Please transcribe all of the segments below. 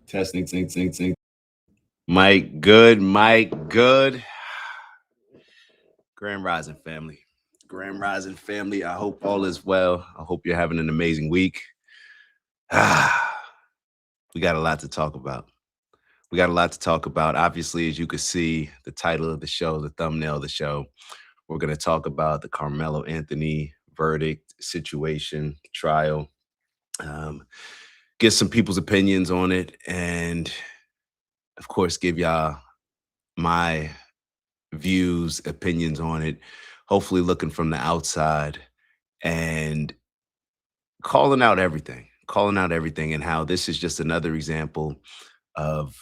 Testing, ting. Mike, good. Mike, good. Grand Rising family. Grand Rising family. I hope all is well. I hope you're having an amazing week. We got a lot to talk about. Obviously, as you can see, the title of the show, the thumbnail of the show, we're going to talk about the Carmelo Anthony verdict, situation, trial, get some people's opinions on it, and of course, give y'all my views, opinions on it, hopefully looking from the outside and calling out everything, and how this is just another example of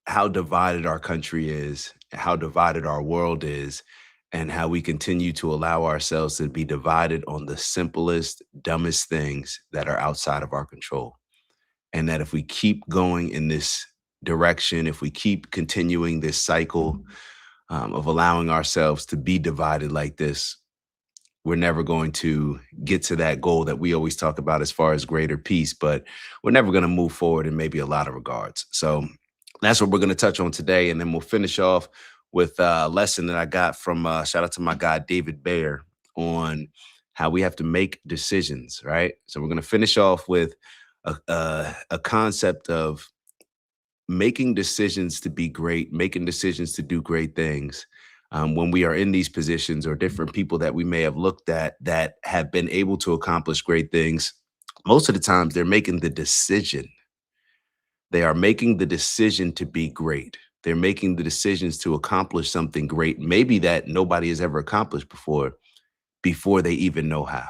how divided our country is, how divided our world is, and how we continue to allow ourselves to be divided on the simplest, dumbest things that are outside of our control. And that if we keep going in this direction, if we keep continuing this cycle of allowing ourselves to be divided like this, we're never going to get to that goal that we always talk about as far as greater peace, but we're never going to move forward in maybe a lot of regards. So that's what we're going to touch on today. And then we'll finish off with a lesson that I got from, shout out to my guy, David Bayer, on how we have to make decisions, right? So we're going to finish off with a concept of making decisions to be great, making decisions to do great things. When we are in these positions, or different people that we may have looked at that have been able to accomplish great things, most of the times they're making the decision. They are making the decision to be great. They're making the decisions to accomplish something great, maybe that nobody has ever accomplished before they even know how.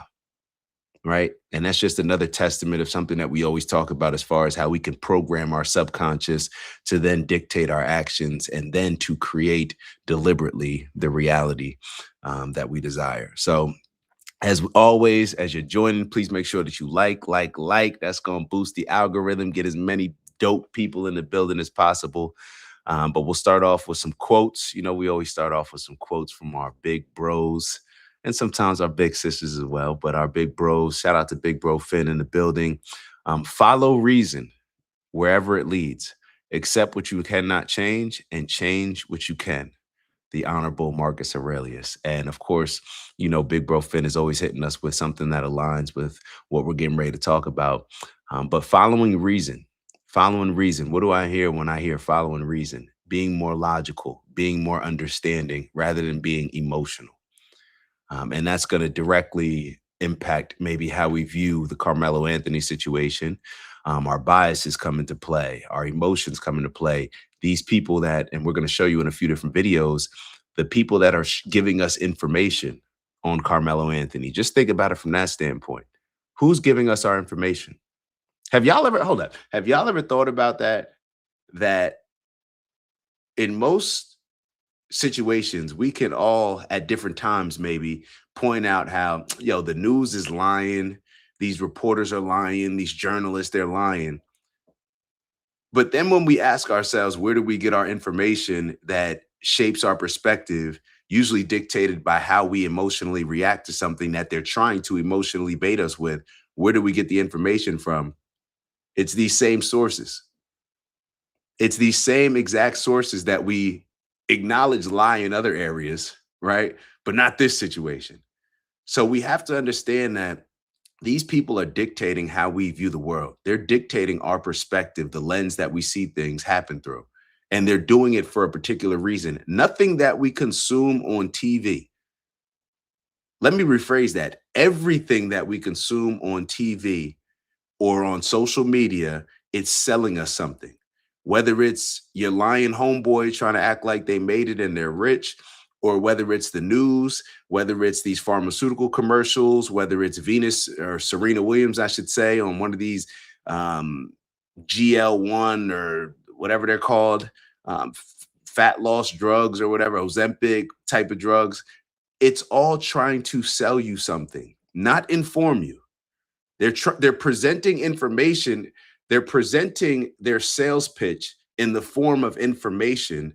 Right. And that's just another testament of something that we always talk about as far as how we can program our subconscious to then dictate our actions and then to create deliberately the reality that we desire. So, as always, as you're joining, please make sure that you like. That's going to boost the algorithm, get as many dope people in the building as possible. But we'll start off with some quotes. You know, we always start off with some quotes from our big bros and sometimes our big sisters as well. But our big bros, shout out to Big Bro Finn in the building. Follow reason wherever it leads. Accept what you cannot change and change what you can. The Honorable Marcus Aurelius. And of course, you know, Big Bro Finn is always hitting us with something that aligns with what we're getting ready to talk about. But following reason. What do I hear when I hear following reason? Being more logical, being more understanding rather than being emotional. And that's going to directly impact maybe how we view the Carmelo Anthony situation. Our biases come into play, our emotions come into play. These people that, and we're going to show you in a few different videos, the people that are giving us information on Carmelo Anthony. Just think about it from that standpoint. Who's giving us our information? Hold up. Have y'all ever thought about that? That in most situations, we can all at different times maybe point out how, the news is lying, these reporters are lying, these journalists, they're lying. But then when we ask ourselves, where do we get our information that shapes our perspective, usually dictated by how we emotionally react to something that they're trying to emotionally bait us with? Where do we get the information from? It's these same sources. It's these same exact sources that we acknowledge lie in other areas, right? But not this situation. So we have to understand that these people are dictating how we view the world. They're dictating our perspective, the lens that we see things happen through. And they're doing it for a particular reason. Nothing that we consume on TV. Let me rephrase that. Everything that we consume on TV or on social media, it's selling us something. Whether it's your lying homeboy trying to act like they made it and they're rich, or whether it's the news, whether it's these pharmaceutical commercials, whether it's Venus or Serena Williams, I should say, on one of these GL1 or whatever they're called, fat loss drugs or whatever, Ozempic type of drugs. It's all trying to sell you something, not inform you. They're presenting information. They're presenting their sales pitch in the form of information,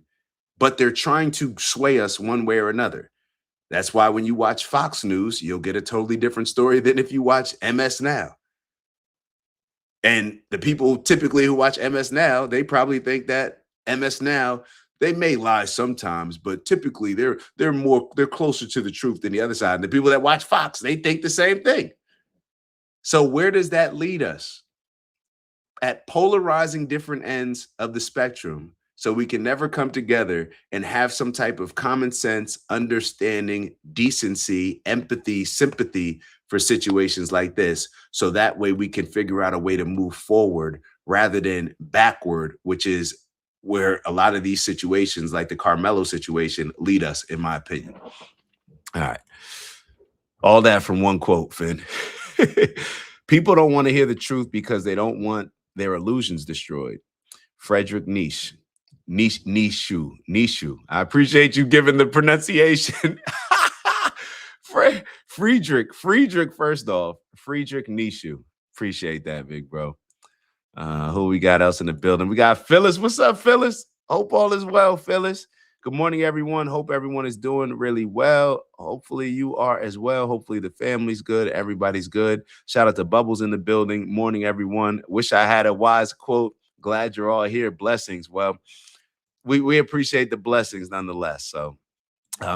but they're trying to sway us one way or another. That's why when you watch Fox News, you'll get a totally different story than if you watch MS Now. And the people typically who watch MS Now, they probably think that MS Now, they may lie sometimes, but typically they're closer to the truth than the other side. And the people that watch Fox, they think the same thing. So where does that lead us? At polarizing different ends of the spectrum, so we can never come together and have some type of common sense, understanding, decency, empathy, sympathy for situations like this. So that way we can figure out a way to move forward rather than backward, which is where a lot of these situations, like the Carmelo situation, lead us, in my opinion. All right. All that from one quote, Finn. People don't want to hear the truth because they don't want their illusions destroyed. Frederick Nietzsche. Nishu. I appreciate you giving the pronunciation. Friedrich, first off. Friedrich Nietzsche. Appreciate that, big bro. Who we got else in the building? We got Phyllis. What's up, Phyllis? Hope all is well, Phyllis. Good morning, everyone. Hope everyone is doing really well. Hopefully you are as well. Hopefully the family's good. Everybody's good. Shout out to Bubbles in the building. Morning, everyone. Wish I had a wise quote. Glad you're all here. Blessings. Well, we appreciate the blessings nonetheless. So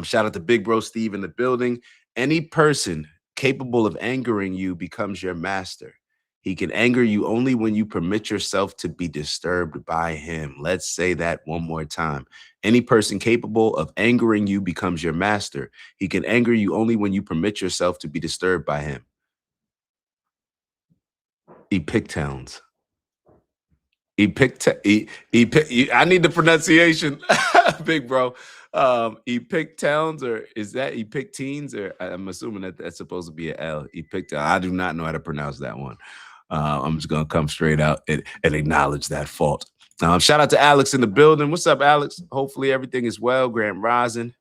shout out to Big Bro Steve in the building. Any person capable of angering you becomes your master. He can anger you only when you permit yourself to be disturbed by him. Let's say that one more time. Any person capable of angering you becomes your master. He can anger you only when you permit yourself to be disturbed by him. Epictowns. I need the pronunciation, big bro. Epictowns, or is that Epicteens? Or I'm assuming that that's supposed to be an L. Epictown. I do not know how to pronounce that one. I'm just gonna come straight out and acknowledge that fault. Shout out to Alex in the building. What's up, Alex? Hopefully everything is well. Grand Rising.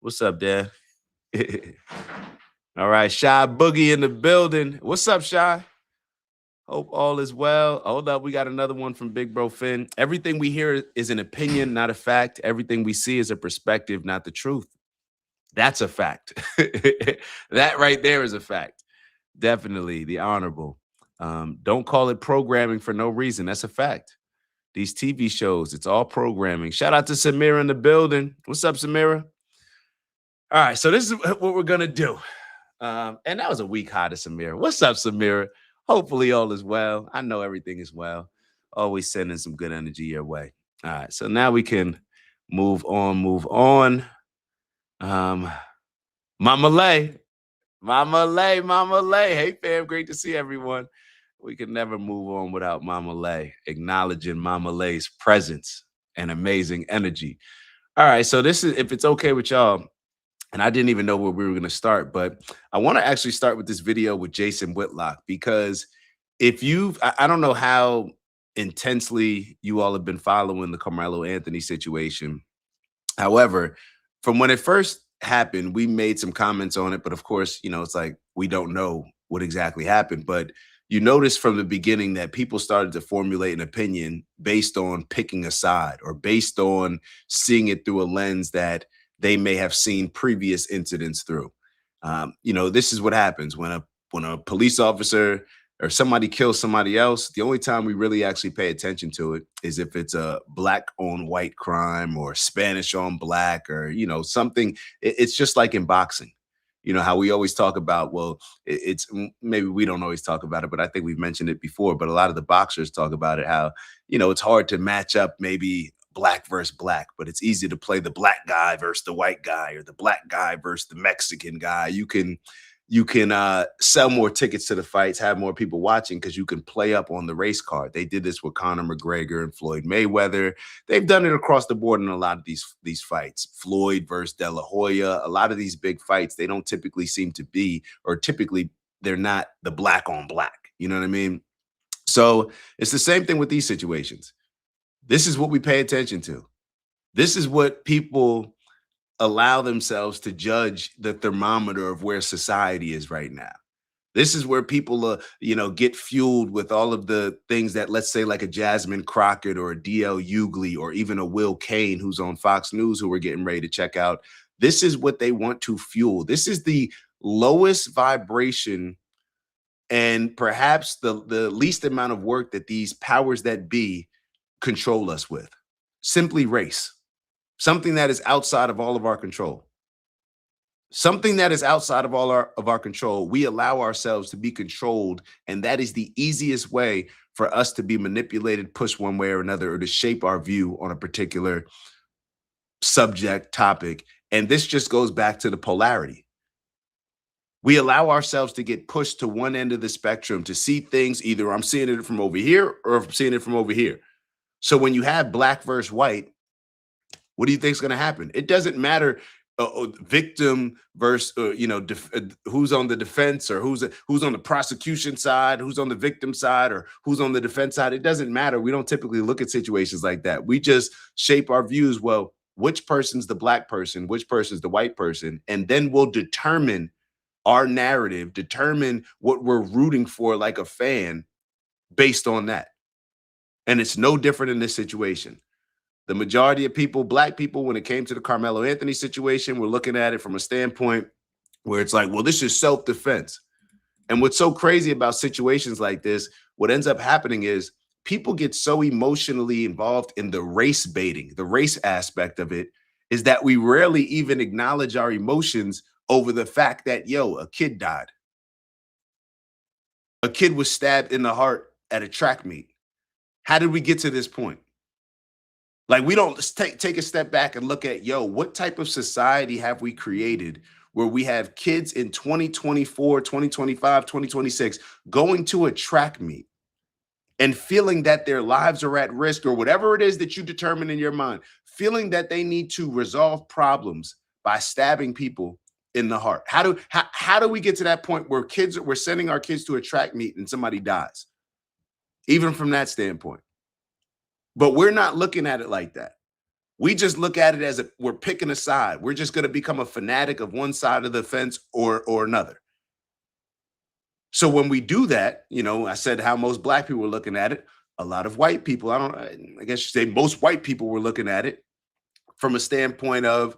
What's up, Dad? All right, Shy Boogie in the building. What's up, Shy? Hope all is well. Hold up, we got another one from Big Bro Finn. Everything we hear is an opinion, not a fact. Everything we see is a perspective, not the truth. That's a fact. That right there is a fact. Definitely the honorable. Don't call it programming for no reason. That's a fact. These TV shows, it's all programming. Shout out to Samira in the building. What's up, Samira? All right, so this is what we're gonna do. And that was a weak hi to Samira. What's up, Samira? Hopefully all is well. I know everything is well. Always sending some good energy your way. All right, so now we can move on. Mama Lay. Hey, fam, great to see everyone. We can never move on without Mama Lay, acknowledging Mama Lay's presence and amazing energy. All right, so this is, if it's okay with y'all, and I didn't even know where we were going to start, but I want to actually start with this video with Jason Whitlock, because if I don't know how intensely you all have been following the Carmelo Anthony situation. However, from when it first happened, we made some comments on it, but of course, it's like we don't know what exactly happened. But you notice from the beginning that people started to formulate an opinion based on picking a side or based on seeing it through a lens that they may have seen previous incidents through. This is what happens when a police officer or somebody kills somebody else. The only time we really actually pay attention to it is if it's a black on white crime or Spanish on black, or something. It's just like in boxing. How we always talk about, well, it's maybe we don't always talk about it, but I think we've mentioned it before, but a lot of the boxers talk about it, how it's hard to match up maybe black versus black, but it's easy to play the black guy versus the white guy, or the black guy versus the Mexican guy. You can sell more tickets to the fights, have more people watching, because you can play up on the race card. They did this with Conor McGregor and Floyd Mayweather. They've done it across the board in a lot of these fights. Floyd versus De La Hoya. A lot of these big fights, they don't typically seem to be, or typically they're not the black on black. You know what I mean? So it's the same thing with these situations. This is what we pay attention to. This is what people allow themselves to judge the thermometer of where society is right now. This is where people, get fueled with all of the things that, let's say, like a Jasmine Crockett or a D.L. Hughley or even a Will Kane, who's on Fox News, who we're getting ready to check out. This is what they want to fuel. This is the lowest vibration and perhaps the least amount of work that these powers that be control us with. Simply race, something that is outside of all of our control. Something that is outside of all our control. We allow ourselves to be controlled, and that is the easiest way for us to be manipulated, pushed one way or another, or to shape our view on a particular subject, topic. And this just goes back to the polarity. We allow ourselves to get pushed to one end of the spectrum to see things either I'm seeing it from over here or I'm seeing it from over here. So when you have black versus white, what do you think is going to happen? It doesn't matter victim versus who's on the defense, or who's on the prosecution side, who's on the victim side, or who's on the defense side. It doesn't matter. We don't typically look at situations like that. We just shape our views. Well, which person's the black person, which person's the white person, and then we'll determine our narrative, determine what we're rooting for like a fan based on that. And it's no different in this situation. The majority of people, black people, when it came to the Carmelo Anthony situation, were looking at it from a standpoint where it's like, well, this is self-defense. And what's so crazy about situations like this, what ends up happening is people get so emotionally involved in the race baiting, the race aspect of it, is that we rarely even acknowledge our emotions over the fact that, yo, a kid died. A kid was stabbed in the heart at a track meet. How did we get to this point? Like, we don't take a step back and look at, yo, what type of society have we created where we have kids in 2024, 2025, 2026 going to a track meet and feeling that their lives are at risk, or whatever it is that you determine in your mind, feeling that they need to resolve problems by stabbing people in the heart? How do we get to that point where we're sending our kids to a track meet and somebody dies? Even from that standpoint. But we're not looking at it like that. We just look at it as we're picking a side. We're just going to become a fanatic of one side of the fence or another. So when we do that, I said how most black people were looking at it. A lot of white people, I guess you say most white people were looking at it from a standpoint of,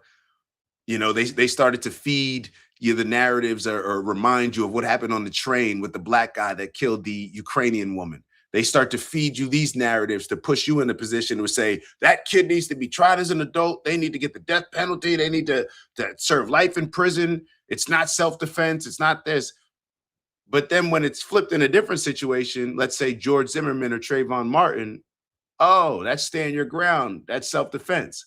they started to feed you the narratives or remind you of what happened on the train with the black guy that killed the Ukrainian woman. They start to feed you these narratives to push you in a position to say that kid needs to be tried as an adult. They need to get the death penalty. They need to serve life in prison. It's not self-defense. It's not this. But then when it's flipped in a different situation, let's say George Zimmerman or Trayvon Martin, oh, that's stand your ground. That's self-defense.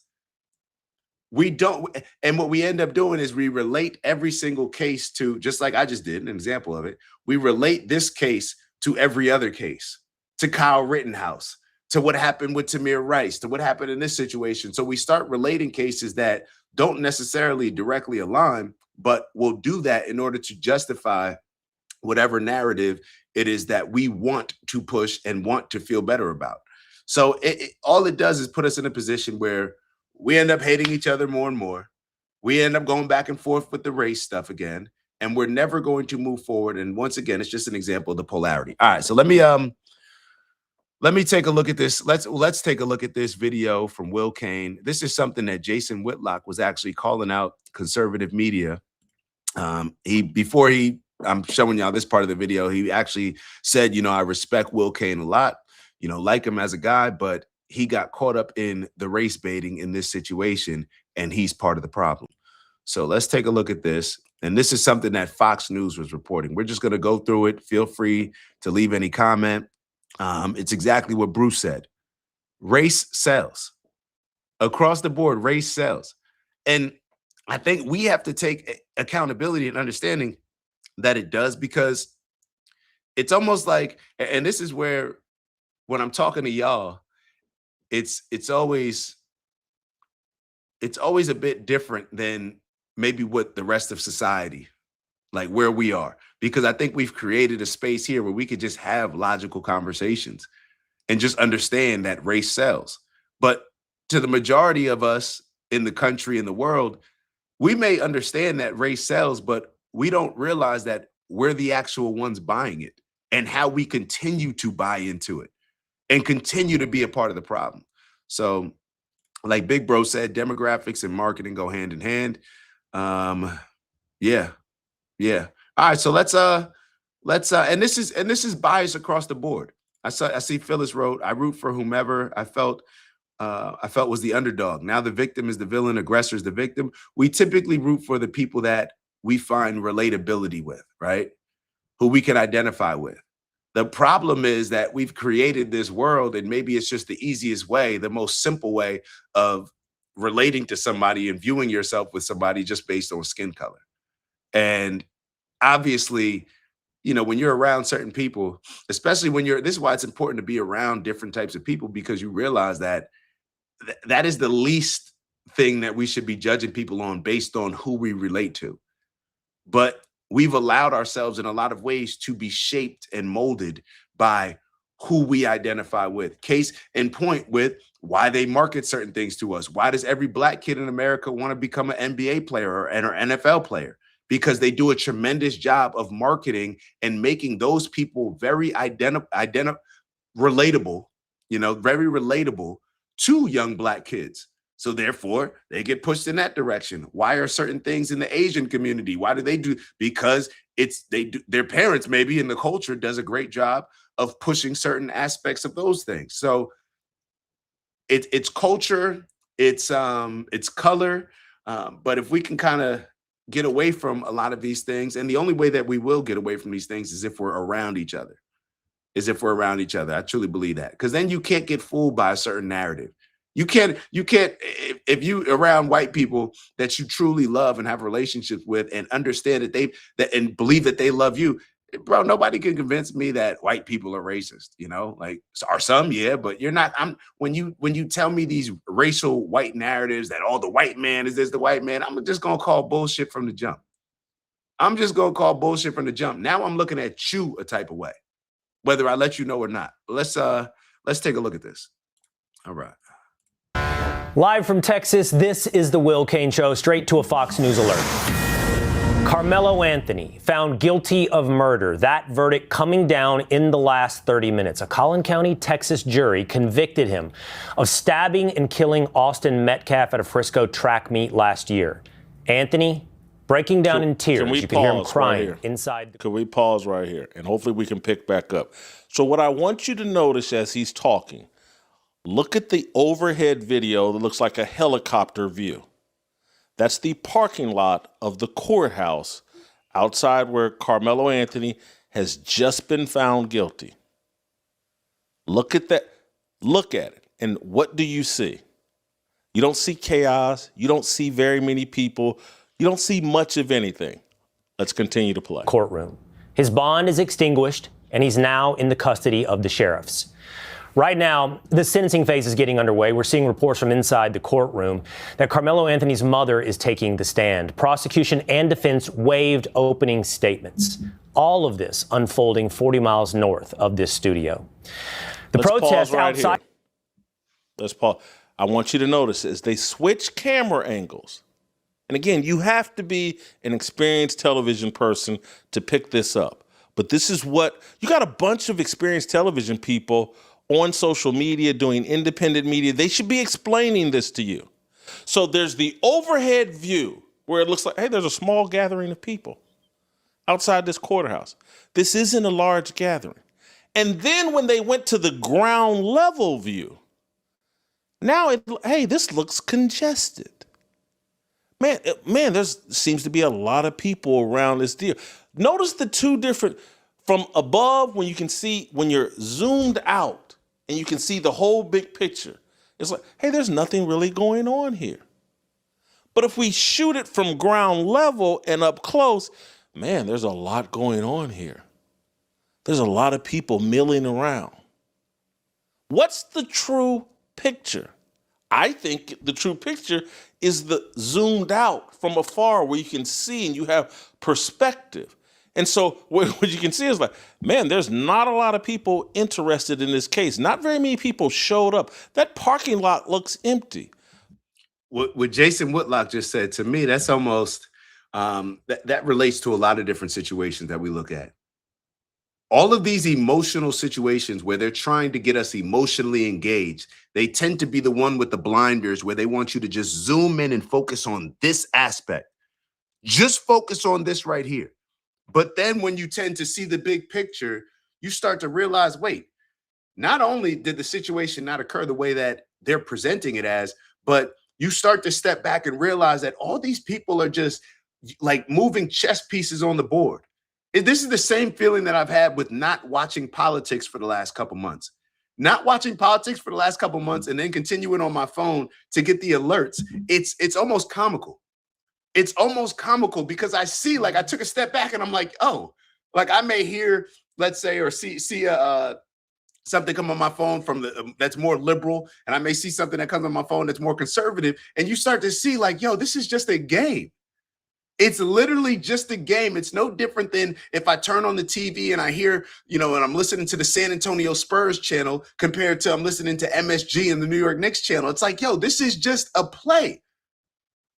We don't, and what we end up doing is we relate every single case to, just like I just did, an example of it, we relate this case to every other case, to Kyle Rittenhouse, to what happened with Tamir Rice, to what happened in this situation. So we start relating cases that don't necessarily directly align, but we'll do that in order to justify whatever narrative it is that we want to push and want to feel better about. So all it does is put us in a position where we end up hating each other more and more. We end up going back and forth with the race stuff again, and we're never going to move forward. And once again, it's just an example of the polarity. All right, so let me take a look at this. Let's take a look at this video from Will Kane. This is something that Jason Whitlock was actually calling out conservative media. I'm showing y'all this part of the video. He actually said, I respect Will Kane a lot, like him as a guy, but he got caught up in the race baiting in this situation, and he's part of the problem. So let's take a look at this. And this is something that Fox News was reporting. We're just going to go through it. Feel free to leave any comment. It's exactly what Bruce said. Race sells. Across the board, race sells. And I think we have to take accountability and understanding that it does, because it's almost like, and this is where, when I'm talking to y'all, it's always a bit different than maybe what the rest of society, like where we are, because I think we've created a space here where we could just have logical conversations and just understand that race sells. But to the majority of us in the country, in the world, we may understand that race sells, but we don't realize that we're the actual ones buying it, and how we continue to buy into it and continue to be a part of the problem. So like Big Bro said, demographics and marketing go hand in hand. Yeah. All right, so let's let's and this is bias across the board. I see Phyllis wrote, I root for whomever I felt was the underdog. Now the victim is the villain, aggressor is the victim. We typically root for the people that we find relatability with, right? Who we can identify with. The problem is that we've created this world, and maybe it's just the easiest way, the most simple way of relating to somebody and viewing yourself with somebody just based on skin color. And obviously, when you're around certain people, especially this is why it's important to be around different types of people, because you realize that that is the least thing that we should be judging people on based on who we relate to. But we've allowed ourselves in a lot of ways to be shaped and molded by who we identify with. Case in point with why they market certain things to us. Why does every Black kid in America want to become an NBA player or an NFL player? Because they do a tremendous job of marketing and making those people very relatable, very relatable to young Black kids. So therefore, they get pushed in that direction. Why are certain things in the Asian community? Why do they do? Because their parents maybe in the culture does a great job of pushing certain aspects of those things. So it's culture, it's color, but if we can kind of get away from a lot of these things, and the only way that we will get away from these things is if we're around each other. I truly believe that, because then you can't get fooled by a certain narrative. You can't, if you around white people that you truly love and have relationships with and understand and believe that they love you, bro, nobody can convince me that white people are racist, like, are some, yeah, but you're not. When you tell me these racial white narratives that the white man is this, the white man, I'm just going to call bullshit from the jump. Now I'm looking at you a type of way, whether I let you know or not. Let's take a look at this. All right. Live from Texas, this is the Will Cain Show, straight to a Fox News alert. Carmelo Anthony found guilty of murder. That verdict coming down in the last 30 minutes. A Collin County, Texas jury convicted him of stabbing and killing Austin Metcalf at a Frisco track meet last year. Anthony breaking down in tears. You can hear him crying inside. Could we pause right here? And hopefully we can pick back up. So what I want you to notice as he's talking, look at the overhead video that looks like a helicopter view. That's the parking lot of the courthouse outside where Carmelo Anthony has just been found guilty. Look at that. Look at it. And what do you see? You don't see chaos. You don't see very many people. You don't see much of anything. Let's continue to play. Courtroom. His bond is extinguished, and he's now in the custody of the sheriffs. Right now, the sentencing phase is getting underway. We're seeing reports from inside the courtroom that Carmelo Anthony's mother is taking the stand. Prosecution and defense waived opening statements. All of this unfolding 40 miles north of this studio. The protest outside. Let's pause. I want you to notice as they switch camera angles. And again, you have to be an experienced television person to pick this up. But this is what you got, a bunch of experienced television people on social media doing independent media. They should be explaining this to you. So there's the overhead view where it looks like, hey, there's a small gathering of people outside this courthouse. This isn't a large gathering. And then when they went to the ground level view, now this looks congested. Man, there seems to be a lot of people around this deal. Notice the two different, from above when you're zoomed out and you can see the whole big picture. It's like, hey, there's nothing really going on here. But if we shoot it from ground level and up close, man, there's a lot going on here. There's a lot of people milling around. What's the true picture? I think the true picture is the zoomed out from afar where you can see and you have perspective. And so what you can see is like, man, there's not a lot of people interested in this case. Not very many people showed up. That parking lot looks empty. What Jason Whitlock just said, to me, that's almost, that relates to a lot of different situations that we look at. All of these emotional situations where they're trying to get us emotionally engaged, they tend to be the one with the blinders where they want you to just zoom in and focus on this aspect. Just focus on this right here. But then when you tend to see the big picture, you start to realize, wait, not only did the situation not occur the way that they're presenting it as, but you start to step back and realize that all these people are just like moving chess pieces on the board. This is the same feeling that I've had with not watching politics for the last couple months. Not watching politics for the last couple months and then continuing on my phone to get the alerts. It's almost comical. It's almost comical because I see, like, I took a step back and I'm like, oh, like I may hear, let's say, or see a something come on my phone from the that's more liberal, and I may see something that comes on my phone that's more conservative, and you start to see like, yo, this is just a game. It's literally just a game. It's no different than if I turn on the TV and I hear, and I'm listening to the San Antonio Spurs channel compared to I'm listening to MSG and the New York Knicks channel. It's like, yo, this is just a play.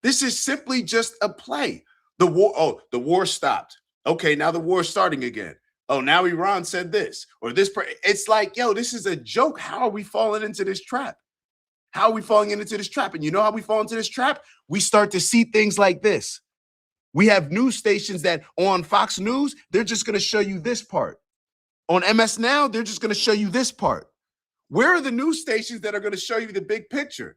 This is simply just a play. The war stopped. Okay, now the war's starting again. Oh, now Iran said this or this. It's like, yo, this is a joke. How are we falling into this trap? How are we falling into this trap? And you know how we fall into this trap? We start to see things like this. We have news stations that on Fox News, they're just going to show you this part. On MS Now, they're just going to show you this part. Where are the news stations that are going to show you the big picture?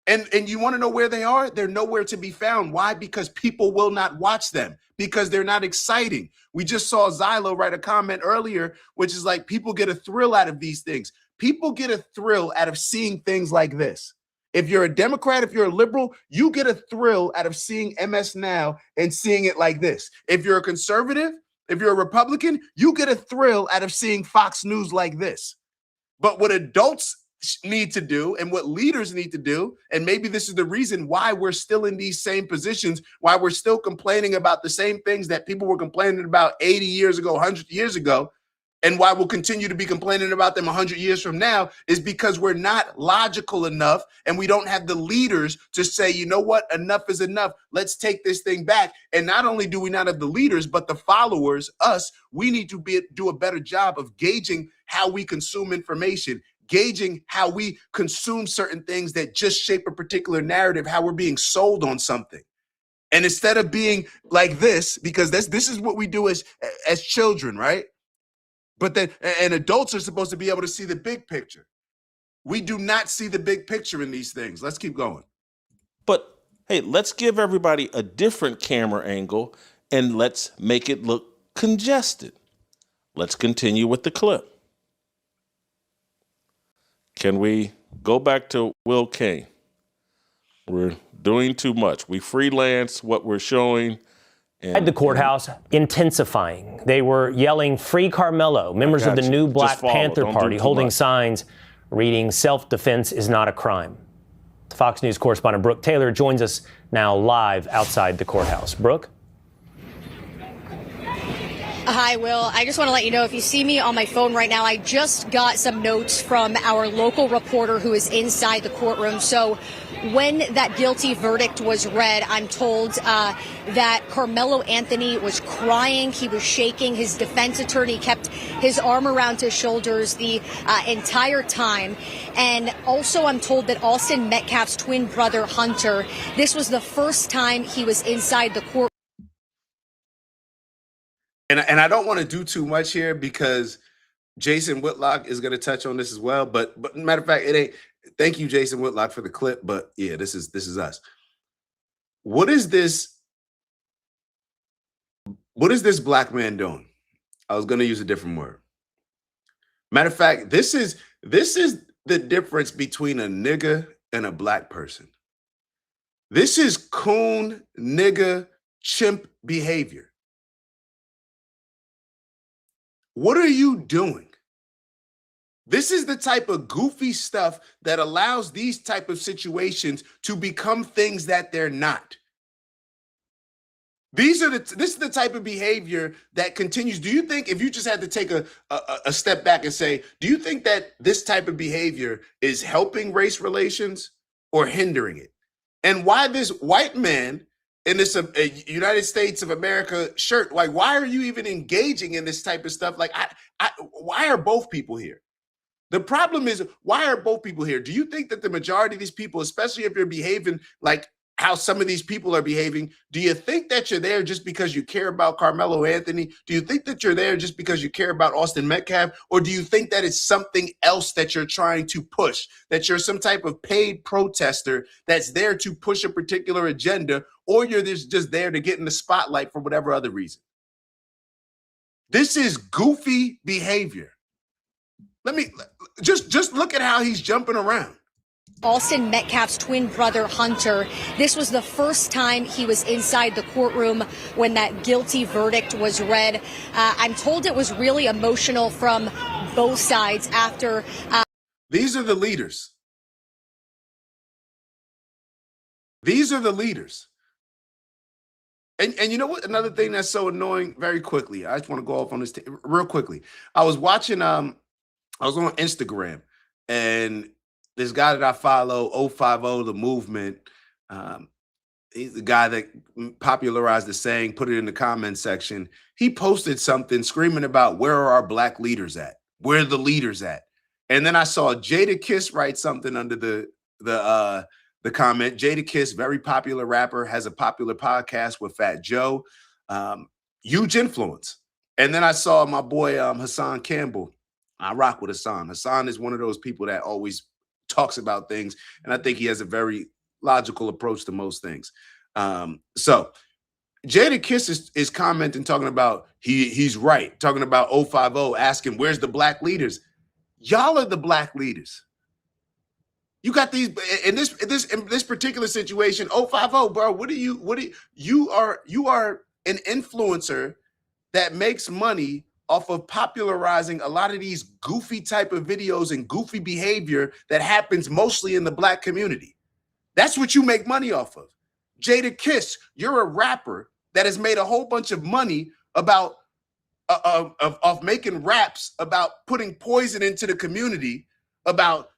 And you want to know where they are? They're nowhere to be found. Why? Because people will not watch them because they're not exciting. We just saw Zylo write a comment earlier, which is like people get a thrill out of these things. People get a thrill out of seeing things like this. If you're a Democrat, if you're a liberal, you get a thrill out of seeing MS Now and seeing it like this. If you're a conservative, if you're a Republican, you get a thrill out of seeing Fox News like this. But what adults need to do and what leaders need to do, and maybe this is the reason why we're still in these same positions, why we're still complaining about the same things that people were complaining about 80 years ago, 100 years ago, and why we'll continue to be complaining about them 100 years from now, is because we're not logical enough and we don't have the leaders to say, you know what, enough is enough. Let's take this thing back. And not only do we not have the leaders, but the followers, us, we need to do a better job of gauging how we consume information, gauging how we consume certain things that just shape a particular narrative, how we're being sold on something. And instead of being like this, because this is what we do as children, right? But then, and adults are supposed to be able to see the big picture. We do not see the big picture in these things. Let's keep going. But hey, let's give everybody a different camera angle and let's make it look congested. Let's continue with the clip. Can we go back to Will Kane? We're doing too much. We freelance what we're showing. At the courthouse, intensifying. They were yelling, "Free Carmelo," members of the new Black Panther Party holding signs reading, "Self-defense is not a crime." Fox News correspondent Brooke Taylor joins us now live outside the courthouse. Brooke? Hi, Will. I just want to let you know, if you see me on my phone right now, I just got some notes from our local reporter who is inside the courtroom. So when that guilty verdict was read, I'm told that Carmelo Anthony was crying. He was shaking. His defense attorney kept his arm around his shoulders the entire time. And also I'm told that Austin Metcalf's twin brother, Hunter, this was the first time he was inside the court. And I don't want to do too much here because Jason Whitlock is going to touch on this as well. But matter of fact, it ain't. Thank you, Jason Whitlock, for the clip. But yeah, this is us. What is this? What is this black man doing? I was going to use a different word. Matter of fact, this is the difference between a nigga and a black person. This is coon, nigga, chimp behavior. What are you doing? This is the type of goofy stuff that allows these type of situations to become things that they're not. This is the type of behavior that continues. Do you think, if you just had to take a step back and say, do you think that this type of behavior is helping race relations or hindering it? And why this white man in this United States of America shirt, like, why are you even engaging in this type of stuff? Like, why are both people here? The problem is, why are both people here? Do you think that the majority of these people, especially if you're behaving like how some of these people are behaving, do you think that you're there just because you care about Carmelo Anthony? Do you think that you're there just because you care about Austin Metcalf? Or do you think that it's something else that you're trying to push, that you're some type of paid protester that's there to push a particular agenda, or you're just there to get in the spotlight for whatever other reason? This is goofy behavior. Let me just look at how he's jumping around. Austin Metcalf's twin brother, Hunter. This was the first time he was inside the courtroom when that guilty verdict was read. I'm told it was really emotional from both sides after. These are the leaders. These are the leaders. And you know what? Another thing that's so annoying, very quickly, I just want to go off on this real quickly. I was watching, I was on Instagram, and this guy that I follow, 050, the movement, he's the guy that popularized the saying, put it in the comment section. He posted something screaming about, where are our black leaders at? Where are the leaders at? And then I saw Jada Kiss write something under the comment. Jada Kiss, very popular rapper, has a popular podcast with Fat Joe, huge influence. And then I saw my boy Hassan Campbell. I rock with Hassan. Hassan is one of those people that always talks about things, and I think he has a very logical approach to most things. So Jada Kiss is commenting, talking about he's right, talking about 050, asking where's the black leaders. Y'all are the black leaders. You got these in this particular situation. 050, bro. You are an influencer that makes money off of popularizing a lot of these goofy type of videos and goofy behavior that happens mostly in the black community. That's what you make money off of. Jada Kiss, you're a rapper that has made a whole bunch of money about of making raps about putting poison into the community, about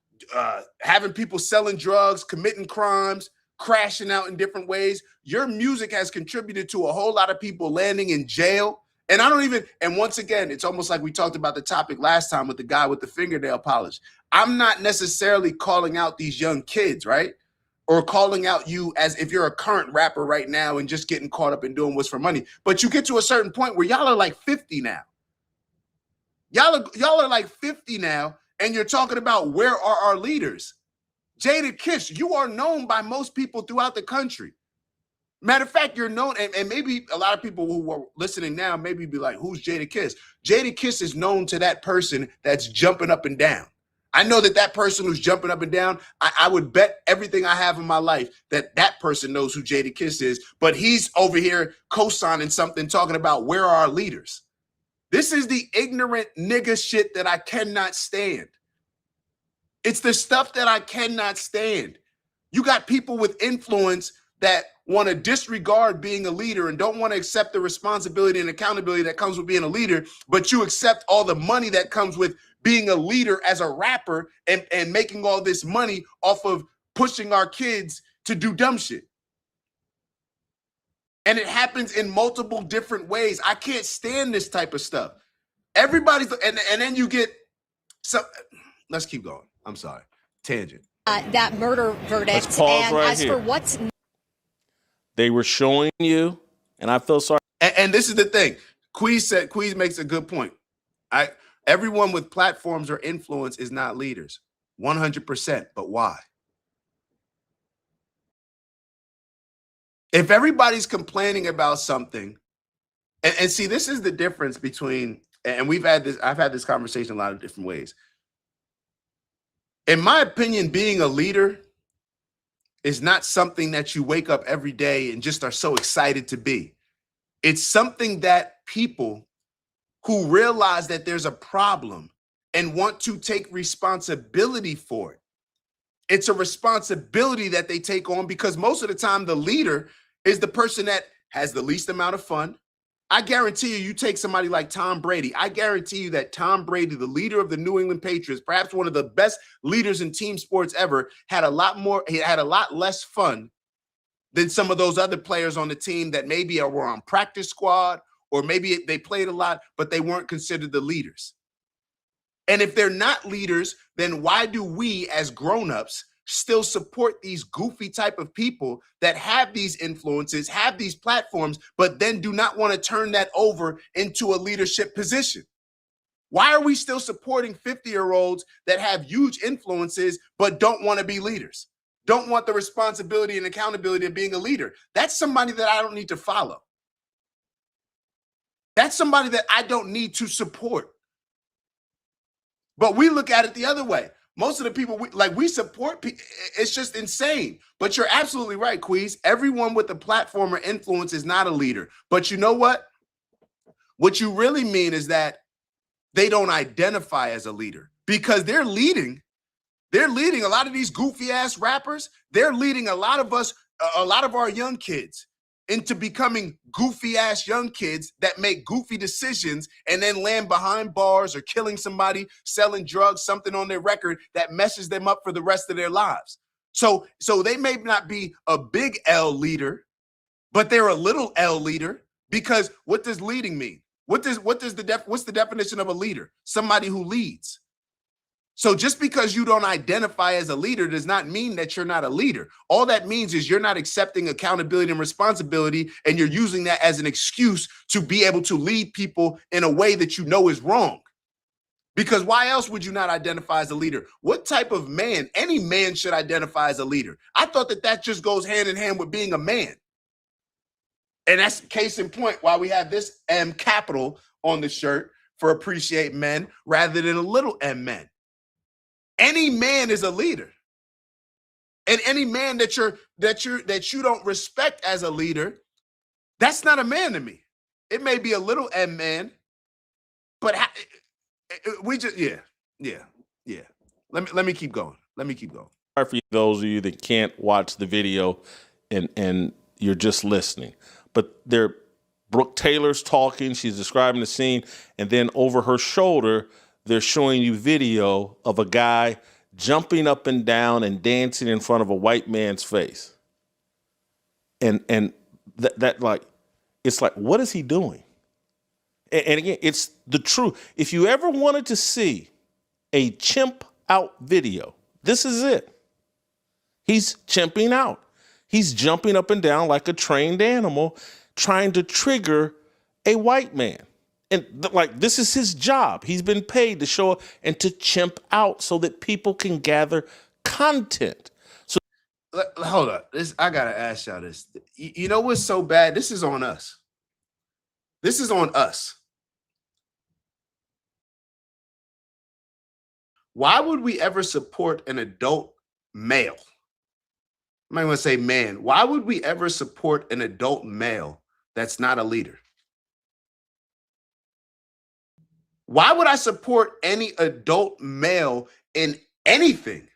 having people selling drugs, committing crimes, crashing out in different ways. Your music has contributed to a whole lot of people landing in jail. And and once again, it's almost like we talked about the topic last time with the guy with the fingernail polish. I'm not necessarily calling out these young kids, right? Or calling out you as if you're a current rapper right now and just getting caught up in doing what's for money. But you get to a certain point where y'all are like 50 now. Y'all are like 50 now, and you're talking about where are our leaders? Jada Kiss, you are known by most people throughout the country. Matter of fact, you're known, and maybe a lot of people who are listening now maybe be like, who's Jada Kiss? Jada Kiss is known to that person that's jumping up and down. I know that person who's jumping up and down, I would bet everything I have in my life that person knows who Jada Kiss is, but he's over here co-signing something talking about where are our leaders. This is the ignorant nigga shit that I cannot stand. It's the stuff that I cannot stand. You got people with influence that want to disregard being a leader and don't want to accept the responsibility and accountability that comes with being a leader, but you accept all the money that comes with being a leader as a rapper and making all this money off of pushing our kids to do dumb shit. And it happens in multiple different ways. I can't stand this type of stuff. Everybody's, and then you get some, let's keep going. I'm sorry. Tangent. That murder verdict. Let's pause and right as here. for what's They were showing you, and I feel sorry. And this is the thing. Queez makes a good point. Everyone with platforms or influence is not leaders. 100%. But why? If everybody's complaining about something, and see, this is the difference between, and I've had this conversation a lot of different ways. In my opinion, being a leader is not something that you wake up every day and just are so excited to be. It's something that people who realize that there's a problem and want to take responsibility for it. It's a responsibility that they take on because most of the time the leader is the person that has the least amount of fun. I guarantee you take somebody like Tom Brady. I guarantee you that Tom Brady, the leader of the New England Patriots, perhaps one of the best leaders in team sports ever, had a lot less fun than some of those other players on the team that maybe were on practice squad, or maybe they played a lot, but they weren't considered the leaders. And if they're not leaders, then why do we as grownups still support these goofy type of people that have these influences, have these platforms, but then do not want to turn that over into a leadership position? Why are we still supporting 50-year-olds that have huge influences but don't want to be leaders? Don't want the responsibility and accountability of being a leader? That's somebody that I don't need to follow. That's somebody that I don't need to support. But we look at it the other way. Most of the people we support, it's just insane. But you're absolutely right, Queez. Everyone with a platform or influence is not a leader. But you know what? What you really mean is that they don't identify as a leader, because they're leading a lot of these goofy ass rappers. They're leading a lot of us, a lot of our young kids, into becoming goofy ass young kids that make goofy decisions and then land behind bars or killing somebody, selling drugs, something on their record that messes them up for the rest of their lives. So they may not be a big L leader, but they're a little L leader, because what does leading mean? What's the definition of a leader? Somebody who leads. So just because you don't identify as a leader does not mean that you're not a leader. All that means is you're not accepting accountability and responsibility, and you're using that as an excuse to be able to lead people in a way that you know is wrong. Because why else would you not identify as a leader? What type of man? Any man should identify as a leader. I thought that just goes hand in hand with being a man. And that's case in point why we have this M capital on the shirt for appreciate men rather than a little m men. Any man is a leader. And any man that you don't respect as a leader, that's not a man to me. It may be a little m man, but we just yeah. Let me keep going. For those of you that can't watch the video and you're just listening, but Brooke Taylor's talking, she's describing the scene, and then over her shoulder, they're showing you video of a guy jumping up and down and dancing in front of a white man's face. And that like, it's like, what is he doing? And again, it's the truth. If you ever wanted to see a chimp out video, this is it. He's chimping out. He's jumping up and down like a trained animal, trying to trigger a white man. And this is his job. He's been paid to show up and to chimp out so that people can gather content. So hold up. I got to ask y'all this. You know what's so bad? This is on us. Why would we ever support an adult male? I might want to say man. Why would we ever support an adult male that's not a leader? Why would I support any adult male in anything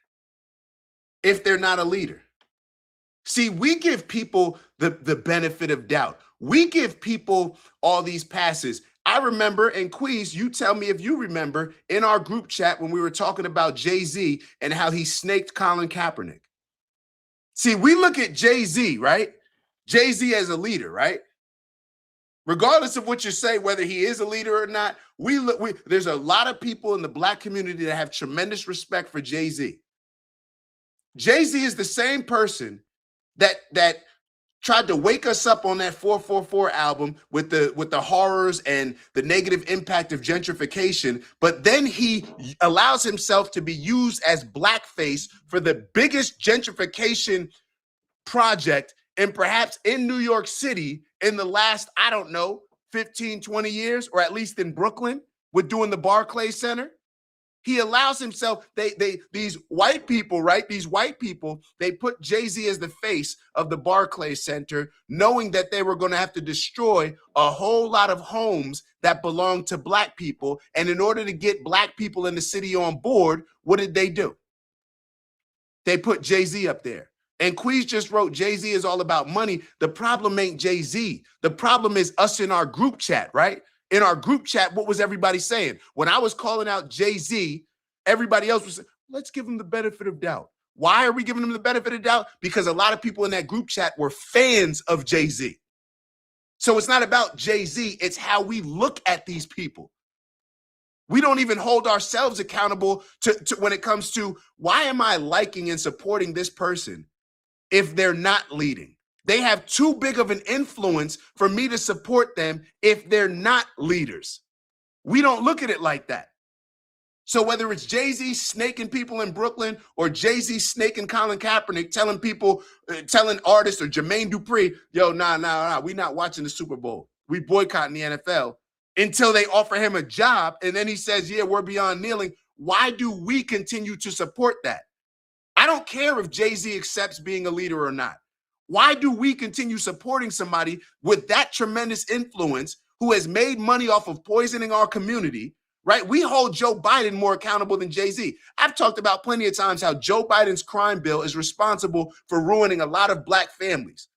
if they're not a leader? See, we give people the benefit of doubt. We give people all these passes. I remember, and Queez, you tell me if you remember, in our group chat when we were talking about Jay-Z and how he snaked Colin Kaepernick. See, we look at Jay-Z, right? Jay-Z as a leader, right? Regardless of what you say, whether he is a leader or not, there's a lot of people in the Black community that have tremendous respect for Jay-Z. Jay-Z is the same person that tried to wake us up on that 444 album with the horrors and the negative impact of gentrification, but then he allows himself to be used as blackface for the biggest gentrification project and perhaps in New York City in the last, 15, 20 years, or at least in Brooklyn with doing the Barclays Center. He allows himself, these white people, right? These white people, they put Jay-Z as the face of the Barclays Center, knowing that they were going to have to destroy a whole lot of homes that belong to Black people. And in order to get Black people in the city on board, what did they do? They put Jay-Z up there. And Queez just wrote, Jay-Z is all about money. The problem ain't Jay-Z. The problem is us in our group chat, right? In our group chat, what was everybody saying? When I was calling out Jay-Z, everybody else was saying, let's give him the benefit of doubt. Why are we giving him the benefit of doubt? Because a lot of people in that group chat were fans of Jay-Z. So it's not about Jay-Z, it's how we look at these people. We don't even hold ourselves accountable to when it comes to why am I liking and supporting this person if they're not leading? They have too big of an influence for me to support them if they're not leaders. We don't look at it like that. So whether it's Jay-Z snaking people in Brooklyn or Jay-Z snaking Colin Kaepernick, telling people, telling artists or Jermaine Dupri, yo, nah, we not watching the Super Bowl. We boycotting the NFL until they offer him a job. And then he says, yeah, we're beyond kneeling. Why do we continue to support that? I don't care if Jay-Z accepts being a leader or not. Why do we continue supporting somebody with that tremendous influence who has made money off of poisoning our community, right? We hold Joe Biden more accountable than Jay-Z. I've talked about plenty of times how Joe Biden's crime bill is responsible for ruining a lot of black families.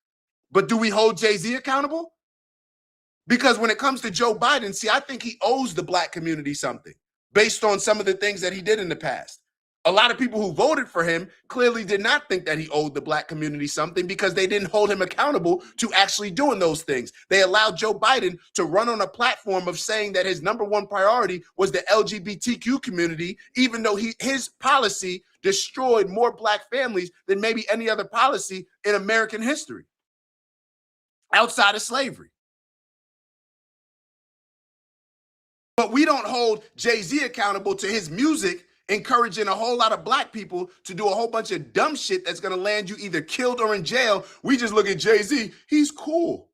But do we hold Jay-Z accountable? Because when it comes to Joe Biden, see, I think he owes the black community something based on some of the things that he did in the past. A lot of people who voted for him clearly did not think that he owed the black community something because they didn't hold him accountable to actually doing those things. They allowed Joe Biden to run on a platform of saying that his number one priority was the LGBTQ community, even though his policy destroyed more black families than maybe any other policy in American history outside of slavery. But we don't hold Jay-Z accountable to his music encouraging a whole lot of black people to do a whole bunch of dumb shit that's going to land you either killed or in jail. We just look at Jay-Z. He's cool.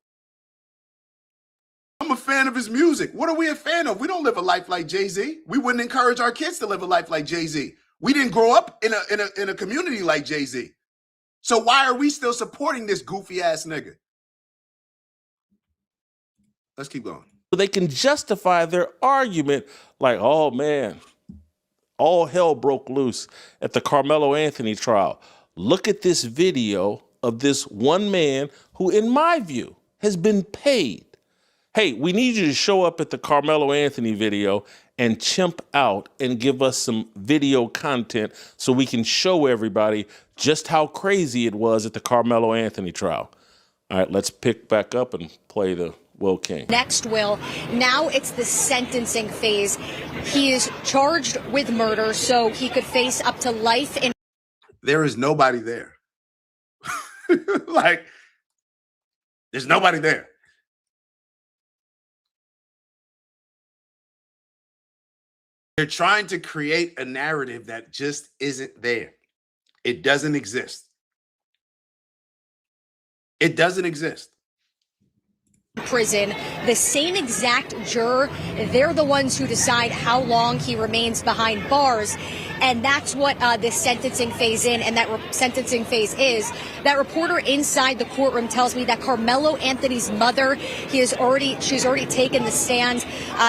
I'm a fan of his music. What are we a fan of? We don't live a life like Jay-Z. We wouldn't encourage our kids to live a life like Jay-Z. We didn't grow up in a community like Jay-Z. So why are we still supporting this goofy ass nigga? Let's keep going. They can justify their argument like, oh man, all hell broke loose at the Carmelo Anthony trial. Look at this video of this one man who, in my view, has been paid. Hey, we need you to show up at the Carmelo Anthony video and chimp out and give us some video content so we can show everybody just how crazy it was at the Carmelo Anthony trial. All right, let's pick back up and play the Will King. Next, Will, now it's the sentencing phase. He is charged with murder, so he could face up to life in. There is nobody there. Like, there's nobody there. They're trying to create a narrative that just isn't there. It doesn't exist. It doesn't exist. Prison, the same exact juror, they're the ones who decide how long he remains behind bars. And that's what this sentencing phase sentencing phase is. That reporter inside the courtroom tells me that Carmelo Anthony's mother, she's already taken the stand.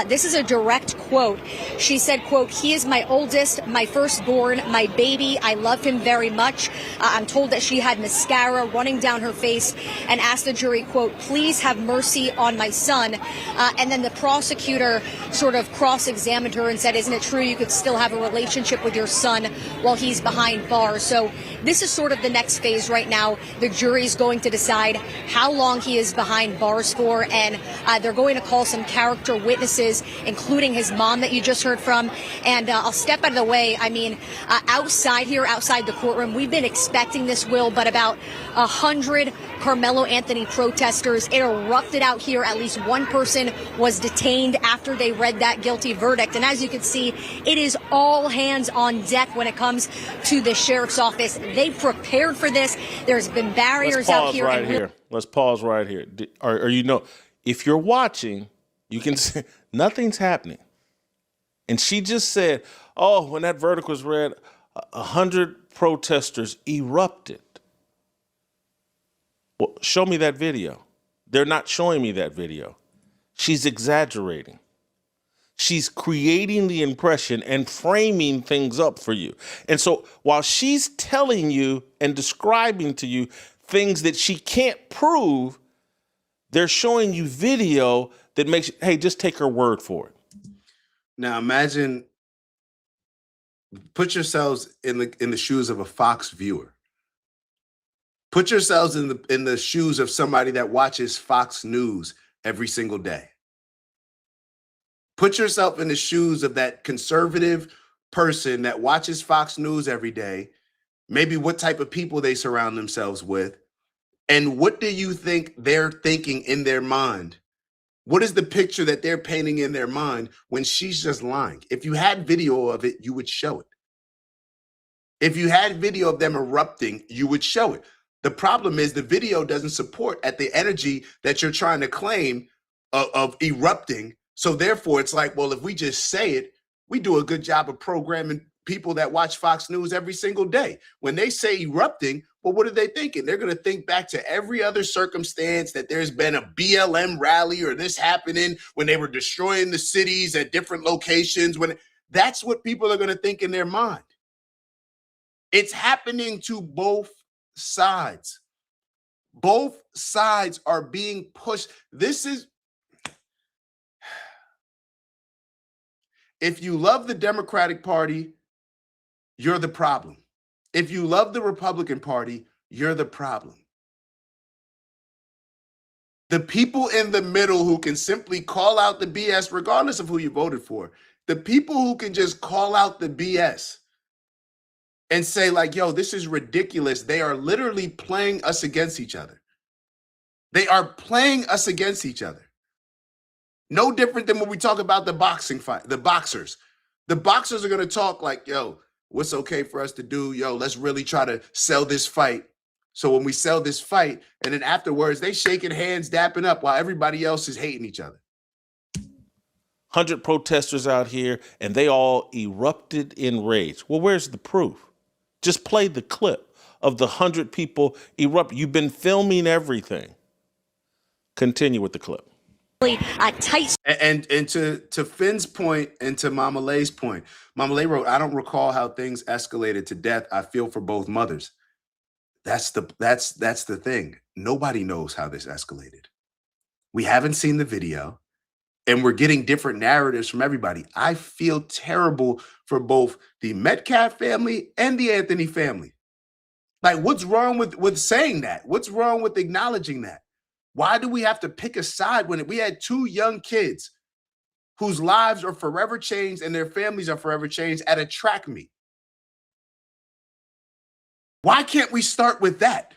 This is a direct quote. She said, quote, "He is my oldest, my firstborn, my baby. I love him very much." I'm told that she had mascara running down her face and asked the jury, quote, "Please have mercy on my son." And then the prosecutor sort of cross-examined her and said, "Isn't it true you could still have a relationship with your son while he's behind bars?" So this is sort of the next phase right now. The jury's going to decide how long he is behind bars for, and they're going to call some character witnesses, including his mom that you just heard from. And I'll step out of the way. I mean, outside the courtroom, we've been expecting this, Will, but about 100 Carmelo Anthony protesters, it erupted out here. At least one person was detained after they read that guilty verdict. And as you can see, it is all hands on deck when it comes to the sheriff's office. They prepared for this. There's been barriers out here. Let's pause right here. If you're watching, you can see nothing's happening. And she just said, oh, when that verdict was read, 100 protesters erupted. Well, show me that video. They're not showing me that video. She's exaggerating. She's creating the impression and framing things up for you. And so while she's telling you and describing to you things that she can't prove, they're showing you video that makes you, hey, just take her word for it. Now imagine, put yourselves in the shoes of a Fox viewer. Put yourselves in the shoes of somebody that watches Fox News every single day. Put yourself in the shoes of that conservative person that watches Fox News every day, maybe what type of people they surround themselves with, and what do you think they're thinking in their mind? What is the picture that they're painting in their mind when she's just lying? If you had video of it, you would show it. If you had video of them erupting, you would show it. The problem is the video doesn't support at the energy that you're trying to claim of erupting. So therefore, it's like, well, if we just say it, we do a good job of programming people that watch Fox News every single day. When they say erupting, well, what are they thinking? They're going to think back to every other circumstance that there's been a BLM rally or this happening when they were destroying the cities at different locations. When that's what people are going to think in their mind. It's happening to both sides. Both sides are being pushed. If you love the Democratic Party, you're the problem. If you love the Republican Party, you're the problem. The people in the middle who can simply call out the BS, regardless of who you voted for, the people who can just call out the BS and say like, yo, this is ridiculous. They are literally playing us against each other. They are playing us against each other. No different than when we talk about the boxing fight, the boxers. The boxers are going to talk like, yo, what's okay for us to do? Yo, let's really try to sell this fight. So when we sell this fight, and then afterwards, they shaking hands, dapping up while everybody else is hating each other. 100 protesters out here, and they all erupted in rage. Well, where's the proof? Just play the clip of the 100 people erupt. You've been filming everything. Continue with the clip. A tight. And to Finn's point and to Mama Lay's point, Mama Lay wrote, I don't recall how things escalated to death. I feel for both mothers. That's the thing. Nobody knows how this escalated. We haven't seen the video, and we're getting different narratives from everybody. I feel terrible for both the Metcalf family and the Anthony family. Like, what's wrong with saying that? What's wrong with acknowledging that? Why do we have to pick a side when we had two young kids whose lives are forever changed and their families are forever changed at a track meet? Why can't we start with that?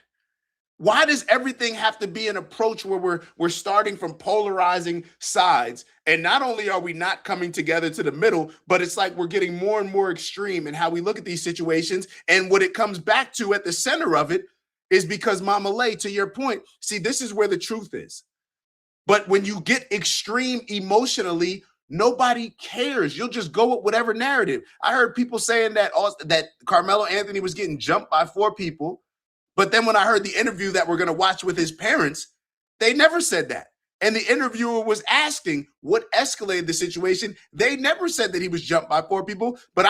Why does everything have to be an approach where we're starting from polarizing sides? And not only are we not coming together to the middle, but it's like we're getting more and more extreme in how we look at these situations. And what it comes back to at the center of it is because, Mama Lay, to your point, see, this is where the truth is. But when you get extreme emotionally, nobody cares. You'll just go with whatever narrative. I heard people saying that Carmelo Anthony was getting jumped by 4 people. But then when I heard the interview that we're going to watch with his parents, they never said that. And the interviewer was asking what escalated the situation. They never said that he was jumped by 4 people. But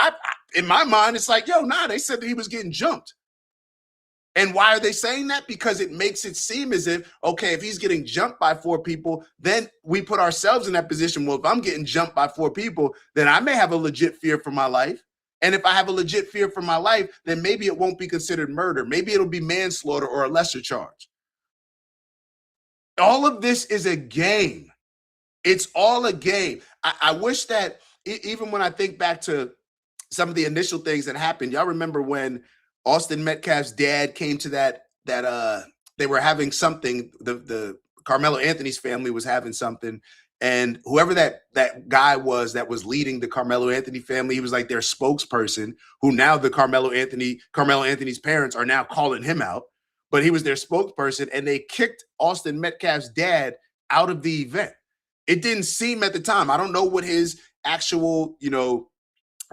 in my mind, it's like, yo, nah, they said that he was getting jumped. And why are they saying that? Because it makes it seem as if, okay, if he's getting jumped by 4 people, then we put ourselves in that position. Well, if I'm getting jumped by 4 people, then I may have a legit fear for my life. And if I have a legit fear for my life, then maybe it won't be considered murder. Maybe it'll be manslaughter or a lesser charge. All of this is a game. It's all a game. I wish that even when I think back to some of the initial things that happened, y'all remember when Austin Metcalf's dad came to that they were having something, the Carmelo Anthony's family was having something, and whoever that guy was that was leading the Carmelo Anthony family, he was like their spokesperson, who now the Carmelo Anthony's parents are now calling him out, but he was their spokesperson, and they kicked Austin Metcalf's dad out of the event. It didn't seem at the time, I don't know what his actual,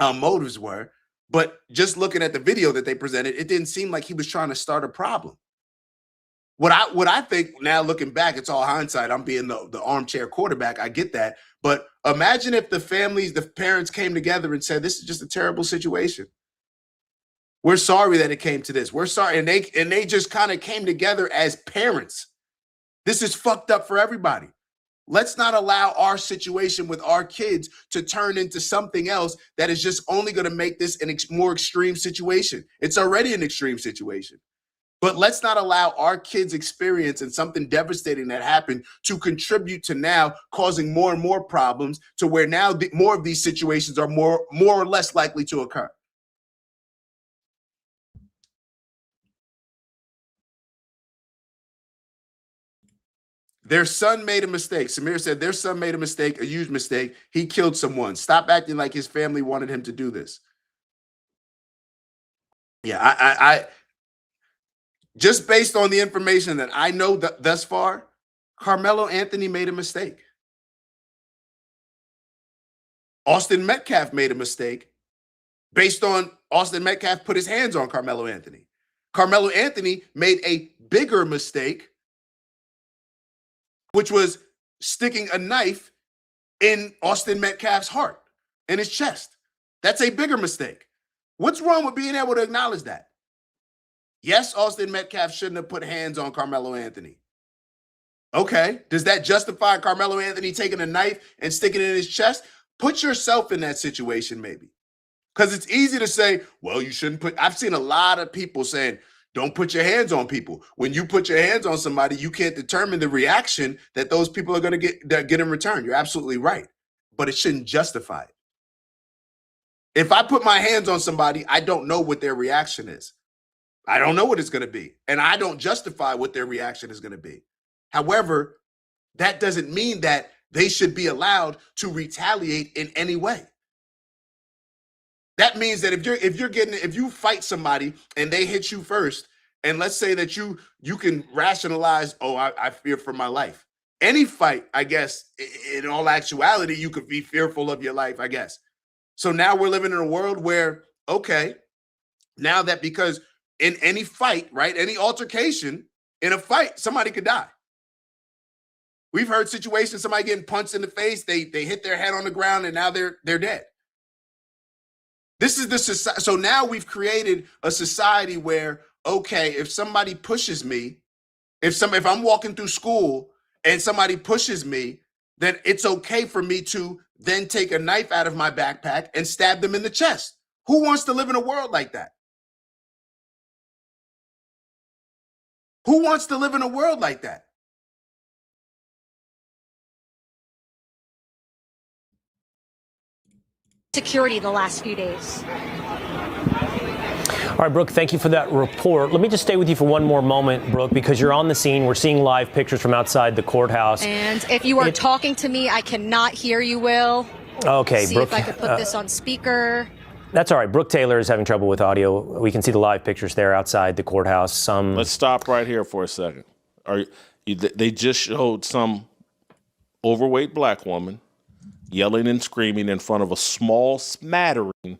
motives were, but just looking at the video that they presented, it didn't seem like he was trying to start a problem. What I think now, looking back, it's all hindsight. I'm being the armchair quarterback. I get that. But imagine if the parents came together and said, this is just a terrible situation. We're sorry that it came to this. We're sorry. And they just kind of came together as parents. This is fucked up for everybody. Let's not allow our situation with our kids to turn into something else that is just only going to make this more extreme situation. It's already an extreme situation. But let's not allow our kids' experience and something devastating that happened to contribute to now causing more and more problems to where now more of these situations are more or less likely to occur. Their son made a mistake. Samir said their son made a mistake, a huge mistake. He killed someone. Stop acting like his family wanted him to do this. Yeah, I just based on the information that I know thus far, Carmelo Anthony made a mistake. Austin Metcalf made a mistake based on Austin Metcalf put his hands on Carmelo Anthony. Carmelo Anthony made a bigger mistake, which was sticking a knife in Austin Metcalf's heart, in his chest. That's a bigger mistake. What's wrong with being able to acknowledge that? Yes, Austin Metcalf shouldn't have put hands on Carmelo Anthony. Okay, does that justify Carmelo Anthony taking a knife and sticking it in his chest? Put yourself in that situation, maybe. Because it's easy to say, well, you shouldn't put, I've seen a lot of people saying, don't put your hands on people. When you put your hands on somebody, you can't determine the reaction that those people are going to get in return. You're absolutely right. But it shouldn't justify it. If I put my hands on somebody, I don't know what their reaction is. I don't know what it's going to be. And I don't justify what their reaction is going to be. However, that doesn't mean that they should be allowed to retaliate in any way. That means that if you fight somebody and they hit you first, and let's say that you can rationalize, oh, I fear for my life. Any fight, I guess, in all actuality, you could be fearful of your life, I guess. So now we're living in a world where, okay, now that because in any fight, right, any altercation, in a fight, somebody could die. We've heard situations, somebody getting punched in the face, they hit their head on the ground, and now they're dead. This is the society. So now we've created a society where, okay, if somebody pushes me, if I'm walking through school and somebody pushes me, then it's okay for me to then take a knife out of my backpack and stab them in the chest. Who wants to live in a world like that? Who wants to live in a world like that? Security the last few days. All right, Brooke, thank you for that report. Let me just stay with you for one more moment, Brooke, because you're on the scene. We're seeing live pictures from outside the courthouse. And if you are talking to me, I cannot hear you, Will. Okay, See Brooke. if I could put this on speaker. That's all right. Brooke Taylor is having trouble with audio. We can see the live pictures there outside the courthouse. Let's stop right here for a second. They just showed some overweight black woman yelling and screaming in front of a small smattering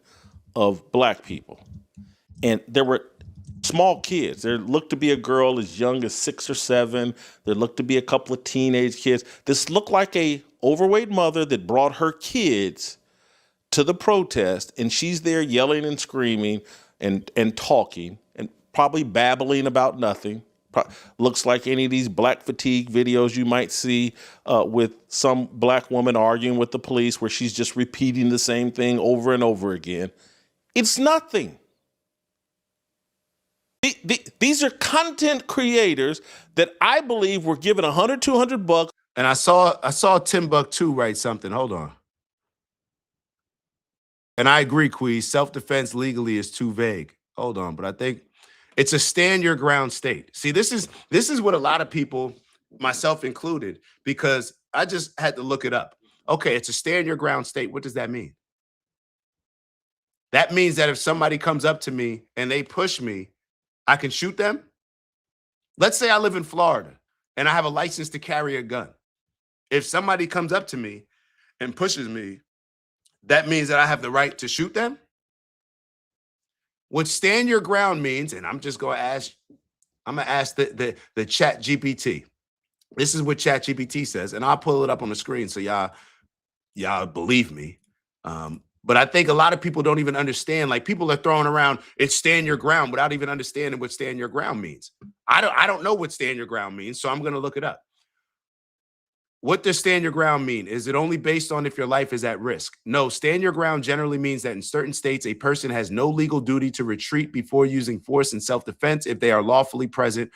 of black people. And there were small kids. There looked to be a girl as young as 6 or 7. There looked to be a couple of teenage kids. This looked like a overweight mother that brought her kids to the protest, and she's there yelling and screaming and talking and probably babbling about nothing. Looks like any of these black fatigue videos you might see with some black woman arguing with the police where she's just repeating the same thing over and over again. It's nothing. These are content creators that I believe were given $100, $200. And I saw Timbuktu write something. Hold on. And I agree, Queez. Self-defense legally is too vague. Hold on, but I think it's a stand your ground state. See, this is what a lot of people, myself included, because I just had to look it up. Okay, it's a stand your ground state. What does that mean? That means that if somebody comes up to me and they push me, I can shoot them. Let's say I live in Florida and I have a license to carry a gun. If somebody comes up to me and pushes me, that means that I have the right to shoot them. What stand your ground means, and I'm just going to ask, the Chat GPT. This is what Chat GPT says, and I'll pull it up on the screen so y'all believe me. But I think a lot of people don't even understand. Like, people are throwing around, it's stand your ground without even understanding what stand your ground means. I don't know what stand your ground means, so I'm going to look it up. What does stand your ground mean? Is it only based on if your life is at risk? No, stand your ground generally means that in certain states, a person has no legal duty to retreat before using force in self-defense if they are lawfully present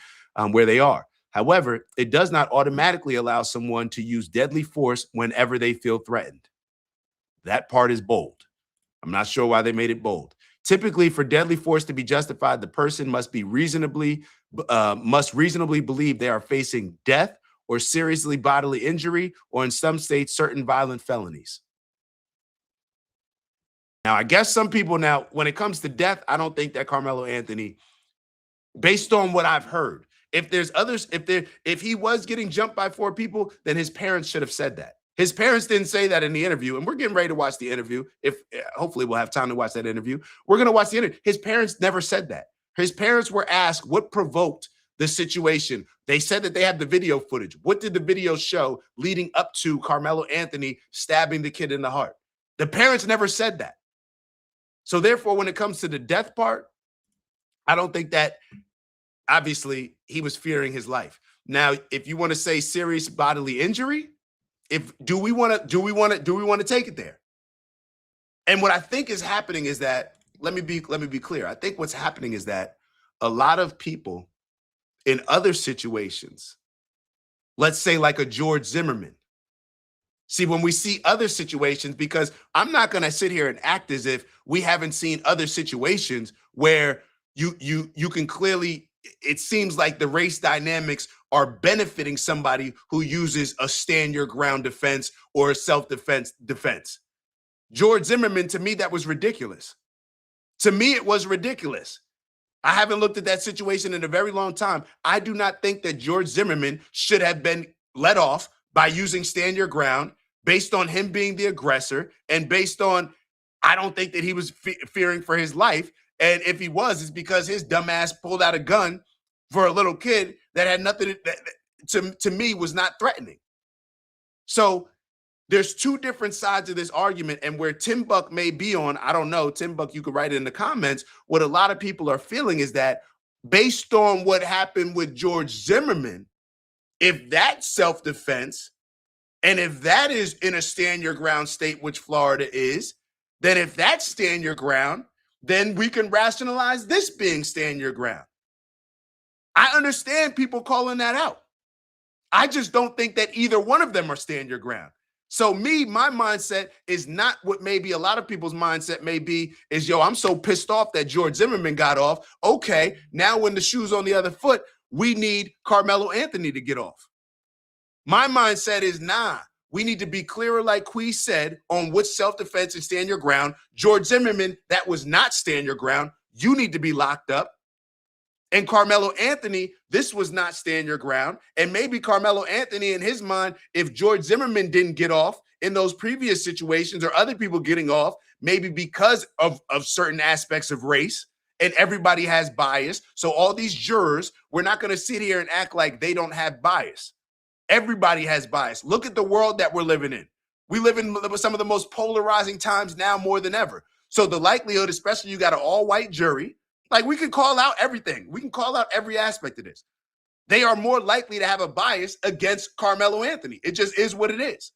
where they are. However, it does not automatically allow someone to use deadly force whenever they feel threatened. That part is bold. I'm not sure why they made it bold. Typically, for deadly force to be justified, the person must reasonably believe they are facing death or seriously bodily injury, or in some states, certain violent felonies. Now, I guess some people now, when it comes to death, I don't think that Carmelo Anthony, based on what I've heard, if there's others, if he was getting jumped by 4 people, then his parents should have said that. His parents didn't say that in the interview, and we're getting ready to watch the interview. If hopefully we'll have time to watch that interview. We're going to watch the interview. His parents never said that. His parents were asked what provoked the situation. They said that they have the video footage. What did the video show leading up to Carmelo Anthony stabbing the kid in the heart? The parents never said that. So therefore, when it comes to the death part, I don't think that, obviously, he was fearing his life. Now, if you want to say serious bodily injury, do we want to take it there? And what I think is happening is that, let me be clear. I think what's happening is that a lot of people in other situations, let's say like a George Zimmerman. See, when we see other situations, because I'm not going to sit here and act as if we haven't seen other situations where you can clearly, it seems like the race dynamics are benefiting somebody who uses a stand your ground defense or a self-defense defense. George Zimmerman, to me, that was ridiculous. To me, it was ridiculous. I haven't looked at that situation in a very long time. I do not think that George Zimmerman should have been let off by using stand your ground based on him being the aggressor and based on, I don't think that he was fearing for his life. And if he was, it's because his dumbass pulled out a gun for a little kid that had nothing to me was not threatening. So there's 2 different sides of this argument, and where Tim Buck may be on, I don't know, Tim Buck, you could write it in the comments. What a lot of people are feeling is that based on what happened with George Zimmerman, if that's self-defense, and if that is in a stand your ground state, which Florida is, then if that's stand your ground, then we can rationalize this being stand your ground. I understand people calling that out. I just don't think that either one of them are stand your ground. So my mindset is not what maybe a lot of people's mindset may be is, yo, I'm so pissed off that George Zimmerman got off. Okay, now when the shoe's on the other foot, we need Carmelo Anthony to get off. My mindset is, nah, we need to be clearer, like Quee said, on what's self-defense and stand your ground. George Zimmerman, that was not stand your ground. You need to be locked up. And Carmelo Anthony, this was not stand your ground. And maybe Carmelo Anthony, in his mind, if George Zimmerman didn't get off in those previous situations or other people getting off, maybe because of certain aspects of race, and everybody has bias. So all these jurors, we're not going to sit here and act like they don't have bias. Everybody has bias. Look at the world that we're living in. We live in some of the most polarizing times now more than ever. So the likelihood, especially you got an all-white jury, like we can call out everything. We can call out every aspect of this. They are more likely to have a bias against Carmelo Anthony. It just is what it is.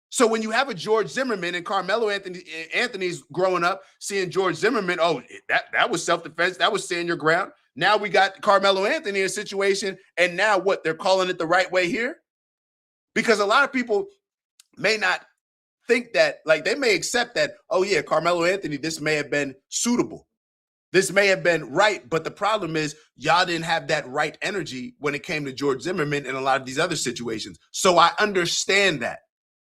So when you have a George Zimmerman and Carmelo Anthony's growing up, seeing George Zimmerman, oh, that was self-defense. That was stand your ground. Now we got Carmelo Anthony in a situation, and now what? They're calling it the right way here? Because a lot of people may not think that, like they may accept that, oh yeah, Carmelo Anthony, this may have been suitable. This may have been right, but the problem is y'all didn't have that right energy when it came to George Zimmerman and a lot of these other situations. So I understand that.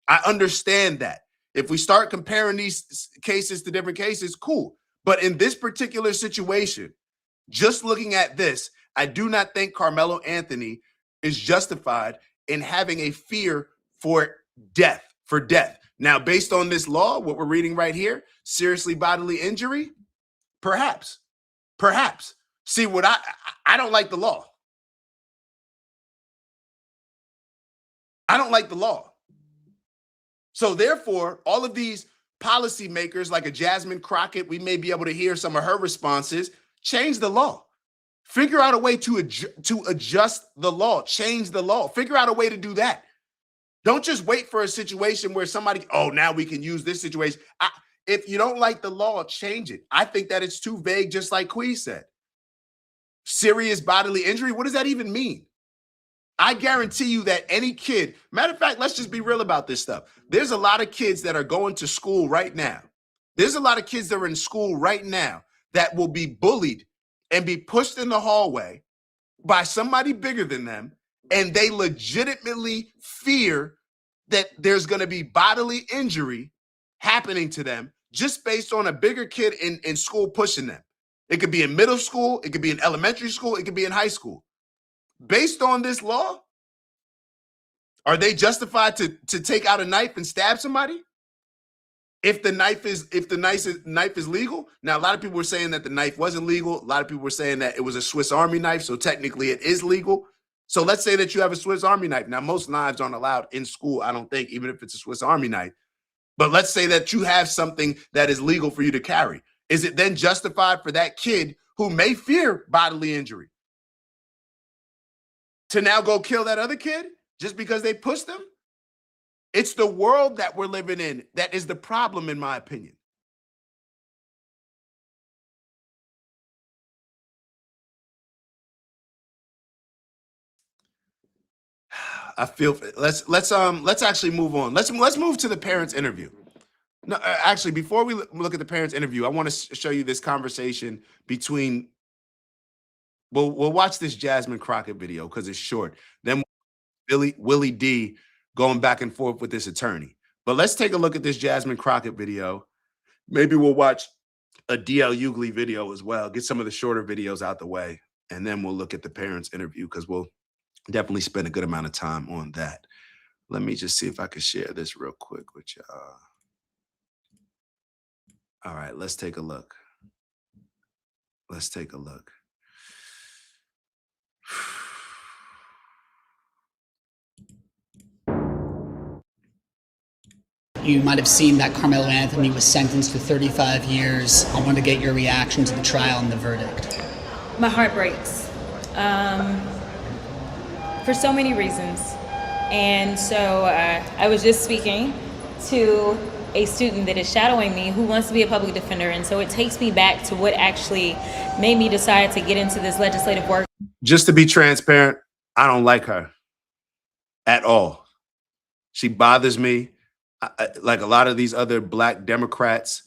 I understand that. If we start comparing these cases to different cases, cool. But in this particular situation, just looking at this, I do not think Carmelo Anthony is justified in having a fear for death. Now, based on this law, what we're reading right here, seriously bodily injury, perhaps. See, what I don't like the law. I don't like the law. So therefore, all of these policymakers like a Jasmine Crockett, we may be able to hear some of her responses. Change the law. Figure out a way to adjust the law. Change the law. Figure out a way to do that. Don't just wait for a situation where somebody, oh, now we can use this situation. If you don't like the law, change it. I think that it's too vague, just like Quee said. Serious bodily injury, what does that even mean? I guarantee you that any kid, matter of fact, let's just be real about this stuff. There's a lot of kids that are going to school right now. There's a lot of kids that are in school right now that will be bullied and be pushed in the hallway by somebody bigger than them, and they legitimately fear that there's going to be bodily injury happening to them just based on a bigger kid in school pushing them. It could be in middle school, it could be in elementary school, it could be in high school. Based on this law, are they justified to take out a knife and stab somebody? If the knife is legal. Now, a lot of people were saying that the knife wasn't legal. A lot of people were saying that it was a Swiss Army knife, so technically it is legal. So let's say that you have a Swiss Army knife. Now, most knives aren't allowed in school, I don't think, even if it's a Swiss Army knife. But let's say that you have something that is legal for you to carry. Is it then justified for that kid who may fear bodily injury to now go kill that other kid just because they pushed them? It's the world that we're living in that is the problem, in my opinion. I feel let's actually move on. Let's move to the parents' interview. No, actually, before we look at the parents' interview, I want to show you this conversation between. We'll watch this Jasmine Crockett video because it's short. Then Willie D going back and forth with this attorney. But let's take a look at this Jasmine Crockett video. Maybe we'll watch a DL Hughley video as well. Get some of the shorter videos out the way, and then we'll look at the parents' interview because we'll definitely spend a good amount of time on that. Let me just see if I can share this real quick with y'all. All right, let's take a look. Let's take a look. You might have seen that Carmelo Anthony was sentenced to 35 years. I want to get your reaction to the trial and the verdict. My heart breaks for so many reasons. And so I was just speaking to a student that is shadowing me who wants to be a public defender. And so it takes me back to what actually made me decide to get into this legislative work. Just to be transparent, I don't like her at all. She bothers me. Like a lot of these other Black Democrats,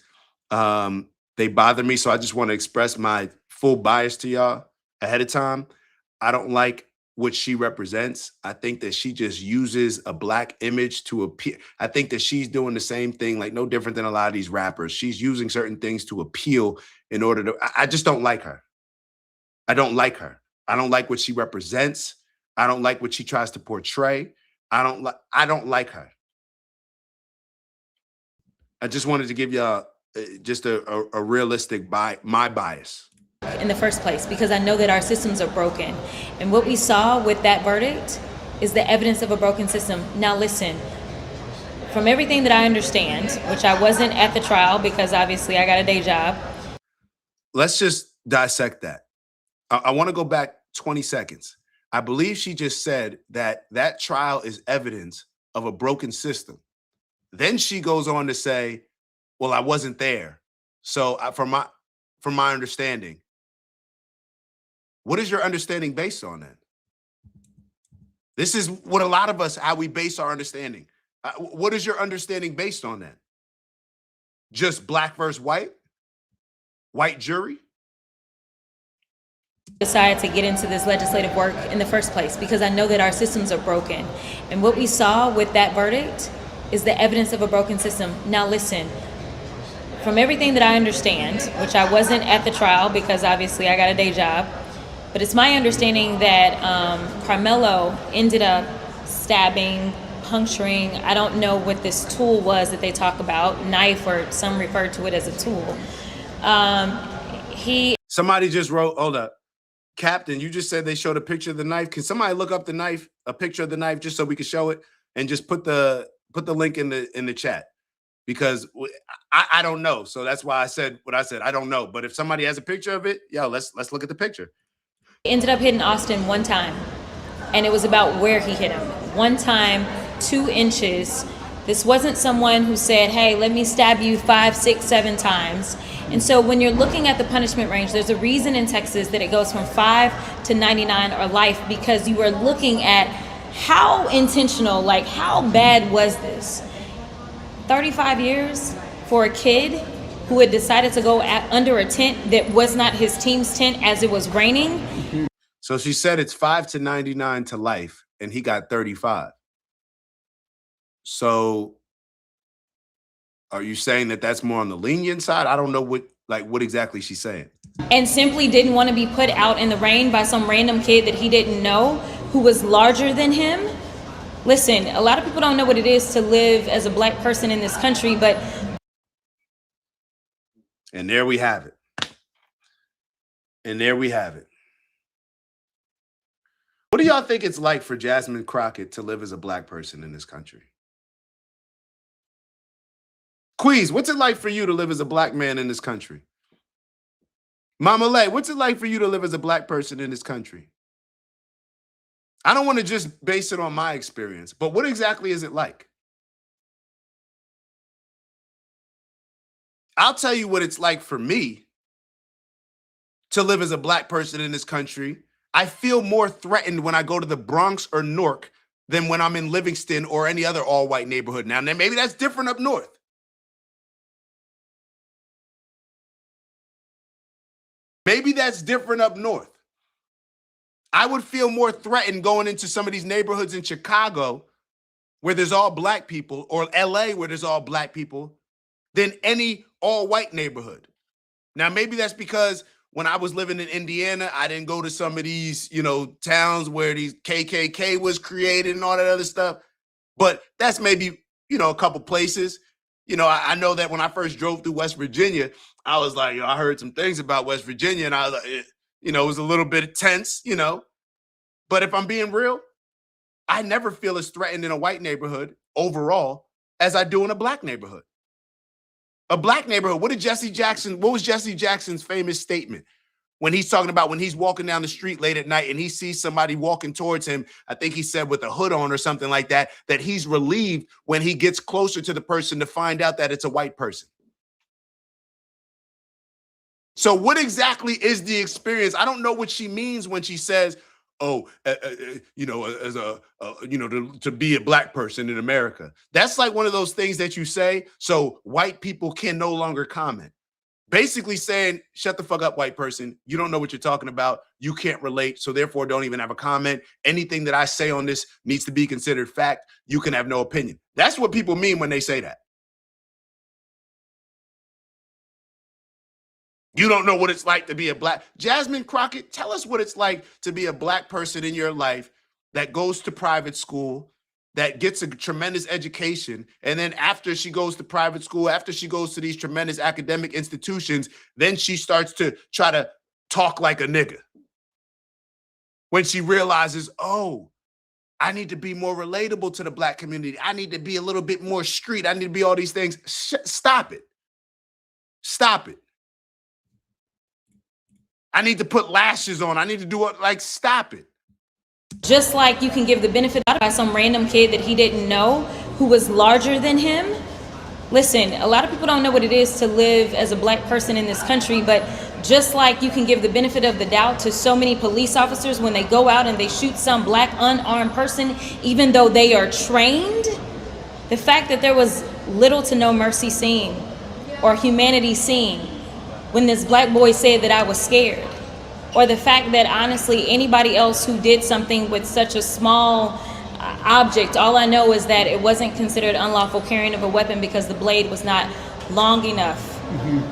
they bother me. So I just want to express my full bias to y'all ahead of time. I don't like what she represents. I think that she just uses a Black image to appeal. I think that she's doing the same thing, like no different than a lot of these rappers. She's using certain things to appeal in order to, I just don't like her. I don't like her. I don't like what she represents. I don't like what she tries to portray. I don't like her. I just wanted to give y'all just a realistic my bias. In the first place, because I know that our systems are broken. And what we saw with that verdict is the evidence of a broken system. Now listen, from everything that I understand, which I wasn't at the trial because obviously I got a day job. Let's just dissect that. I want to go back 20 seconds. I believe she just said that that trial is evidence of a broken system. Then she goes on to say, well, I wasn't there. So from my understanding, what is your understanding based on that? This is what a lot of us, how we base our understanding. What is your understanding based on that? Just Black versus white? White jury? Decided to get into this legislative work in the first place because I know that our systems are broken. And what we saw with that verdict is the evidence of a broken system. Now listen, from everything that I understand, which I wasn't at the trial because obviously I got a day job, but it's my understanding that Carmelo ended up stabbing, puncturing, I don't know what this tool was that they talk about, knife, or some refer to it as a tool. Somebody just wrote, hold up, Captain, you just said they showed a picture of the knife. Can somebody look up the knife, a picture of the knife, just so we can show it, and just put the link in the chat? Because I don't know. So that's why I said what I said. I don't know. But if somebody has a picture of it, yo, let's look at the picture. Ended up hitting Austin one time, and it was about where he hit him. One time 2 inches. This wasn't someone who said, hey, let me stab you 5, 6, 7 times. And so when you're looking at the punishment range, there's a reason in Texas that it goes from 5 to 99 or life, because you are looking at how intentional, like how bad was this? 35 years for a kid who had decided to go under a tent that was not his team's tent as it was raining. So she said it's 5 to 99 to life, and he got 35. So are you saying that that's more on the lenient side? I don't know what exactly she's saying. And simply didn't want to be put out in the rain by some random kid that he didn't know who was larger than him. Listen, a lot of people don't know what it is to live as a black person in this country, but. And there we have it. And there we have it. What do y'all think it's like for Jasmine Crockett to live as a black person in this country? Queez, what's it like for you to live as a black man in this country? Mama Lay, what's it like for you to live as a black person in this country? I don't want to just base it on my experience, but what exactly is it like? I'll tell you what it's like for me to live as a black person in this country. I feel more threatened when I go to the Bronx or Newark than when I'm in Livingston or any other all-white neighborhood. Now, maybe that's different up north. Maybe that's different up north. I would feel more threatened going into some of these neighborhoods in Chicago where there's all black people, or LA where there's all black people, than any all-white neighborhood. Now, maybe that's because when I was living in Indiana, I didn't go to some of these, towns where these KKK was created and all that other stuff. But that's maybe, a couple places. I know that when I first drove through West Virginia, I was like, I heard some things about West Virginia, and I was like, it was a little bit tense, But if I'm being real, I never feel as threatened in a white neighborhood overall as I do in a black neighborhood. A black neighborhood. What was Jesse Jackson's famous statement when he's talking about when he's walking down the street late at night and he sees somebody walking towards him? I think he said with a hood on or something like that, that he's relieved when he gets closer to the person to find out that it's a white person. So what exactly is the experience? I don't know what she means when she says, to be a black person in America. That's like one of those things that you say so white people can no longer comment. Basically saying, shut the fuck up, white person. You don't know what you're talking about. You can't relate, so therefore don't even have a comment. Anything that I say on this needs to be considered fact. You can have no opinion. That's what people mean when they say that. You don't know what it's like to be a black. Jasmine Crockett, tell us what it's like to be a black person in your life that goes to private school, that gets a tremendous education. And then after she goes to private school, after she goes to these tremendous academic institutions, then she starts to try to talk like a nigga. When she realizes, oh, I need to be more relatable to the black community. I need to be a little bit more street. I need to be all these things. Stop it. Stop it. I need to put lashes on. I need to do it. Stop it. Just like you can give the benefit out by some random kid that he didn't know who was larger than him. Listen, a lot of people don't know what it is to live as a black person in this country, but just like you can give the benefit of the doubt to so many police officers when they go out and they shoot some black unarmed person, even though they are trained, the fact that there was little to no mercy seen or humanity seen when this black boy said that I was scared, or the fact that honestly anybody else who did something with such a small object, all I know is that it wasn't considered unlawful carrying of a weapon because the blade was not long enough,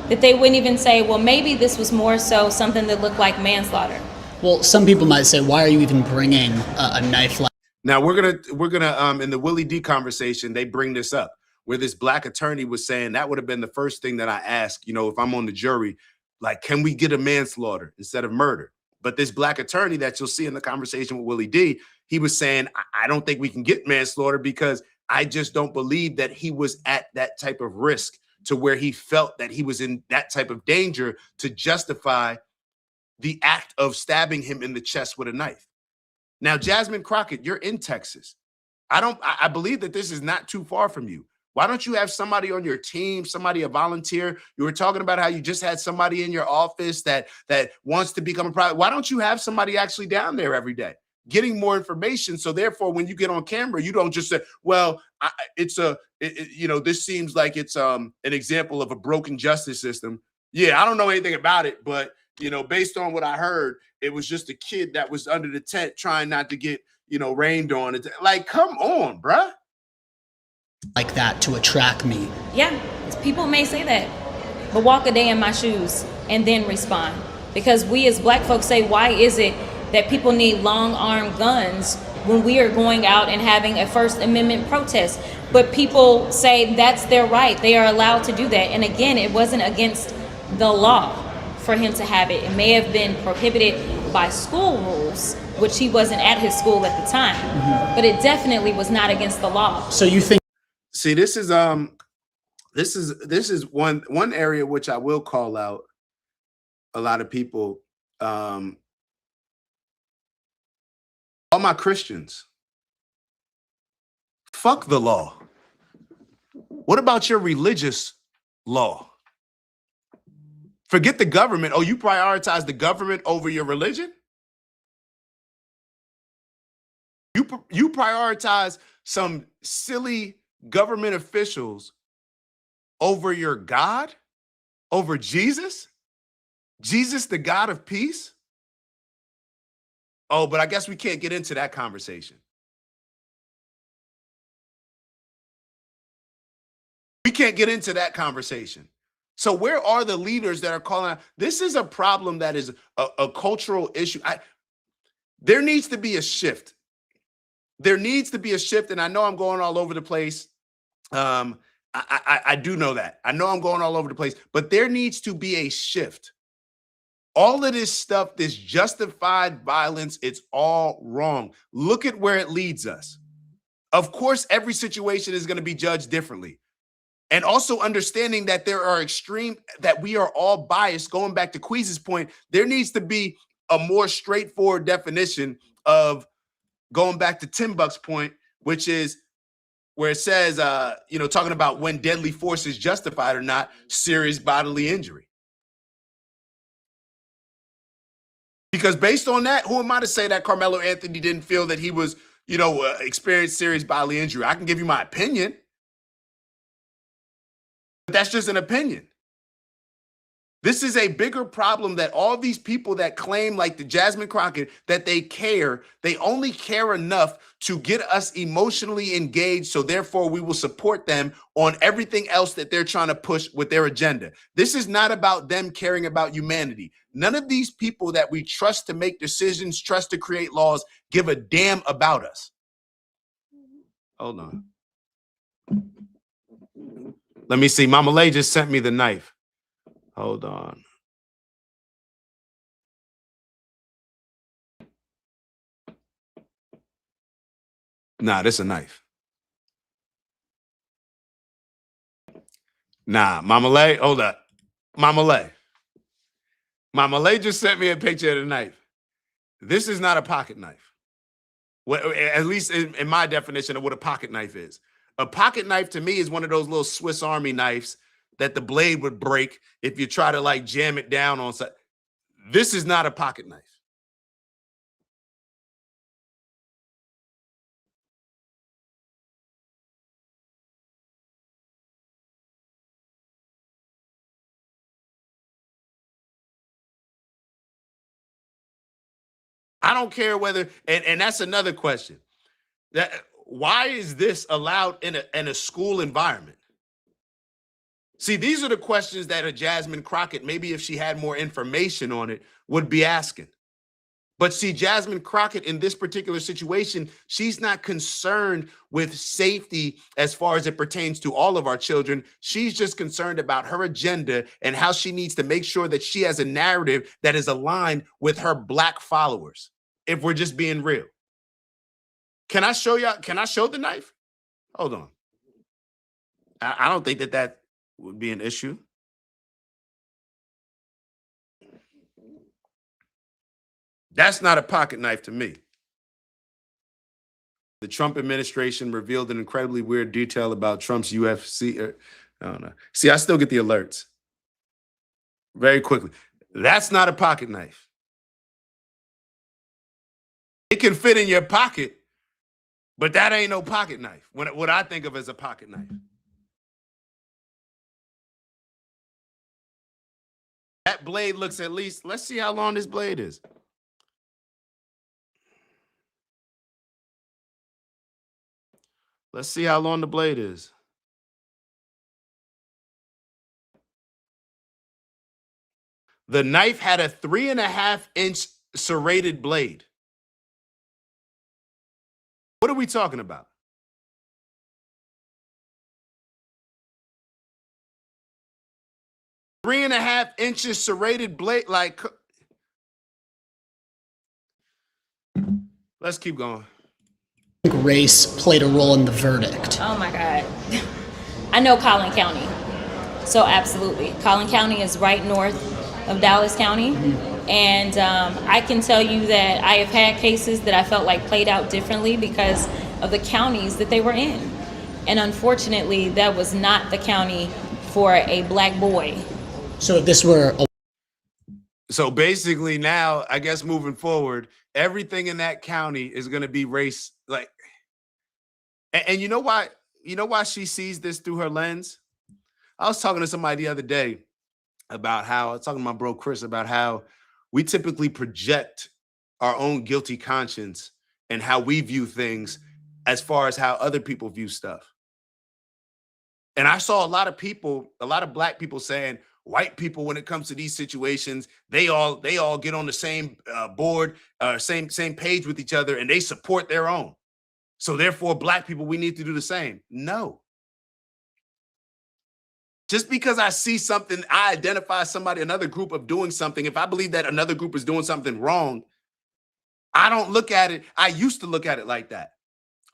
that they wouldn't even say, well, maybe this was more so something that looked like manslaughter. Well, some people might say, why are you even bringing a knife like? Now we're gonna in the Willie D conversation, they bring this up where this black attorney was saying that would have been the first thing that I ask, if I'm on the jury, like, can we get a manslaughter instead of murder? But this black attorney that you'll see in the conversation with Willie D, he was saying, I don't think we can get manslaughter because I just don't believe that he was at that type of risk to where he felt that he was in that type of danger to justify the act of stabbing him in the chest with a knife. Now, Jasmine Crockett, you're in Texas. I believe that this is not too far from you. Why don't you have somebody on your team, somebody a volunteer? You were talking about how you just had somebody in your office that wants to become a private. Why don't you have somebody actually down there every day getting more information? So therefore, when you get on camera, you don't just say, "Well, this seems like it's an example of a broken justice system." Yeah, I don't know anything about it, but based on what I heard, it was just a kid that was under the tent trying not to get rained on. It's like, come on, bruh. Like that to attract me. Yeah, people may say that, but walk a day in my shoes and then respond. Because we as black folks say, why is it that people need long arm guns when we are going out and having a First Amendment protest? But people say that's their right. They are allowed to do that. And again, it wasn't against the law for him to have it. It may have been prohibited by school rules, which he wasn't at his school at the time, but it definitely was not against the law. So you think? See, this is one area which I will call out. A lot of people, all my Christians, fuck the law. What about your religious law? Forget the government. Oh, you prioritize the government over your religion? You prioritize some silly government officials over your God, over Jesus, the God of peace. Oh, but I guess we can't get into that conversation. We can't get into that conversation. So where are the leaders that are calling out? This is a problem that is a cultural issue. There needs to be a shift. There needs to be a shift. And I know I'm going all over the place. I do know that. I know I'm going all over the place, but there needs to be a shift. All of this stuff, this justified violence, it's all wrong. Look at where it leads us. Of course, every situation is going to be judged differently. And also understanding that there are that we are all biased. Going back to Queez's point, there needs to be a more straightforward definition of, going back to Tim Buck's point, which is where it says, talking about when deadly force is justified or not, serious bodily injury. Because based on that, who am I to say that Carmelo Anthony didn't feel that he was, experienced serious bodily injury? I can give you my opinion, but that's just an opinion. This is a bigger problem that all these people that claim, like the Jasmine Crockett, that they only care enough to get us emotionally engaged. So therefore we will support them on everything else that they're trying to push with their agenda. This is not about them caring about humanity. None of these people that we trust to make decisions, trust to create laws, give a damn about us. Hold on. Let me see. Mama Lay just sent me the knife. Hold on. Nah, this a knife. Nah, Mama Lay, hold up. Mama Lay. Mama Lay just sent me a picture of the knife. This is not a pocket knife. Well, at least in my definition of what a pocket knife is. A pocket knife to me is one of those little Swiss Army knives that the blade would break if you try to like jam it down on something. This is not a pocket knife. I don't care whether, and that's another question. Why is this allowed in a school environment? See, these are the questions that a Jasmine Crockett, maybe if she had more information on it, would be asking. But see, Jasmine Crockett in this particular situation, she's not concerned with safety as far as it pertains to all of our children. She's just concerned about her agenda and how she needs to make sure that she has a narrative that is aligned with her Black followers, if we're just being real. Can I show y'all? Can I show the knife? Hold on. I don't think that would be an issue. That's not a pocket knife to me. The Trump administration revealed an incredibly weird detail about Trump's UFC. I don't know. See, I still get the alerts very quickly. That's not a pocket knife. It can fit in your pocket, but that ain't no pocket knife. What I think of as a pocket knife. That blade looks at least, let's see how long this blade is. Let's see how long the blade is. The knife had a 3.5-inch serrated blade. What are we talking about? Three and a half inches serrated blade, like. Let's keep going. I think race played a role in the verdict. Oh my God. I know Collin County. So absolutely. Collin County is right north of Dallas County. And I can tell you that I have had cases that I felt like played out differently because of the counties that they were in. And unfortunately, that was not the county for a black boy. So if this were a So basically now, I guess moving forward, everything in that county is going to be race. Like, and you know why? You know why she sees this through her lens? I was talking to somebody the other day about how, I was talking to my bro Chris about how we typically project our own guilty conscience and how we view things as far as how other people view stuff. And I saw a lot of people, a lot of black people saying, white people, when it comes to these situations, they all get on the same board, same page with each other, and they support their own. So therefore, black people, we need to do the same. No. Just because I see something, I identify somebody, another group of doing something. If I believe that another group is doing something wrong, I don't look at it. I used to look at it like that.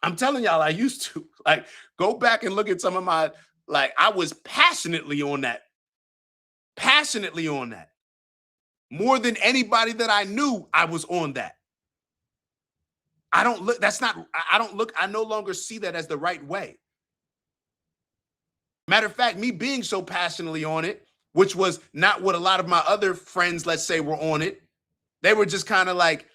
I'm telling y'all, I used to. Like, go back and look at some of my, like, I was passionately on that. Passionately on that. More than anybody that I knew, I was on that. I don't look, that's not, I don't look, I no longer see that as the right way. Matter of fact, me being so passionately on it, which was not what a lot of my other friends, let's say, were on it. They were just kind of like,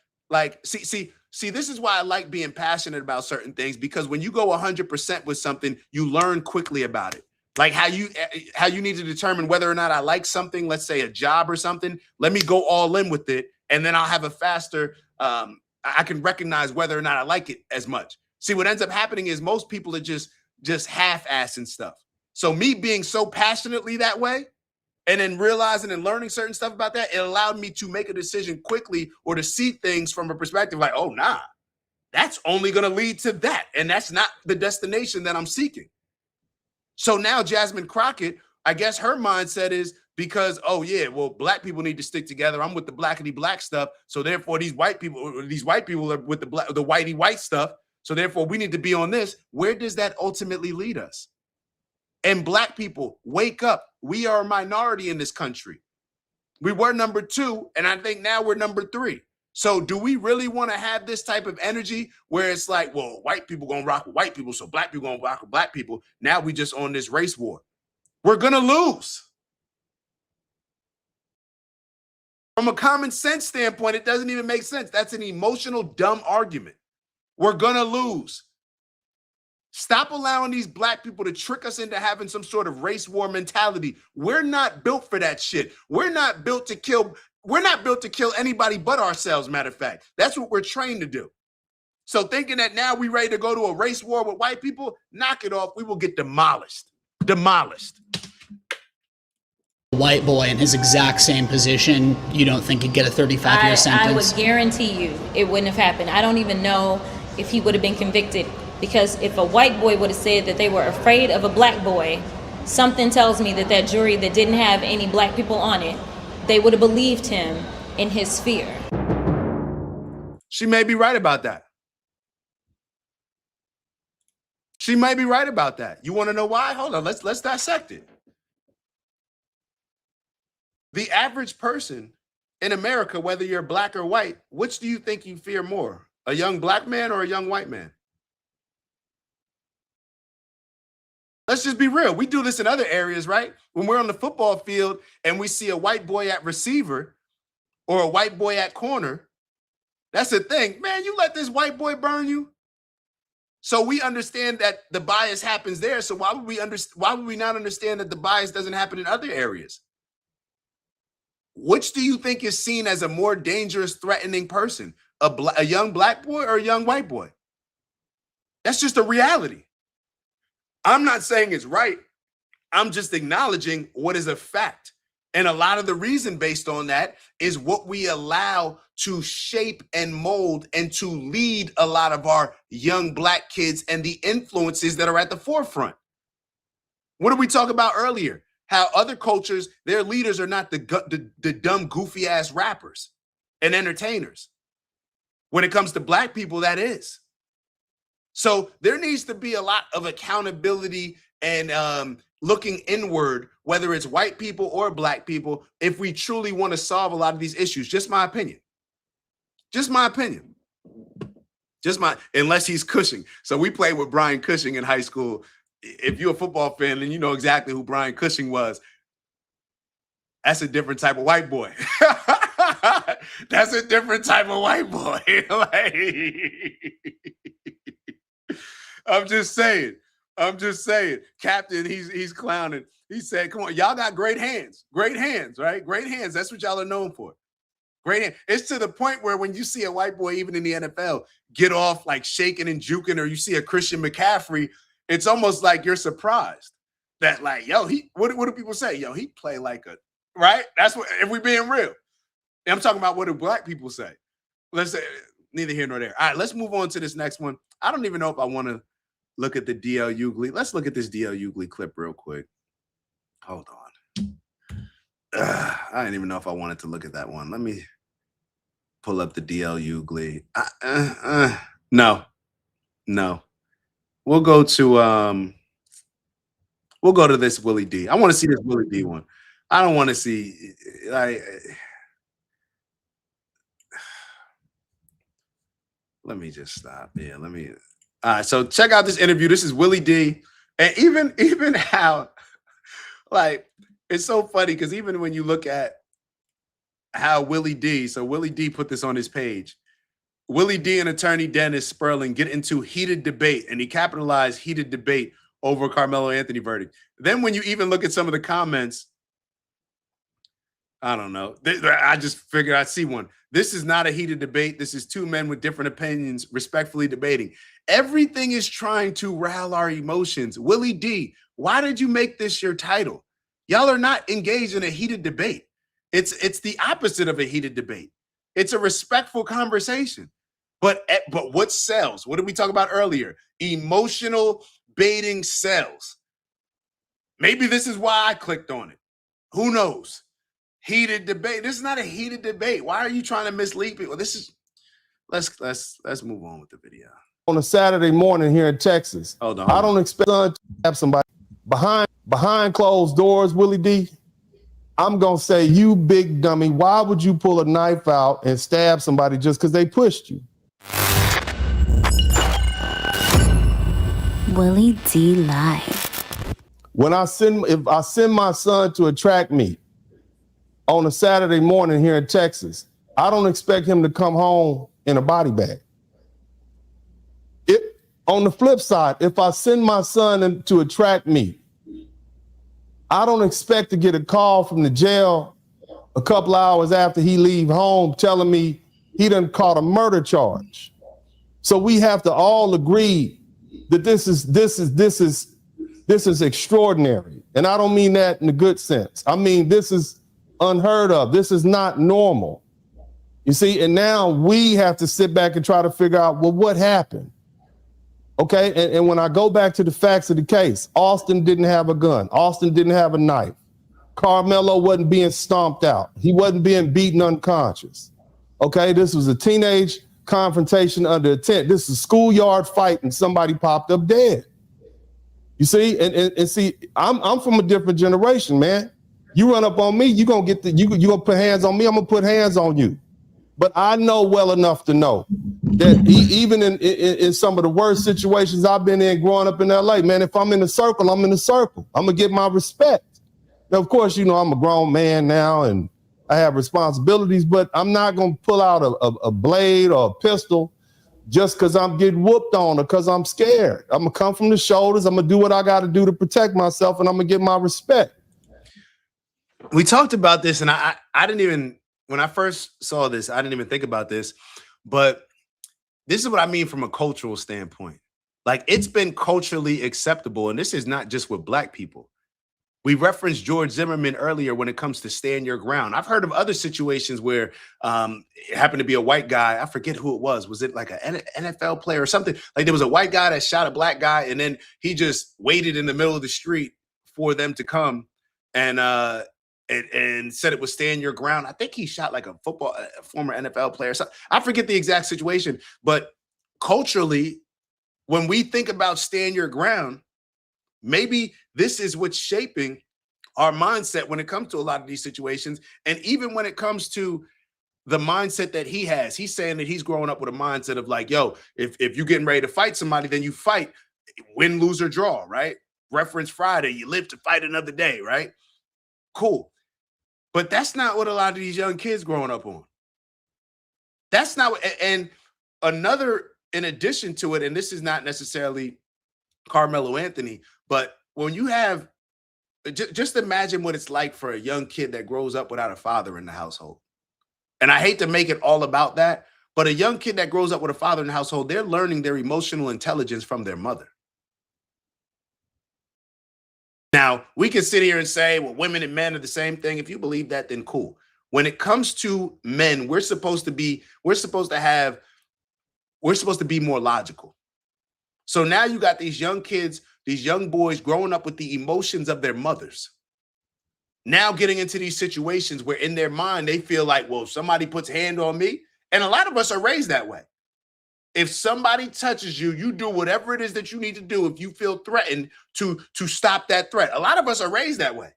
see, this is why I like being passionate about certain things, because when you go 100% with something, you learn quickly about it. Like how you need to determine whether or not I like something, let's say a job or something. Let me go all in with it, and then I'll have a faster, I can recognize whether or not I like it as much. See, what ends up happening is most people are just half-assing stuff. So me being so passionately that way, and then realizing and learning certain stuff about that, it allowed me to make a decision quickly or to see things from a perspective like, oh, nah, that's only going to lead to that. And that's not the destination that I'm seeking. So now Jasmine Crockett, I guess her mindset is because, oh, yeah, well, black people need to stick together. I'm with the blackity black stuff. So therefore, these white people are with the whitey white stuff. So therefore, we need to be on this. Where does that ultimately lead us? And black people, wake up. We are a minority in this country. We were number 2, and I think now we're number 3. So do we really want to have this type of energy where it's like, well, white people going to rock with white people, so black people going to rock with black people. Now we just on this race war. We're going to lose. From a common sense standpoint, it doesn't even make sense. That's an emotional, dumb argument. We're going to lose. Stop allowing these black people to trick us into having some sort of race war mentality. We're not built for that shit. We're not built to kill. We're not built to kill anybody but ourselves, matter of fact. That's what we're trained to do. So thinking that now we're ready to go to a race war with white people, knock it off. We will get demolished. Demolished. white boy in his exact same position, you don't think he'd get a 35-year sentence? I would guarantee you it wouldn't have happened. I don't even know if he would have been convicted. Because if a white boy would have said that they were afraid of a black boy, something tells me that that jury that didn't have any black people on it, they would have believed him in his fear. She may be right about that. She might be right about that. You want to know why? Hold on, let's dissect it. The average person in America, whether you're black or white, which do you think you fear more? A young black man or a young white man? Let's just be real. We do this in other areas, right? When we're on the football field and we see a white boy at receiver or a white boy at corner, that's the thing. Man, you let this white boy burn you. So we understand that the bias happens there. So why would we not understand that the bias doesn't happen in other areas? Which do you think is seen as a more dangerous, threatening person? A young black boy or a young white boy? That's just a reality. I'm not saying it's right. I'm just acknowledging what is a fact. And a lot of the reason based on that is what we allow to shape and mold and to lead a lot of our young black kids and the influences that are at the forefront. What did we talk about earlier? How other cultures, their leaders are not the dumb, goofy ass rappers and entertainers. When it comes to black people, that is. So there needs to be a lot of accountability and looking inward, whether it's white people or black people, if we truly want to solve a lot of these issues. Just my opinion. Just my opinion. Unless he's Cushing. So we played with Brian Cushing in high school. If you're a football fan and you know exactly who Brian Cushing was, that's a different type of white boy. That's a different type of white boy. I'm just saying. Captain, he's clowning. He said, come on, y'all got great hands. Great hands, right? Great hands. That's what y'all are known for. Great hands. It's to the point where when you see a white boy, even in the NFL, get off like shaking and juking, or you see a Christian McCaffrey, it's almost like you're surprised that like, yo, what do people say? Yo, he play like a, right? That's what, if we being real. I'm talking about what do black people say. Let's say, neither here nor there. All right, let's move on to this next one. I don't even know if I want to look at the DL Hughley. Let's look at this DL Hughley clip real quick. Hold on. I didn't even know if I wanted to look at that one. Let me pull up the DL Hughley. No. We'll go to this Willie D. I want to see this Willie D one. I don't want to see like. Let me just stop. Yeah, let me. All right, so check out this interview. This is Willie D. And even how, like, it's so funny because even when you look at how Willie D put this on his page. Willie D and attorney Dennis Sperling get into heated debate, and he capitalized heated debate over Carmelo Anthony verdict. Then when you even look at some of the comments, I don't know. I just figured I'd see one. This is not a heated debate. This is two men with different opinions respectfully debating. Everything is trying to rile our emotions. Willie D, why did you make this your title? Y'all are not engaged in a heated debate. It's the opposite of a heated debate. It's a respectful conversation. But what sells? What did we talk about earlier? Emotional baiting sells. Maybe this is why I clicked on it. Who knows? Heated debate. This is not a heated debate. Why are you trying to mislead people? This is let's move on with the video. On a Saturday morning here in Texas. Hold on. I don't expect to have somebody behind closed doors, Willie D. I'm gonna say, you big dummy, why would you pull a knife out and stab somebody just because they pushed you? Willie D Live. If I send my son to a track meet on a Saturday morning here in Texas, I don't expect him to come home in a body bag. On the flip side, if I send my son to a track meet, I don't expect to get a call from the jail a couple hours after he leave home telling me he done caught a murder charge. So we have to all agree that this is extraordinary. And I don't mean that in a good sense. I mean, this is unheard of. This is not normal. You see, and now we have to sit back and try to figure out, well, what happened? Okay, and when I go back to the facts of the case, Austin didn't have a gun. Austin didn't have a knife. Carmelo wasn't being stomped out. He wasn't being beaten unconscious. Okay, this was a teenage confrontation under a tent. This is a schoolyard fight and somebody popped up dead. You see, and see, I'm from a different generation, man. You run up on me, you gonna put hands on me, I'm gonna put hands on you. But I know well enough to know that even in some of the worst situations I've been in growing up in LA, man, if I'm in a circle, I'm in a circle. I'm going to get my respect. Now, of course, you know, I'm a grown man now and I have responsibilities, but I'm not going to pull out a blade or a pistol just because I'm getting whooped on or because I'm scared. I'm going to come from the shoulders. I'm going to do what I got to do to protect myself, and I'm going to get my respect. We talked about this, and I didn't even, when I first saw this, I didn't even think about this, but this is what I mean from a cultural standpoint. Like, it's been culturally acceptable, and this is not just with Black people. We referenced George Zimmerman earlier when it comes to stand your ground. I've heard of other situations where it happened to be a white guy. I forget who it was. Was it like an NFL player or something? Like, there was a white guy that shot a Black guy, and then he just waited in the middle of the street for them to come and said it was stand your ground. I think he shot like a former NFL player. So I forget the exact situation, but culturally, when we think about stand your ground, maybe this is what's shaping our mindset when it comes to a lot of these situations. And even when it comes to the mindset that he has, he's saying that he's growing up with a mindset of like, yo, if you're getting ready to fight somebody, then you fight, win, lose, or draw, right? Reference Friday, you live to fight another day, right? Cool. But that's not what a lot of these young kids growing up on. That's not what, and another, in addition to it, and this is not necessarily Carmelo Anthony, but when you have, just imagine what it's like for a young kid that grows up without a father in the household. And I hate to make it all about that, but a young kid that grows up with a father in the household, they're learning their emotional intelligence from their mother. Now, we can sit here and say, well, women and men are the same thing. If you believe that, then cool. When it comes to men, we're supposed to be more logical. So now you got these young kids, these young boys growing up with the emotions of their mothers. Now getting into these situations where in their mind, they feel like, well, if somebody puts a hand on me, and a lot of us are raised that way. If somebody touches you, you do whatever it is that you need to do if you feel threatened to stop that threat. A lot of us are raised that way.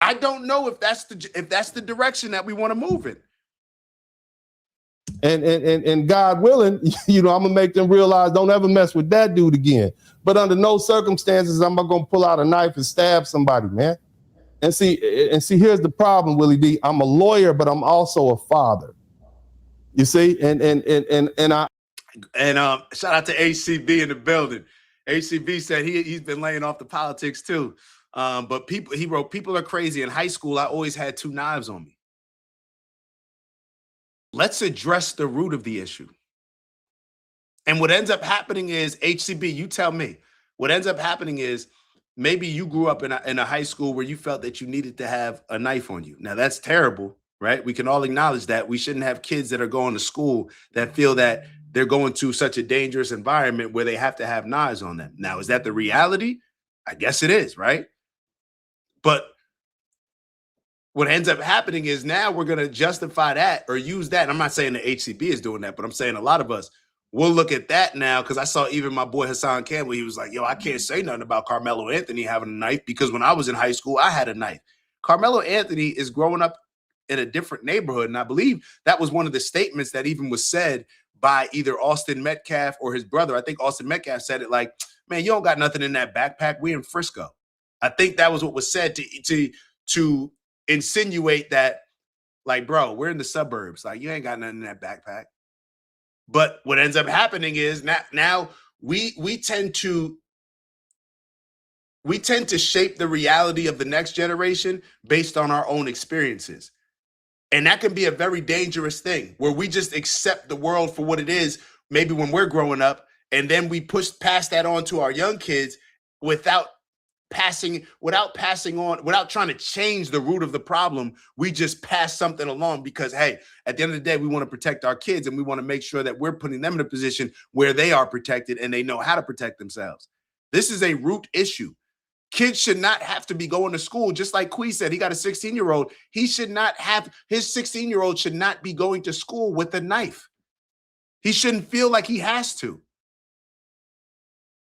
I don't know if that's the direction that we want to move in. And God willing, you know, I'm gonna make them realize don't ever mess with that dude again. But under no circumstances I'm not gonna pull out a knife and stab somebody, man. And see, here's the problem, Willie D. I'm a lawyer, but I'm also a father. You see, and shout out to HCB in the building. HCB said he's been laying off the politics too. But he wrote, people are crazy. In high school, I always had 2 knives on me. Let's address the root of the issue. And what ends up happening is, HCB, you tell me, what ends up happening is maybe you grew up in a high school where you felt that you needed to have a knife on you. Now that's terrible, right? We can all acknowledge that. We shouldn't have kids that are going to school that feel that they're going to such a dangerous environment where they have to have knives on them. Now, is that the reality? I guess it is, right? But what ends up happening is now we're going to justify that or use that. And I'm not saying the HCB is doing that, but I'm saying a lot of us will look at that now, because I saw even my boy Hassan Campbell, he was like, yo, I can't say nothing about Carmelo Anthony having a knife because when I was in high school, I had a knife. Carmelo Anthony is growing up in a different neighborhood. And I believe that was one of the statements that even was said by either Austin Metcalf or his brother. I think Austin Metcalf said it like, man, you don't got nothing in that backpack. We in Frisco. I think that was what was said to insinuate that, like, bro, we're in the suburbs. Like, you ain't got nothing in that backpack. But what ends up happening is now we tend to shape the reality of the next generation based on our own experiences. And that can be a very dangerous thing where we just accept the world for what it is, maybe when we're growing up, and then we pass that on to our young kids without trying to change the root of the problem. We just pass something along because, hey, at the end of the day, we want to protect our kids and we want to make sure that we're putting them in a position where they are protected and they know how to protect themselves. This is a root issue. Kids should not have to be going to school. Just like Quee said, he got a 16-year-old. His 16-year-old should not be going to school with a knife. He shouldn't feel like he has to.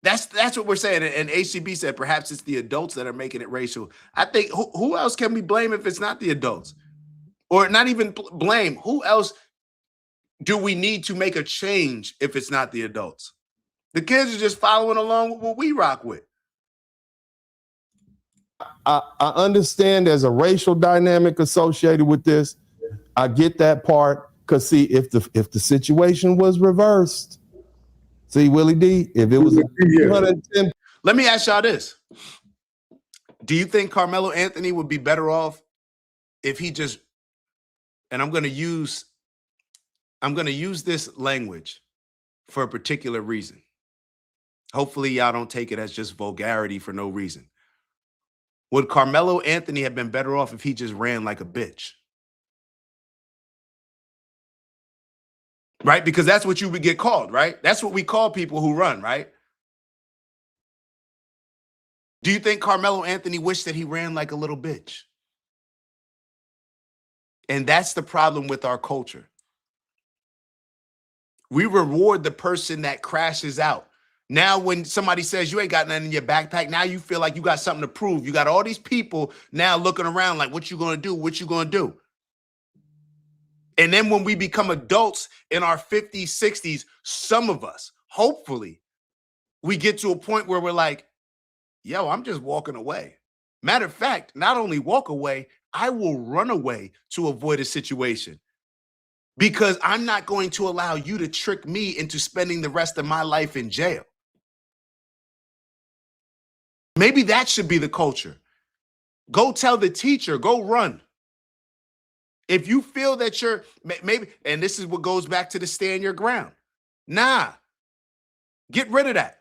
That's what we're saying. And HCB said perhaps it's the adults that are making it racial. I think who else can we blame if it's not the adults? Or not even blame. Who else do we need to make a change if it's not the adults? The kids are just following along with what we rock with. I understand there's a racial dynamic associated with this. I get that part. Because see, if the situation was reversed, see, Willie D, if it was 110. Let me ask y'all this. Do you think Carmelo Anthony would be better off if he just, and I'm going to use this language for a particular reason. Hopefully y'all don't take it as just vulgarity for no reason. Would Carmelo Anthony have been better off if he just ran like a bitch? Right? Because that's what you would get called, right? That's what we call people who run, right? Do you think Carmelo Anthony wished that he ran like a little bitch? And that's the problem with our culture. We reward the person that crashes out. Now, when somebody says you ain't got nothing in your backpack, now you feel like you got something to prove. You got all these people now looking around like, what you gonna do? What you gonna do? And then when we become adults in our 50s, 60s, some of us, hopefully, we get to a point where we're like, yo, I'm just walking away. Matter of fact, not only walk away, I will run away to avoid a situation because I'm not going to allow you to trick me into spending the rest of my life in jail. Maybe that should be the culture. Go tell the teacher, go run. If you feel that you're maybe, and this is what goes back to the stand your ground. Nah, get rid of that.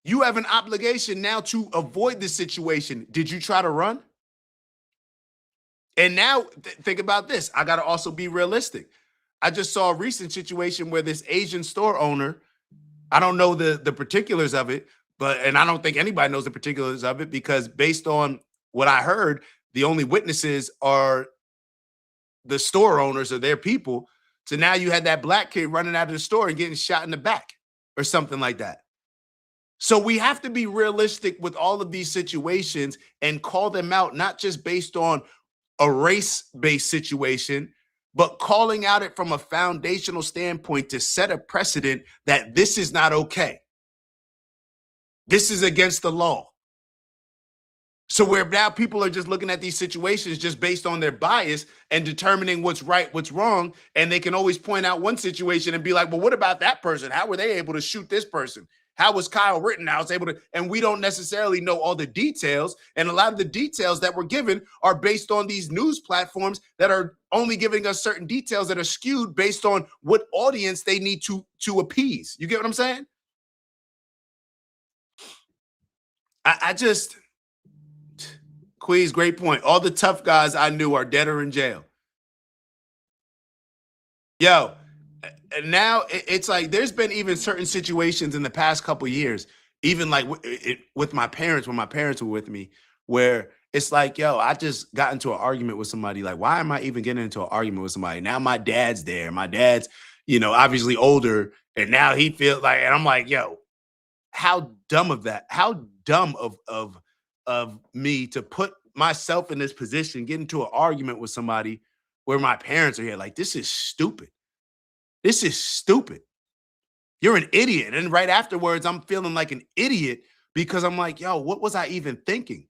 You have an obligation now to avoid this situation. Did you try to run? And now think about this. I got to also be realistic. I just saw a recent situation where this Asian store owner, I don't know the particulars of it, and I don't think anybody knows the particulars of it because based on what I heard, the only witnesses are the store owners or their people. So now you had that black kid running out of the store and getting shot in the back or something like that. So we have to be realistic with all of these situations and call them out, not just based on a race-based situation, but calling out it from a foundational standpoint to set a precedent that this is not okay. This is against the law. So where now people are just looking at these situations just based on their bias and determining what's right, what's wrong. And they can always point out one situation and be like, well, what about that person? How were they able to shoot this person? How was Kyle Rittenhouse able to? And we don't necessarily know all the details. And a lot of the details that we're given are based on these news platforms that are only giving us certain details that are skewed based on what audience they need to appease. You get what I'm saying? I just... Queez, great point. All the tough guys I knew are dead or in jail. Yo, now it's like there's been even certain situations in the past couple of years, even like with my parents, when my parents were with me, where it's like, yo, I just got into an argument with somebody. Like, why am I even getting into an argument with somebody? Now my dad's there. My dad's, obviously older, and now he feels like, and I'm like, yo, how dumb of that? How dumb of me to put myself in this position, get into an argument with somebody where my parents are here. Like, this is stupid. This is stupid. You're an idiot. And right afterwards, I'm feeling like an idiot because I'm like, yo, what was I even thinking?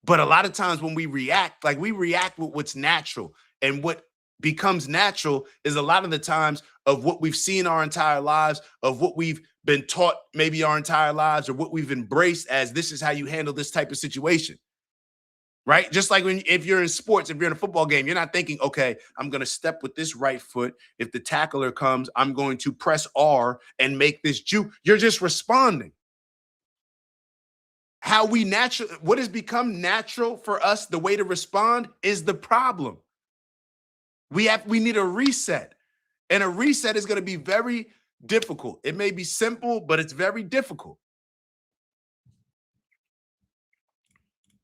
But a lot of times when we react with what's natural. And what becomes natural is a lot of the times of what we've seen our entire lives, of what we've been taught maybe our entire lives, or what we've embraced as this is how you handle this type of situation, right? Just like if you're in sports, if you're in a football game, you're not thinking, okay, I'm going to step with this right foot. If the tackler comes, I'm going to press R and make this juke. You're just responding. What has become natural for us, the way to respond is the problem. We need a reset, and a reset is going to be very difficult. It may be simple, but it's very difficult.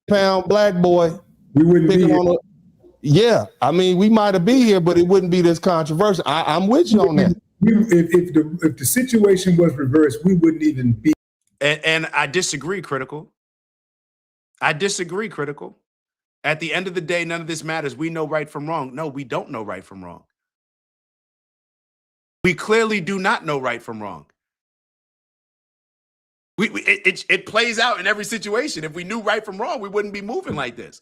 Pound black boy. We wouldn't be here. Yeah, I mean, we might have been here, but it wouldn't be this controversial. I'm with you on that. If the situation was reversed, we wouldn't even be. And I disagree, Critical. I disagree, Critical. At the end of the day, none of this matters. We know right from wrong. No, we don't know right from wrong. We clearly do not know right from wrong. It plays out in every situation. If we knew right from wrong, we wouldn't be moving like this.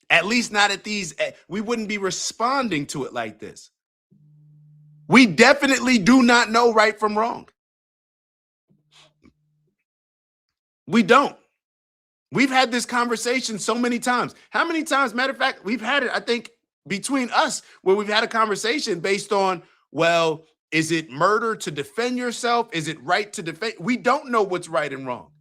At least not at these. We wouldn't be responding to it like this. We definitely do not know right from wrong. We don't. We've had this conversation so many times. How many times? Matter of fact, we've had it, I think, between us where we've had a conversation based on, well, is it murder to defend yourself? Is it right to defend? We don't know what's right and wrong.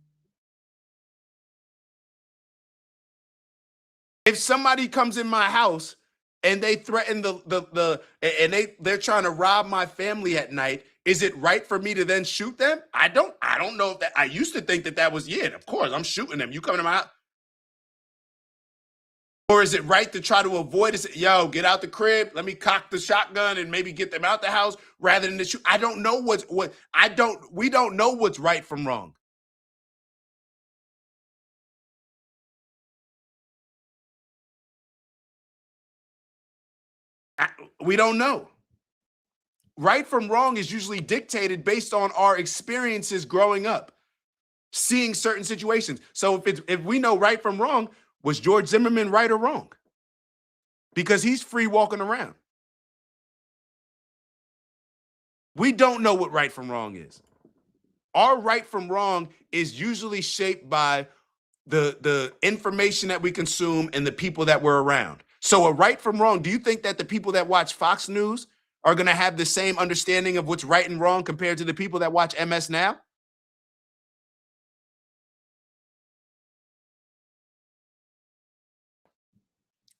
If somebody comes in my house and they threaten they're trying to rob my family at night, is it right for me to then shoot them? I don't know if that. I used to think that was, yeah, of course I'm shooting them. You come to my house. Or is it right to try to avoid it? Yo, get out the crib. Let me cock the shotgun and maybe get them out the house rather than to shoot. I don't know we don't know what's right from wrong. We don't know. Right from wrong is usually dictated based on our experiences growing up, seeing certain situations. So if we know right from wrong, was George Zimmerman right or wrong? Because he's free walking around. We don't know what right from wrong is. Our right from wrong is usually shaped by the information that we consume and the people that we're around. So a right from wrong, do you think that the people that watch Fox News are going to have the same understanding of what's right and wrong compared to the people that watch MS Now?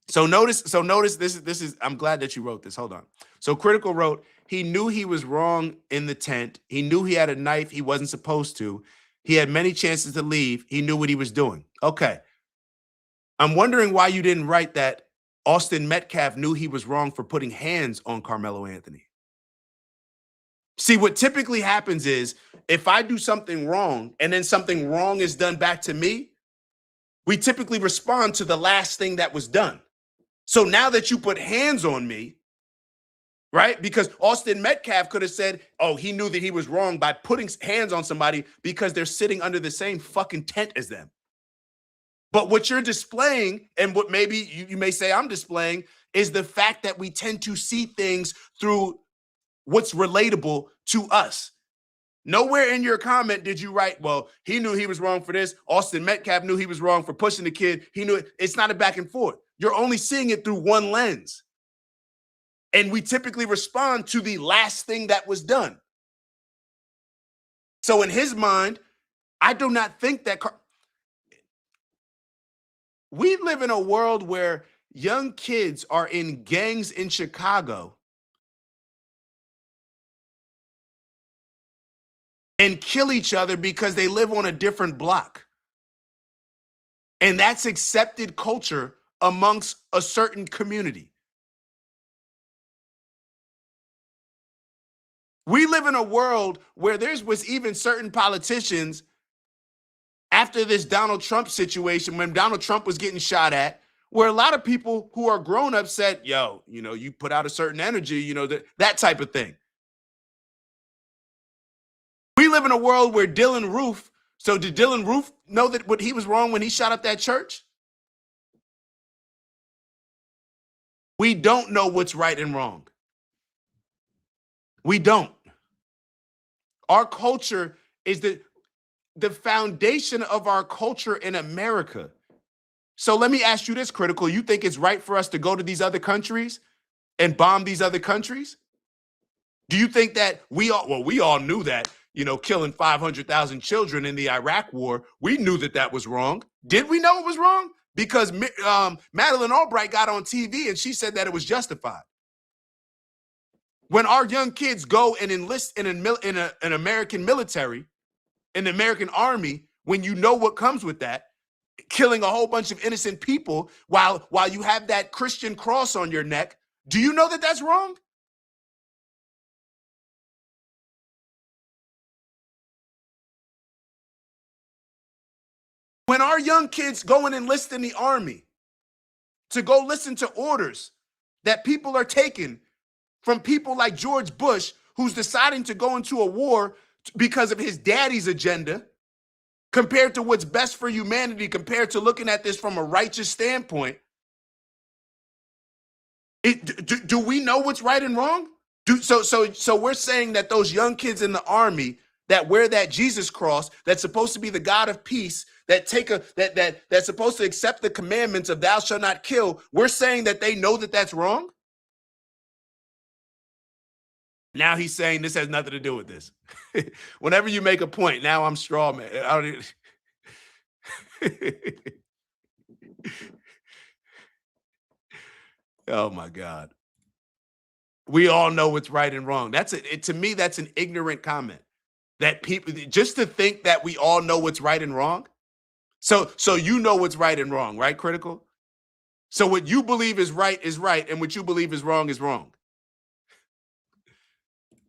So notice this is I'm glad that you wrote this. Hold on. So Critical wrote, he knew he was wrong in the tent. He knew he had a knife he wasn't supposed to. He had many chances to leave. He knew what he was doing. Okay. I'm wondering why you didn't write that Austin Metcalf knew he was wrong for putting hands on Carmelo Anthony. See, what typically happens is if I do something wrong and then something wrong is done back to me, we typically respond to the last thing that was done. So now that you put hands on me, right? Because Austin Metcalf could have said, oh, he knew that he was wrong by putting hands on somebody because they're sitting under the same fucking tent as them. But what you're displaying, and what maybe you may say I'm displaying, is the fact that we tend to see things through what's relatable to us. Nowhere in your comment did you write, well, he knew he was wrong for this. Austin Metcalf knew he was wrong for pushing the kid. He knew it. It's not a back and forth. You're only seeing it through one lens. And we typically respond to the last thing that was done. So in his mind, I do not think that we live in a world where young kids are in gangs in Chicago and kill each other because they live on a different block. And that's accepted culture amongst a certain community. We live in a world where there was even certain politicians after this Donald Trump situation, when Donald Trump was getting shot at, where a lot of people who are grown up said, yo, you put out a certain energy, that type of thing. We live in a world where Dylan Roof, so did Dylan Roof know that what he was wrong when he shot up that church? We don't know what's right and wrong. We don't. Our culture is the foundation of our culture in America. So let me ask you this, Critical. You think it's right for us to go to these other countries and bomb these other countries? Do you think that we all knew that, killing 500,000 children in the Iraq war, we knew that was wrong. Did we know it was wrong? Because Madeleine Albright got on TV and she said that it was justified. When our young kids go and enlist in an American military, in the American army, when you know what comes with that, killing a whole bunch of innocent people while you have that Christian cross on your neck, do you know that that's wrong? When our young kids go and enlist in the army to go listen to orders that people are taking from people like George Bush, who's deciding to go into a war because of his daddy's agenda, compared to what's best for humanity, compared to looking at this from a righteous standpoint. Do we know what's right and wrong? So we're saying that those young kids in the army that wear that Jesus cross, that's supposed to be the God of peace, that's supposed to accept the commandments of thou shalt not kill, we're saying that they know that that's wrong? Now he's saying this has nothing to do with this. Whenever you make a point, now I'm straw man. Oh my God. We all know what's right and wrong. To me, that's an ignorant comment. That people, just to think that we all know what's right and wrong. So you know what's right and wrong, right, Critical? So what you believe is right, and what you believe is wrong is wrong.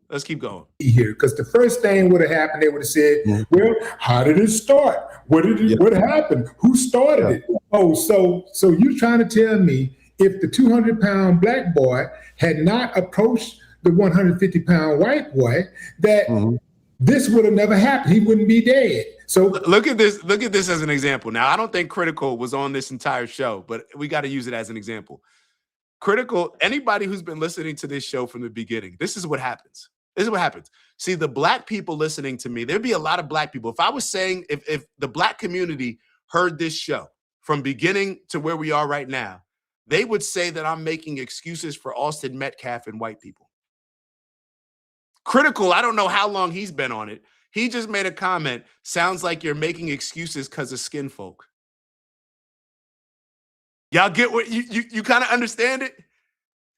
Let's keep going. Here, because the first thing would have happened, they would have said, well, how did it start? What happened? Who started it? Oh, so you're trying to tell me if the 200-pound black boy had not approached the 150-pound white boy, that this would have never happened. He wouldn't be dead. So look at this as an example. Now, I don't think Critical was on this entire show, but we got to use it as an example. Critical, anybody who's been listening to this show from the beginning, this is what happens. This is what happens. See, the black people listening to me, there'd be a lot of black people. If I was saying, if the black community heard this show from beginning to where we are right now, they would say that I'm making excuses for Austin Metcalf and white people. Critical, I don't know how long he's been on it. He just made a comment, sounds like you're making excuses because of skin folk. Y'all get what you kind of understand it?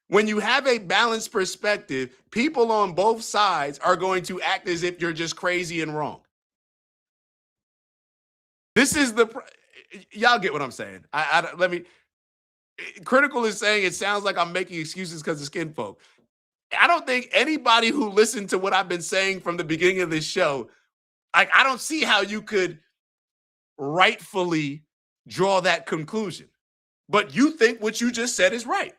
When you have a balanced perspective, people on both sides are going to act as if you're just crazy and wrong. This is y'all get what I'm saying. Critical is saying it sounds like I'm making excuses because of skin folk. I don't think anybody who listened to what I've been saying from the beginning of this show, I don't see how you could rightfully draw that conclusion. But you think what you just said is right.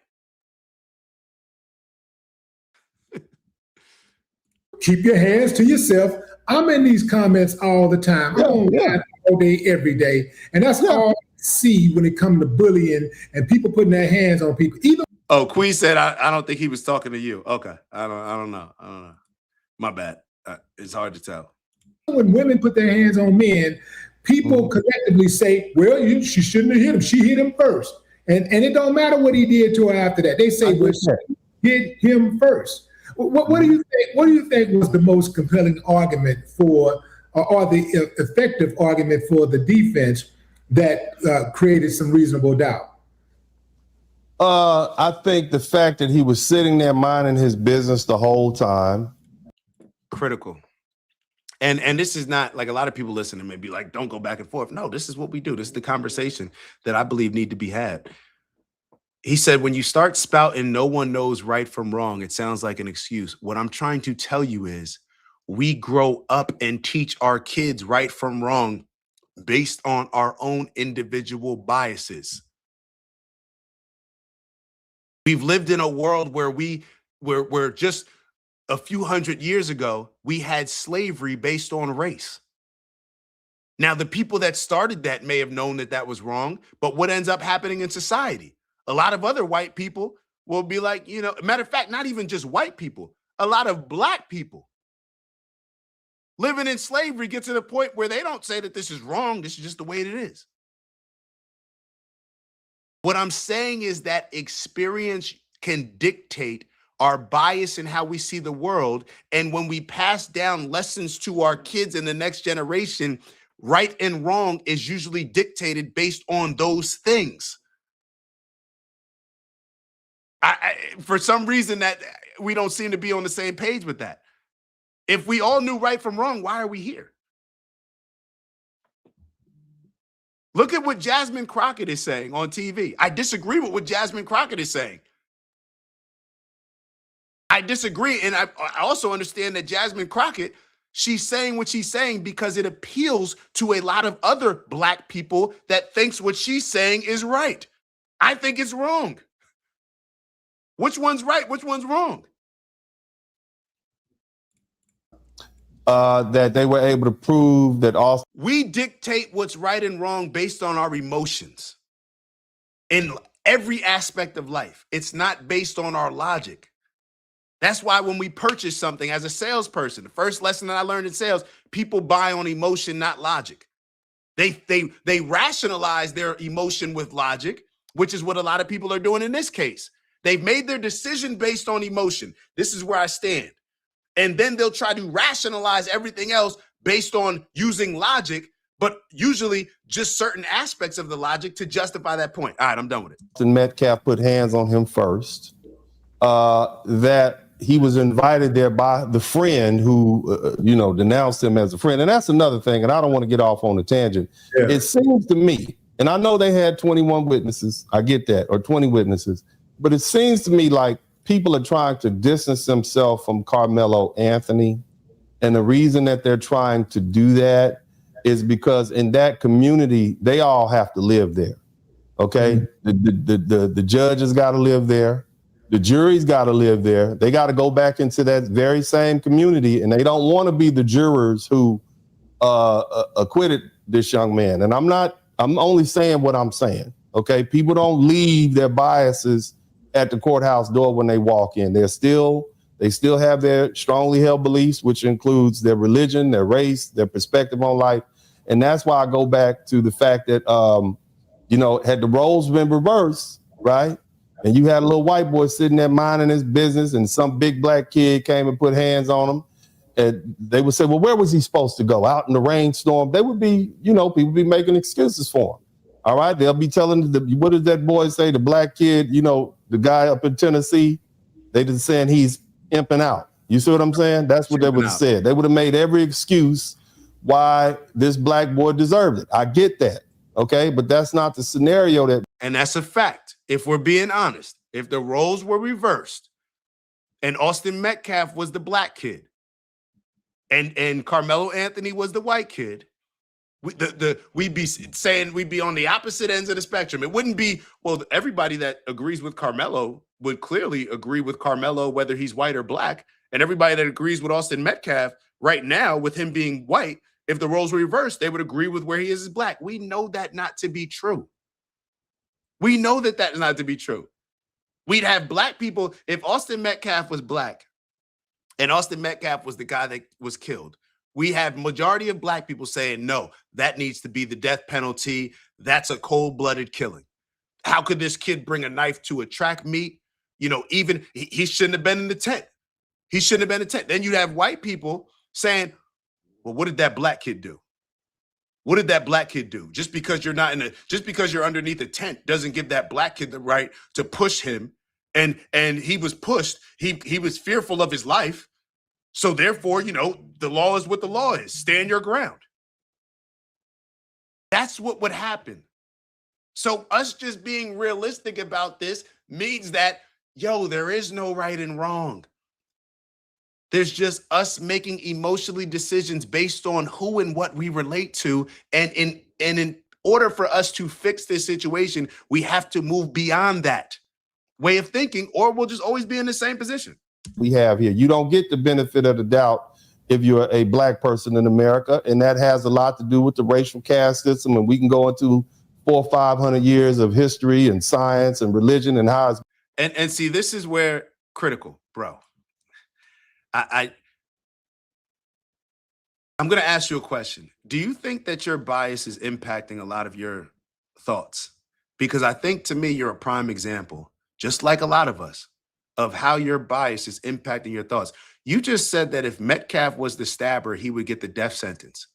keep your hands to yourself. I'm in these comments all the time. I'm online all day, every day. And that's all I see when it comes to bullying and people putting their hands on people. Queen said, I don't think he was talking to you. Okay. I don't know. My bad. It's hard to tell. When women put their hands on men, people collectively say, well, she shouldn't have hit him. She hit him first. And it don't matter what he did to her after that. They say, well, she hit him first. What do you think? What do you think was the most compelling argument for, or the effective argument for the defense that created some reasonable doubt? I think the fact that he was sitting there minding his business the whole time. Critical. And this is not like a lot of people listening may be like, don't go back and forth. No, this is what we do. This is the conversation that I believe need to be had. He said, when you start spouting, no one knows right from wrong, it sounds like an excuse. What I'm trying to tell you is we grow up and teach our kids right from wrong based on our own individual biases. We've lived in a world where we're just a few hundred years ago, we had slavery based on race. Now, the people that started that may have known that that was wrong, but what ends up happening in society? A lot of other white people will be like, matter of fact, not even just white people, a lot of black people living in slavery get to the point where they don't say that this is wrong. This is just the way it is. What I'm saying is that experience can dictate our bias in how we see the world. And when we pass down lessons to our kids in the next generation, right and wrong is usually dictated based on those things. For some reason that we don't seem to be on the same page with that. If we all knew right from wrong, why are we here? Look at what Jasmine Crockett is saying on TV. I disagree with what Jasmine Crockett is saying. I disagree. And I also understand that Jasmine Crockett, she's saying what she's saying because it appeals to a lot of other black people that thinks what she's saying is right. I think it's wrong. Which one's right? Which one's wrong? That they were able to prove that Austin. We dictate what's right and wrong based on our emotions in every aspect of life. It's not based on our logic. That's why when we purchase something as a salesperson, the first lesson that I learned in sales, people buy on emotion, not logic. They rationalize their emotion with logic, which is what a lot of people are doing in this case. They've made their decision based on emotion. This is where I stand. And then they'll try to rationalize everything else based on using logic, but usually just certain aspects of the logic to justify that point. All right, I'm done with it. Metcalf put hands on him first. That he was invited there by the friend who, denounced him as a friend. And that's another thing. And I don't want to get off on a tangent. Yeah. It seems to me, and I know they had 21 witnesses. I get that, or 20 witnesses. But it seems to me like people are trying to distance themselves from Carmelo Anthony. And the reason that they're trying to do that is because in that community, they all have to live there. Okay. Mm-hmm. The judges got to live there. The jury's got to live there. They got to go back into that very same community, and they don't want to be the jurors who acquitted this young man. And I'm only saying what I'm saying. Okay. People don't leave their biases at the courthouse door when they walk in. They still have their strongly held beliefs, which includes their religion, their race, their perspective on life. And that's why I go back to the fact that, had the roles been reversed, right? And you had a little white boy sitting there minding his business, and some big black kid came and put hands on him. And they would say, well, where was he supposed to go? Out in the rainstorm? They would be, people would be making excuses for him. All right. They'll be telling what did that boy say? The black kid, the guy up in Tennessee, they just saying he's imping out. You see what I'm saying? That's what they would have said. They would have made every excuse why this black boy deserved it. I get that. Okay. But that's not the scenario that. And that's a fact. If we're being honest, if the roles were reversed and Austin Metcalf was the black kid and Carmelo Anthony was the white kid, we'd be saying we'd be on the opposite ends of the spectrum. It wouldn't be, well, everybody that agrees with Carmelo would clearly agree with Carmelo, whether he's white or black. And everybody that agrees with Austin Metcalf right now, with him being white, if the roles were reversed, they would agree with where he is as black. We know that not to be true. We know that is not to be true. We'd have black people, if Austin Metcalf was black and Austin Metcalf was the guy that was killed, we have majority of black people saying, no, that needs to be the death penalty. That's a cold-blooded killing. How could this kid bring a knife to a track meet? Even he shouldn't have been in the tent. He shouldn't have been in the tent. Then you'd have white people saying, well, what did that black kid do? What did that black kid do? Just because you're underneath a tent doesn't give that black kid the right to push him. And he was pushed. He was fearful of his life. So therefore, the law is what the law is. Stand your ground. That's what would happen. So us just being realistic about this means that, there is no right and wrong. There's just us making emotionally decisions based on who and what we relate to. And in order for us to fix this situation, we have to move beyond that way of thinking, or we'll just always be in the same position. We have here. You don't get the benefit of the doubt if you're a black person in America. And that has a lot to do with the racial caste system. And we can go into 400 or 500 years of history and science and religion and how it's. And see, this is where critical, bro. I'm going to ask you a question. Do you think that your bias is impacting a lot of your thoughts? Because I think, to me, you're a prime example, just like a lot of us, of how your bias is impacting your thoughts. You just said that if Metcalf was the stabber, he would get the death sentence.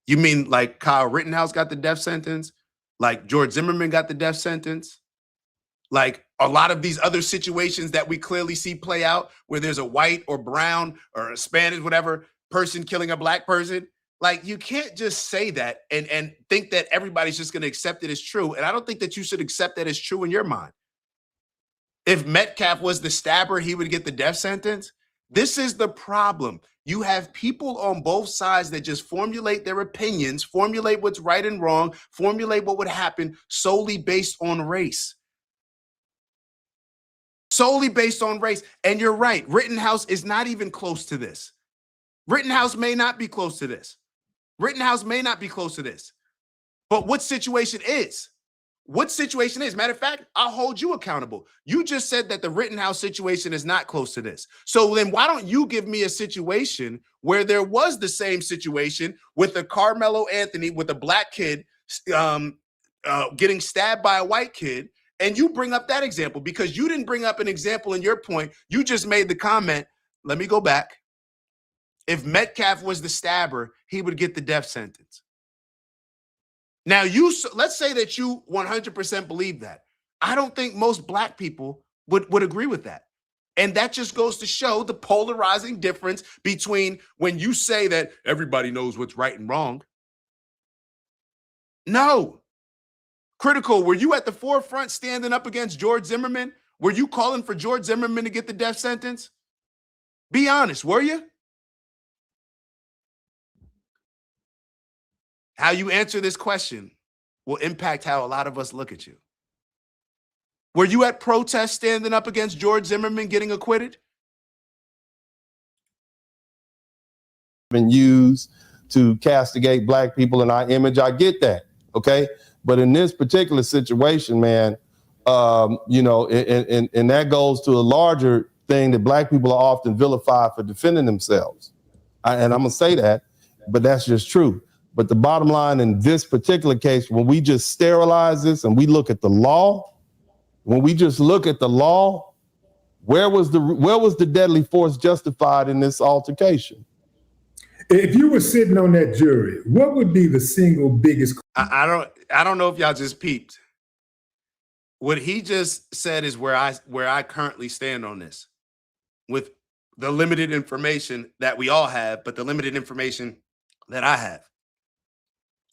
You mean like Kyle Rittenhouse got the death sentence? Like George Zimmerman got the death sentence? Like a lot of these other situations that we clearly see play out where there's a white or brown or a Spanish, whatever, person killing a black person. Like, you can't just say that and think that everybody's just going to accept it as true. And I don't think that you should accept that as true in your mind. If Metcalf was the stabber, he would get the death sentence. This is the problem. You have people on both sides that just formulate their opinions, formulate what's right and wrong, formulate what would happen solely based on race. Solely based on race. And you're right, Rittenhouse is not even close to this. Rittenhouse may not be close to this. Rittenhouse may not be close to this. But what situation is? What situation is? Matter of fact, I'll hold you accountable. You just said that the Rittenhouse situation is not close to this. So then why don't you give me a situation where there was the same situation with a Carmelo Anthony, with a black kid getting stabbed by a white kid, and you bring up that example, because you didn't bring up an example in your point. You just made the comment, let me go back. If Metcalf was the stabber, he would get the death sentence. Now, let's say that you 100% believe that. I don't think most black people would agree with that. And that just goes to show the polarizing difference between when you say that everybody knows what's right and wrong. No. Critical, were you at the forefront standing up against George Zimmerman? Were you calling for George Zimmerman to get the death sentence? Be honest, were you? How you answer this question will impact how a lot of us look at you. Were you at protests standing up against George Zimmerman getting acquitted? Been used to castigate black people in our image. I get that, okay? But in this particular situation, man, you know, and that goes to a larger thing that black people are often vilified for defending themselves. And I'm gonna say that, but that's just true. But the bottom line in this particular case, when we just sterilize this and we look at the law, when we just look at the law, where was the deadly force justified in this altercation? If you were sitting on that jury, what would be the single biggest? I don't know if y'all just peeped. What he just said is where I currently stand on this, with the limited information that we all have, but the limited information that I have.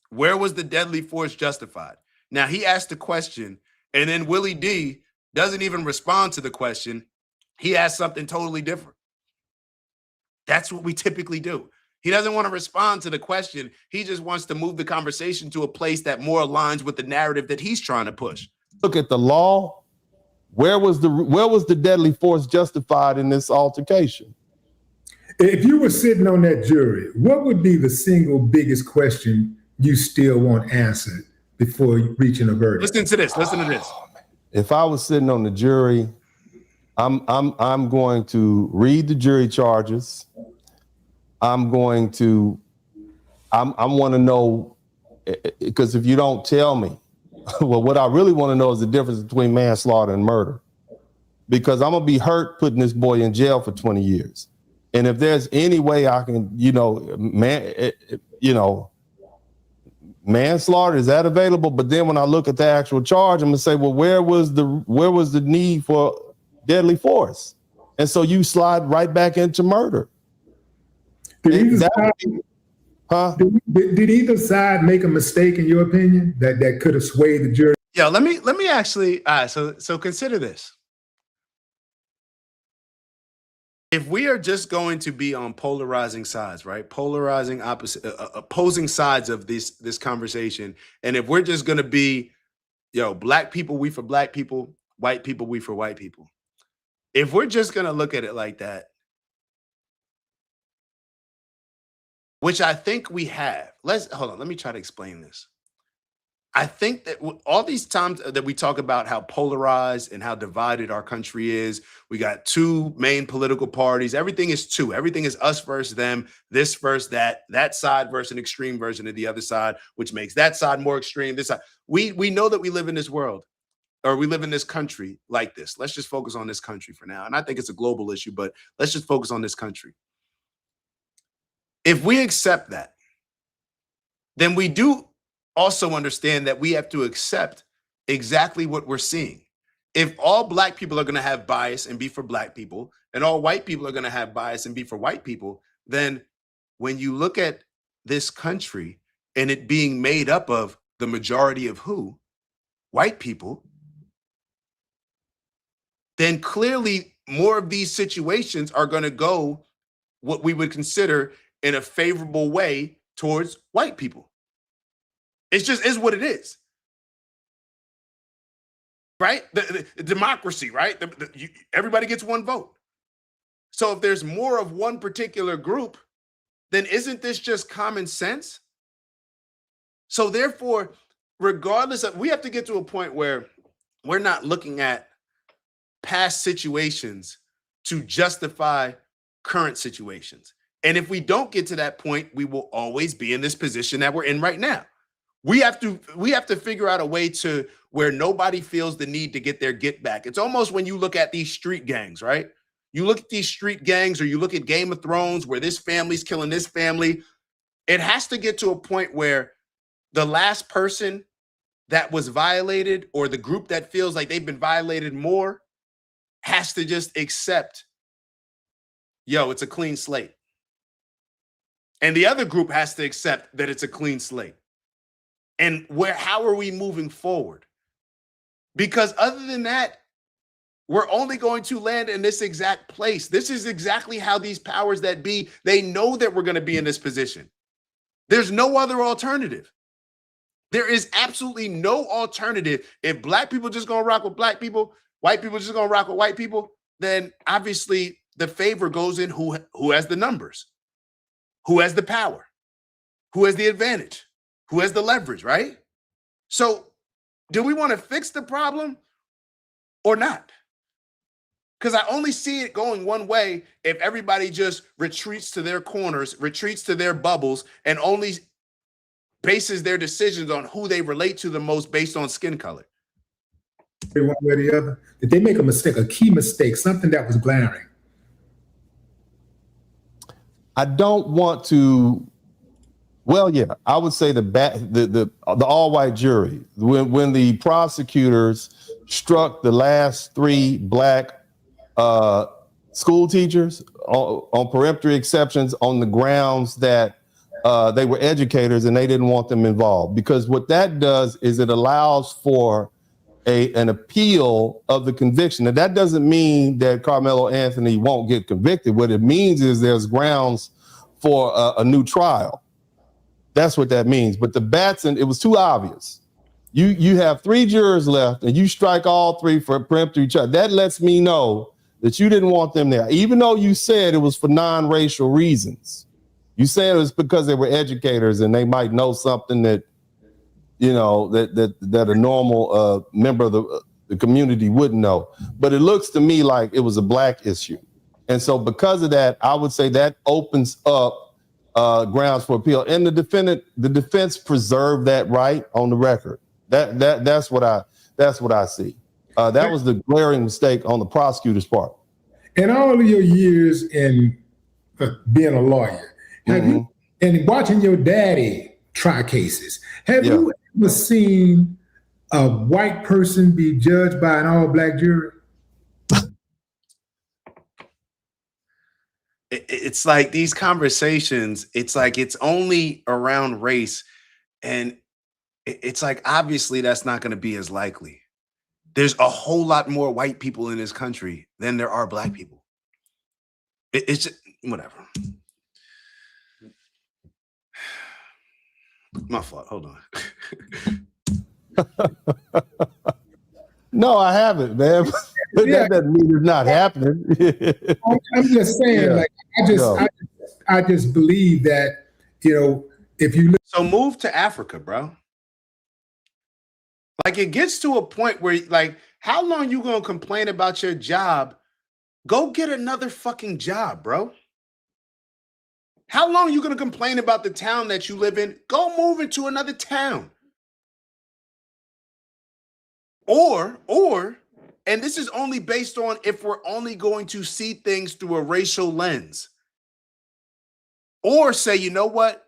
Where was the deadly force justified? Now, he asked the question, and then Willie D doesn't even respond to the question. He asked something totally different. That's what we typically do. He doesn't want to respond to the question. He just wants to move the conversation to a place that more aligns with the narrative that he's trying to push. Look at the law. Where was the deadly force justified in this altercation? If you were sitting on that jury, what would be the single biggest question you still want answered before reaching a verdict? Listen to this. Listen to this. If I was sitting on the jury, I'm going to read the jury charges. I want to know, because if you don't tell me, well, what I really want to know is the difference between manslaughter and murder, because I'm gonna be hurt putting this boy in jail for 20 years. And if there's any way I can, manslaughter, is that available? But then when I look at the actual charge, I'm gonna say, well, where was the need for deadly force? And so you slide right back into murder. Did either side make a mistake in your opinion that could have swayed the jury? Yeah, let me actually. So consider this. If we are just going to be on polarizing sides, right? Polarizing opposing sides of this conversation, and if we're just going to be, black people, we for black people, white people, we for white people. If we're just going to look at it like that, which I think we have. Hold on. Let me try to explain this. I think that all these times that we talk about how polarized and how divided our country is, we got two main political parties. Everything is two. Everything is us versus them, this versus that side versus an extreme version of the other side, which makes that side more extreme. This side. We know that we live in this world, or we live in this country like this. Let's just focus on this country for now. And I think it's a global issue, but let's just focus on this country. If we accept that, then we do also understand that we have to accept exactly what we're seeing. If all black people are going to have bias and be for black people, and all white people are going to have bias and be for white people, then when you look at this country and it being made up of the majority of who? White people, then clearly more of these situations are going to go what we would consider in a favorable way towards white people. It's just is what it is. Right? The democracy, right? Everybody gets one vote. So if there's more of one particular group, then isn't this just common sense? So therefore, regardless of, we have to get to a point where we're not looking at past situations to justify current situations. And if we don't get to that point, we will always be in this position that we're in right now. We have to figure out a way to where nobody feels the need to get their get back. It's almost when you look at these street gangs, right? You look at these street gangs, or you look at Game of Thrones, where this family's killing this family. It has to get to a point where the last person that was violated, or the group that feels like they've been violated more, has to just accept, yo, it's a clean slate. And the other group has to accept that it's a clean slate. And how are we moving forward? Because other than that, we're only going to land in this exact place. This is exactly how these powers that be, they know that we're going to be in this position. There's no other alternative. There is absolutely no alternative. If black people just going to rock with black people, white people just going to rock with white people, then obviously the favor goes in who has the numbers, who has the power, who has the advantage, who has the leverage, right? So do we want to fix the problem or not? Because I only see it going one way if everybody just retreats to their corners, retreats to their bubbles, and only bases their decisions on who they relate to the most based on skin color. One way or the other. Did they make a mistake, a key mistake, something that was glaring? I don't want to. Well, yeah, I would say the all-white jury, when the prosecutors struck the last 3 black school teachers on peremptory exceptions on the grounds that they were educators and they didn't want them involved. Because what that does is it allows for an appeal of the conviction. And that doesn't mean that Carmelo Anthony won't get convicted. What it means is there's grounds for a new trial. That's what that means. But the Batson, it was too obvious. You have 3 jurors left and you strike all 3 for peremptory charge. That lets me know that you didn't want them there, even though you said it was for non-racial reasons. You said it was because they were educators and they might know something that, you know, that a normal member of the community wouldn't know. But it looks to me like it was a black issue. And so because of that, I would say that opens up grounds for appeal. And the defense preserved that right on the record. That's what I see. That was the glaring mistake on the prosecutor's part. In all of your years in being a lawyer, have you, and watching your daddy try cases, have you ever seen a white person be judged by an all-black jury? It's like these conversations, it's like it's only around race. And it's like, obviously, that's not going to be as likely. There's a whole lot more white people in this country than there are black people. It's just, whatever. My fault. Hold on. No, I haven't, man. That doesn't mean it's not happening. I'm just saying, like, I just believe that, you know, if you look. So move to Africa, bro. Like, it gets to a point where, like, how long you gonna complain about your job? Go get another fucking job, bro. How long you gonna complain about the town that you live in? Go move into another town. Or, and this is only based on if we're only going to see things through a racial lens. Or say, you know what?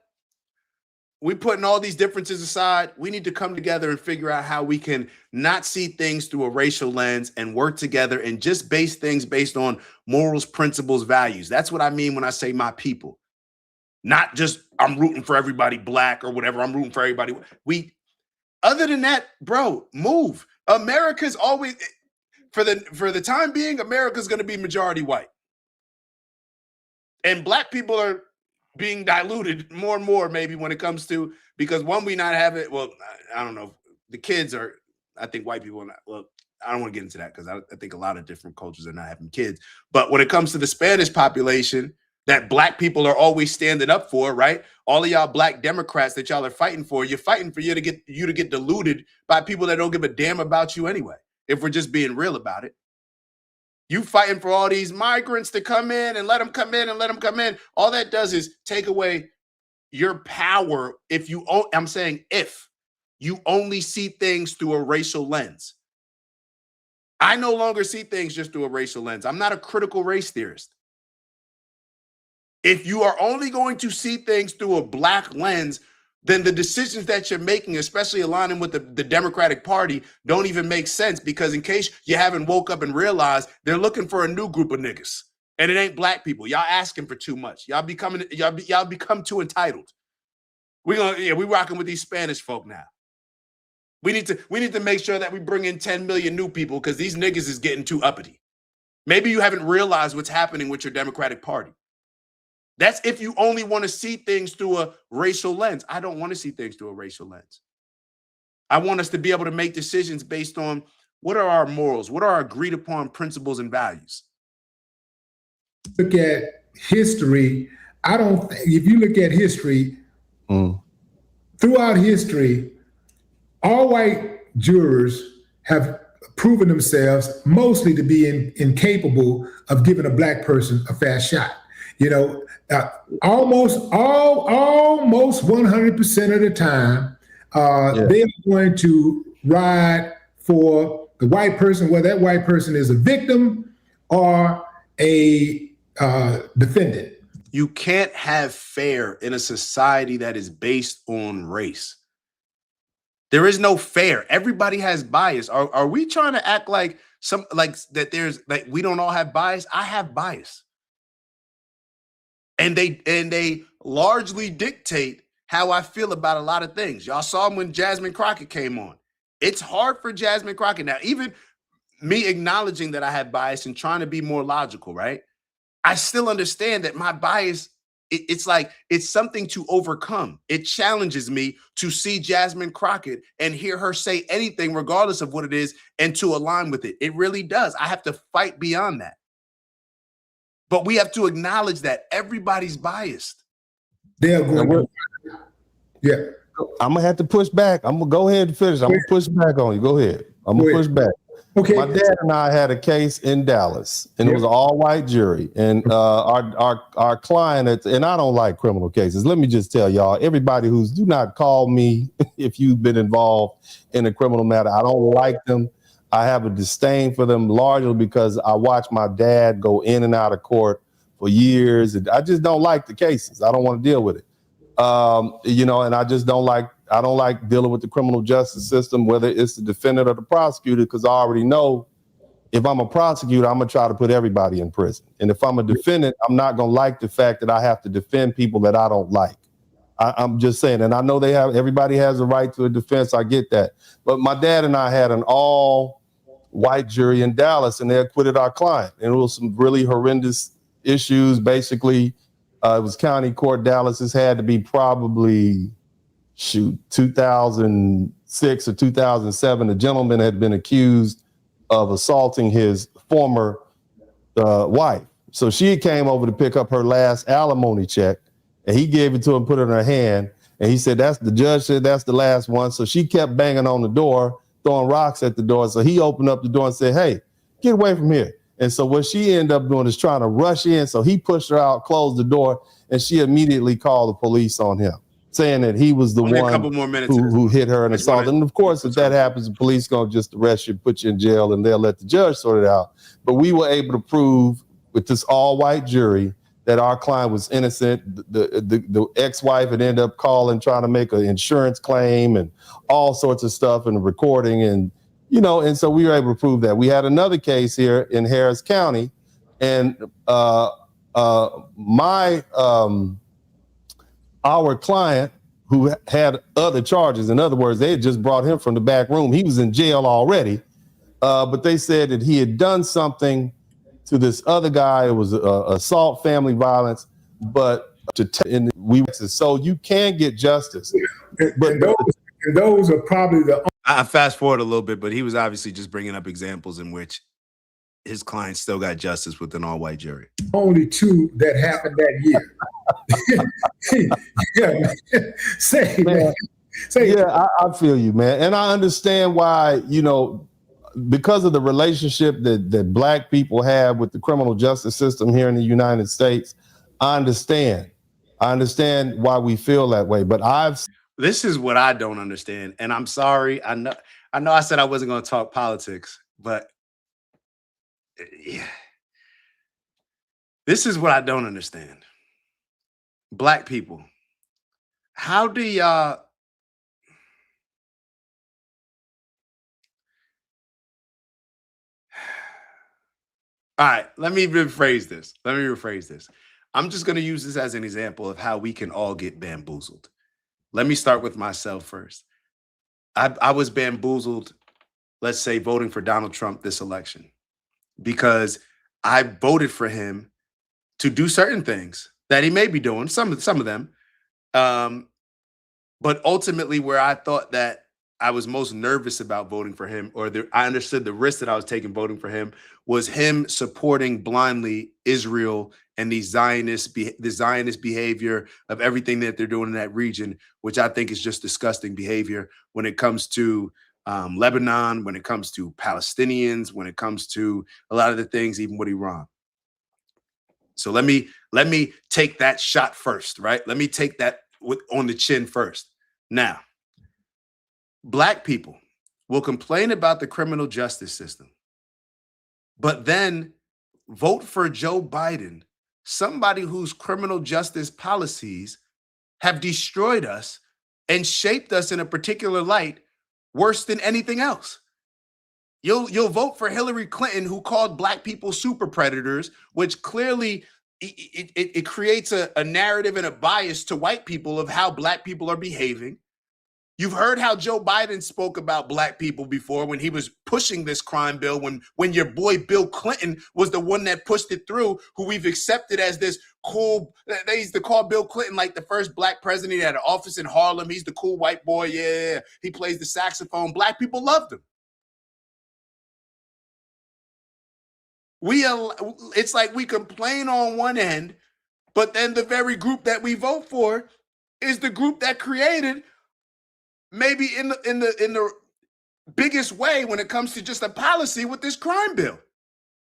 We're putting all these differences aside. We need to come together and figure out how we can not see things through a racial lens and work together and just base things based on morals, principles, values. That's what I mean when I say my people. Not just I'm rooting for everybody black or whatever. I'm rooting for everybody. Other than that, bro, move. America's always, for the time being, America's going to be majority white. And black people are being diluted more and more, maybe when it comes to, because one, we not have it. Well, I don't know. The kids are, I think white people are not, well, I don't want to get into that because I think a lot of different cultures are not having kids. But when it comes to the Spanish population that black people are always standing up for, right? All of y'all black Democrats that y'all are fighting for, you're fighting for you to get diluted by people that don't give a damn about you anyway, if we're just being real about it. You fighting for all these migrants to come in and let them come in and let them come in. All that does is take away your power if you, I'm saying if you only see things through a racial lens. I no longer see things just through a racial lens. I'm not a critical race theorist. If you are only going to see things through a black lens, then the decisions that you're making, especially aligning with the Democratic Party, don't even make sense, because in case you haven't woke up and realized, they're looking for a new group of niggas. And it ain't black people. Y'all asking for too much. Y'all become too entitled. We rocking with these Spanish folk now. We need to make sure that we bring in 10 million new people, because these niggas is getting too uppity. Maybe you haven't realized what's happening with your Democratic Party. That's if you only want to see things through a racial lens. I don't want to see things through a racial lens. I want us to be able to make decisions based on what are our morals, what are our agreed upon principles and values. Look at history. If you look at history, throughout history, all white jurors have proven themselves mostly to be incapable of giving a black person a fair shot. You know, almost 100% of the time, they are going to ride for the white person, whether that white person is a victim or a defendant. You can't have fair in a society that is based on race. There is no fair. Everybody has bias. Are we trying to act like that we don't all have bias? I have bias. And they largely dictate how I feel about a lot of things. Y'all saw them when Jasmine Crockett came on. It's hard for Jasmine Crockett. Now, even me acknowledging that I have bias and trying to be more logical, right? I still understand that my bias, it's something to overcome. It challenges me to see Jasmine Crockett and hear her say anything, regardless of what it is, and to align with it. It really does. I have to fight beyond that. But we have to acknowledge that everybody's biased. They are going to, yeah. I'm gonna have to push back. I'm gonna go ahead and finish. I'm gonna push back on you. Go ahead. I'm gonna push back. Okay. My dad and I had a case in Dallas, and it was an all-white jury. And our client, and I don't like criminal cases. Let me just tell y'all, everybody do not call me if you've been involved in a criminal matter. I don't like them. I have a disdain for them, largely because I watched my dad go in and out of court for years. And I just don't like the cases. I don't want to deal with it. And I just don't like dealing with the criminal justice system, whether it's the defendant or the prosecutor, because I already know if I'm a prosecutor, I'm going to try to put everybody in prison. And if I'm a defendant, I'm not going to like the fact that I have to defend people that I don't like. I'm just saying, and I know everybody has a right to a defense. I get that. But my dad and I had an all-white jury in Dallas, and they acquitted our client. And it was some really horrendous issues. Basically, it was county court. Dallas has had to be probably 2006 or 2007. A gentleman had been accused of assaulting his former wife. So she came over to pick up her last alimony check, and he gave it to her and put it in her hand. And he said, the judge said that's the last one. So she kept banging on the door, throwing rocks at the door. So he opened up the door and said, "Hey, get away from here." And so what she ended up doing is trying to rush in. So he pushed her out, closed the door, and she immediately called the police on him, saying that he was the one who hit her and assaulted. And of course, if that happens, the police gonna just arrest you, put you in jail, and they'll let the judge sort it out. But we were able to prove with this all-white jury that our client was innocent. The ex-wife had ended up calling, trying to make an insurance claim and all sorts of stuff and recording. And so we were able to prove that. We had another case here in Harris County, and our client, who had other charges, in other words, they had just brought him from the back room. He was in jail already. but they said that he had done something to this other guy. It was assault, family violence, but so you can get justice. And those are probably the I fast forward a little bit, but he was obviously just bringing up examples in which his client still got justice with an all-white jury. only two that happened that year. Yeah, I feel you, man. And I understand why, because of the relationship that Black people have with the criminal justice system here in the United States. I understand why we feel that way. But this is what I don't understand. And I'm sorry. I know I said I wasn't going to talk politics, but yeah. This is what I don't understand. Black people, how do y'all all right, let me rephrase this. I'm just going to use this as an example of how we can all get bamboozled. Let me start with myself first. I was bamboozled, let's say, voting for Donald Trump this election because I voted for him to do certain things that he may be doing, some of them. But ultimately, where I thought that I was most nervous about voting for him, or I understood the risk that I was taking voting for him, was him supporting blindly Israel and the Zionist behavior of everything that they're doing in that region, which I think is just disgusting behavior when it comes to Lebanon, when it comes to Palestinians, when it comes to a lot of the things, even with Iran. So let me take that shot first, right? Let me take that on the chin first. Now, Black people will complain about the criminal justice system, but then vote for Joe Biden, somebody whose criminal justice policies have destroyed us and shaped us in a particular light worse than anything else. You'll vote for Hillary Clinton, who called Black people super predators, which clearly it creates a narrative and a bias to white people of how Black people are behaving. You've heard how Joe Biden spoke about Black people before when he was pushing this crime bill, when your boy Bill Clinton was the one that pushed it through, who we've accepted as this cool. They used to call Bill Clinton like the first Black president. He had an office in Harlem. He's the cool white boy. Yeah, he plays the saxophone. Black people loved him. It's like we complain on one end, but then the very group that we vote for is the group that created, maybe in the biggest way when it comes to just a policy with this crime bill.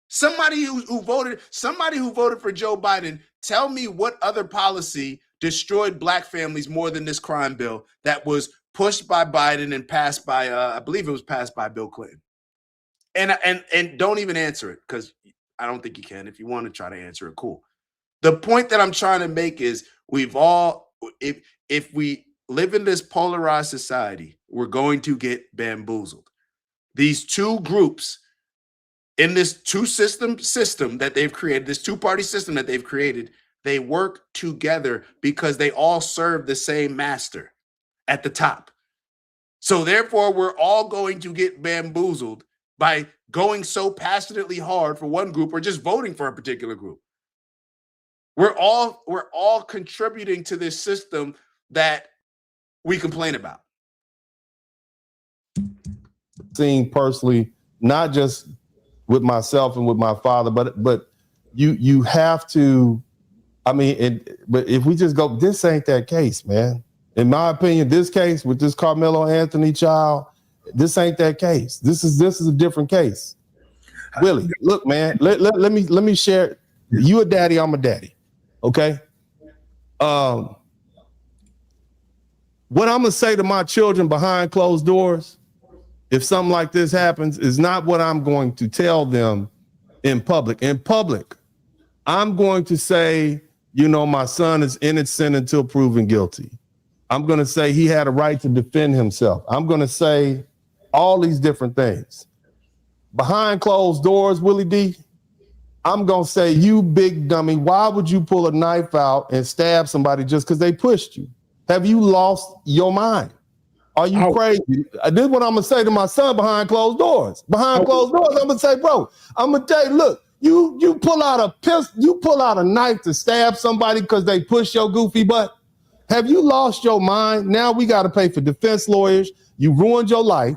Somebody who voted for Joe Biden, tell me what other policy destroyed Black families more than this crime bill that was pushed by Biden and passed by I believe it was passed by Bill Clinton. And don't even answer it, because I don't think you can. If you want to try to answer it, cool. The point that I'm trying to make is if we live in this polarized society, we're going to get bamboozled. These two groups in this system that they've created, this two-party system that they've created, they work together because they all serve the same master at the top. So therefore, we're all going to get bamboozled by going so passionately hard for one group or just voting for a particular group. We're all contributing to this system that we complain about. Seeing personally, not just with myself and with my father, but you have to. I mean, but if we just go, this ain't that case, man. In my opinion, this case with this Carmelo Anthony child, this ain't that case. This is a different case. Willie, look, man, let me share. You a daddy, I'm a daddy. Okay. What I'm gonna say to my children behind closed doors, if something like this happens, is not what I'm going to tell them in public. In public, I'm going to say, my son is innocent until proven guilty. I'm going to say he had a right to defend himself. I'm going to say all these different things. Behind closed doors, Willie D, I'm going to say, you big dummy, why would you pull a knife out and stab somebody just because they pushed you? Have you lost your mind? Are you crazy? This is what I'm gonna say to my son behind closed doors. Behind closed doors, I'm gonna say, bro, I'm gonna tell you, look, you pull out a pistol, you pull out a knife to stab somebody because they push your goofy butt. Have you lost your mind? Now we got to pay for defense lawyers. You ruined your life,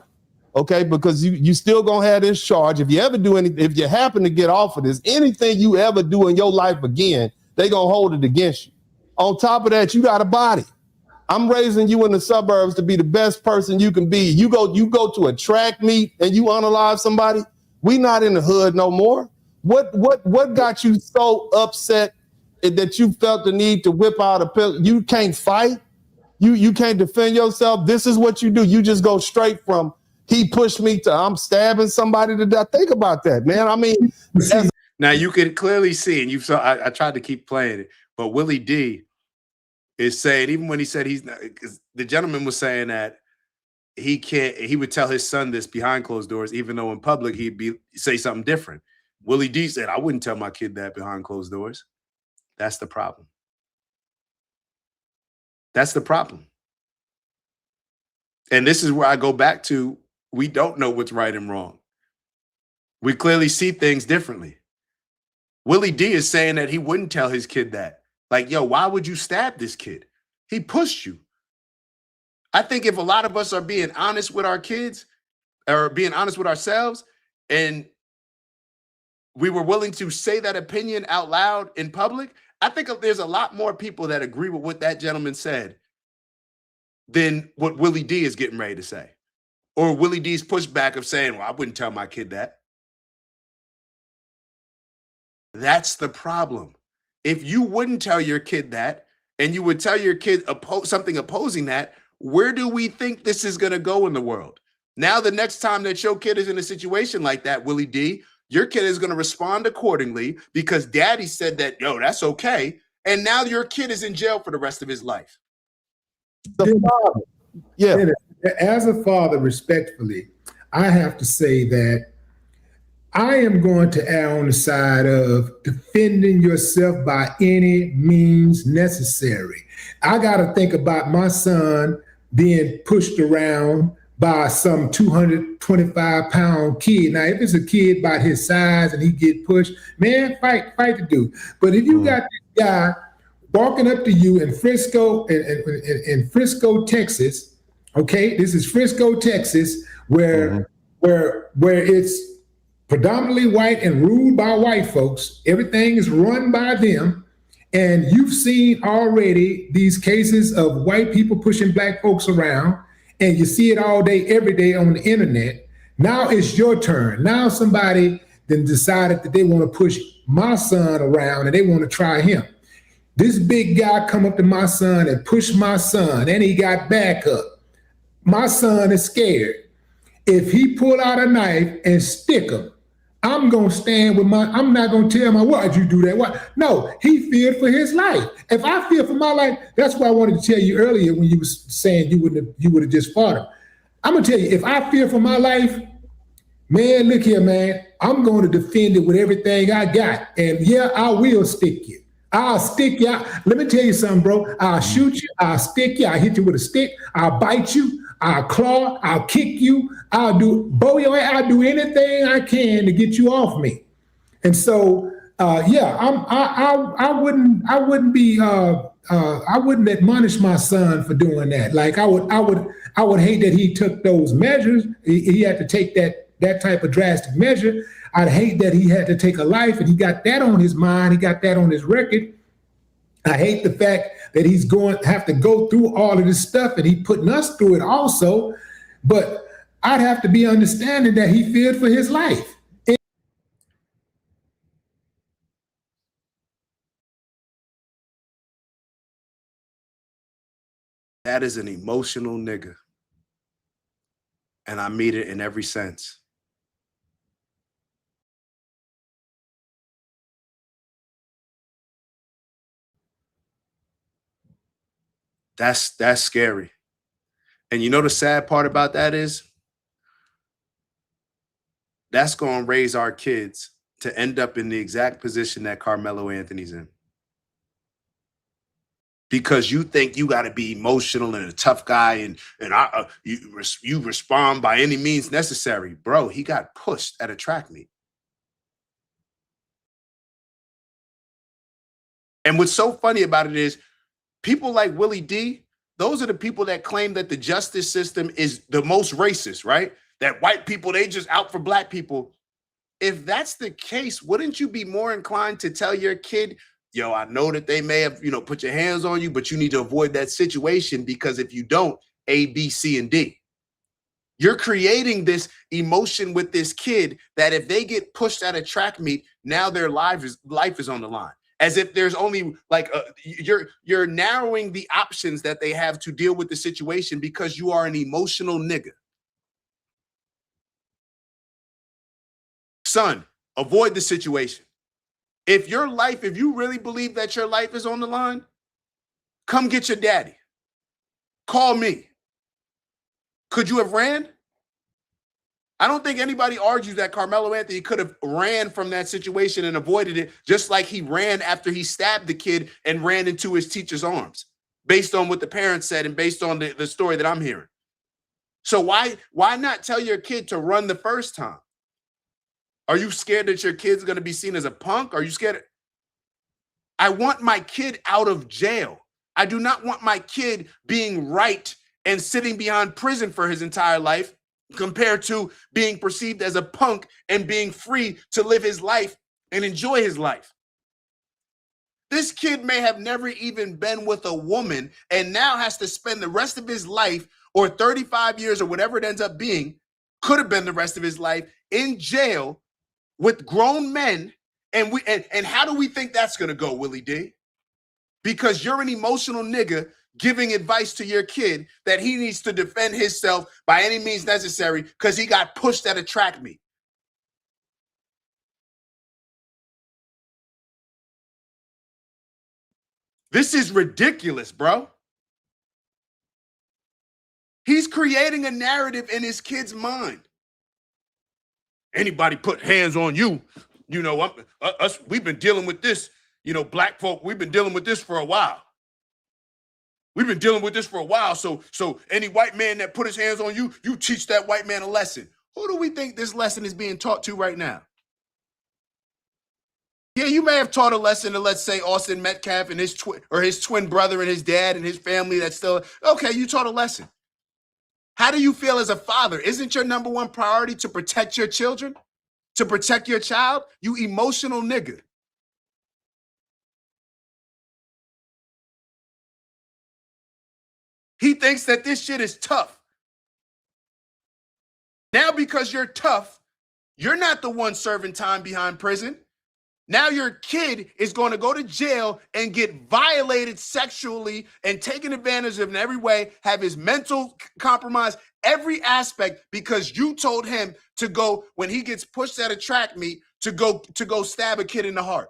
okay? Because you still gonna have this charge. If you ever do anything, if you happen to get off of this, anything you ever do in your life again, they gonna hold it against you. On top of that, you got a body. I'm raising you in the suburbs to be the best person you can be. You go to a track meet and you unalive somebody. We not in the hood no more. What got you so upset that you felt the need to whip out a pistol? You can't fight. You can't defend yourself. This is what you do. You just go straight from he pushed me to I'm stabbing somebody to death. Think about that, man. I mean, now you can clearly see, and you saw. I tried to keep playing it, but Willie D is saying, even when he said he's not, because the gentleman was saying that he can't, he would tell his son this behind closed doors, even though in public he'd say something different. Willie D said, I wouldn't tell my kid that behind closed doors. That's the problem. That's the problem. And this is where I go back to, we don't know what's right and wrong. We clearly see things differently. Willie D is saying that he wouldn't tell his kid that. Like, yo, why would you stab this kid? He pushed you. I think if a lot of us are being honest with our kids or being honest with ourselves, and we were willing to say that opinion out loud in public, I think there's a lot more people that agree with what that gentleman said than what Willie D is getting ready to say. Or Willie D's pushback of saying, well, I wouldn't tell my kid that. That's the problem. If you wouldn't tell your kid that, and you would tell your kid something opposing that, where do we think this is going to go in the world? Now, the next time that your kid is in a situation like that, Willie D, your kid is going to respond accordingly because daddy said that, yo, that's okay. And now your kid is in jail for the rest of his life. Yeah. As a father, respectfully, I have to say that I am going to err on the side of defending yourself by any means necessary. I got to think about my son being pushed around by some 225-pound kid. Now, if it's a kid about his size and he get pushed, man, fight the dude. But if you got this guy walking up to you in Frisco, in Frisco, Texas, okay, this is Frisco, Texas, where it's predominantly white and ruled by white folks. Everything is run by them. And you've seen already these cases of white people pushing black folks around, and you see it all day, every day on the internet. Now it's your turn. Now somebody then decided that they want to push my son around and they want to try him. This big guy come up to my son and push my son, and he got back up. My son is scared. If he pull out a knife and stick him, I'm going to stand with I'm not going to tell my, why'd you do that? Why? No, he feared for his life. If I fear for my life, that's why I wanted to tell you earlier when you was saying you would have just fought him. I'm going to tell you, if I fear for my life, man, look here, man, I'm going to defend it with everything I got. And yeah, I will stick you. I'll stick you out. Let me tell you something, bro. I'll shoot you. I'll stick you. I'll hit you with a stick. I'll bite you. I'll claw. I'll kick you. I'll bow your head. I'll do anything I can to get you off me. And so, yeah, I wouldn't admonish my son for doing that. Like I would hate that he took those measures. He had to take that type of drastic measure. I'd hate that he had to take a life, and he got that on his mind. He got that on his record. I hate the fact that he's have to go through all of this stuff, and he putting us through it also. But I'd have to be understanding that he feared for his life. That is an emotional nigga. And I mean it in every sense. That's scary. And you know the sad part about that is that's going to raise our kids to end up in the exact position that Carmelo Anthony's in. because you think you got to be emotional and a tough guy and you respond by any means necessary. Bro, he got pushed at a track meet. And what's so funny about it is people like Willie D, those are the people that claim that the justice system is the most racist, right? That white people, they just out for black people. If that's the case, wouldn't you be more inclined to tell your kid, yo, I know that they may have, put your hands on you, but you need to avoid that situation because if you don't, A, B, C, and D. You're creating this emotion with this kid that if they get pushed at a track meet, now their life is on the line. As if there's only you're narrowing the options that they have to deal with the situation because you are an emotional nigga. Son, avoid the situation. If you really believe that your life is on the line, come get your daddy. Call me. Could you have ran? I don't think anybody argues that Carmelo Anthony could have ran from that situation and avoided it, just like he ran after he stabbed the kid and ran into his teacher's arms, based on what the parents said and based on the story that I'm hearing. So why not tell your kid to run the first time? Are you scared that your kid's going to be seen as a punk? Are you scared? I want my kid out of jail. I do not want my kid being right and sitting behind prison for his entire life compared to being perceived as a punk and being free to live his life and enjoy his life. This kid may have never even been with a woman and now has to spend the rest of his life or 35 years or whatever it ends up being, could have been the rest of his life in jail with grown men. And how do we think that's going to go, Willie D? Because you're an emotional nigga giving advice to your kid that he needs to defend himself by any means necessary because he got pushed at a track meet. This is ridiculous, bro. He's creating a narrative in his kid's mind. Anybody put hands on you, we've been dealing with this, black folk, we've been dealing with this for a while. We've been dealing with this for a while. So any white man that put his hands on you, you teach that white man a lesson. Who do we think this lesson is being taught to right now? Yeah, you may have taught a lesson to, let's say, Austin Metcalf and his twin brother and his dad and his family that's still, okay, you taught a lesson. How do you feel as a father? Isn't your number one priority to protect your children? To protect your child? You emotional nigga. He thinks that this shit is tough. Now, because you're tough, you're not the one serving time behind prison. Now your kid is going to go to jail and get violated sexually and taken advantage of in every way, have his mental compromised, every aspect, because you told him to go, when he gets pushed at a track meet, to go stab a kid in the heart.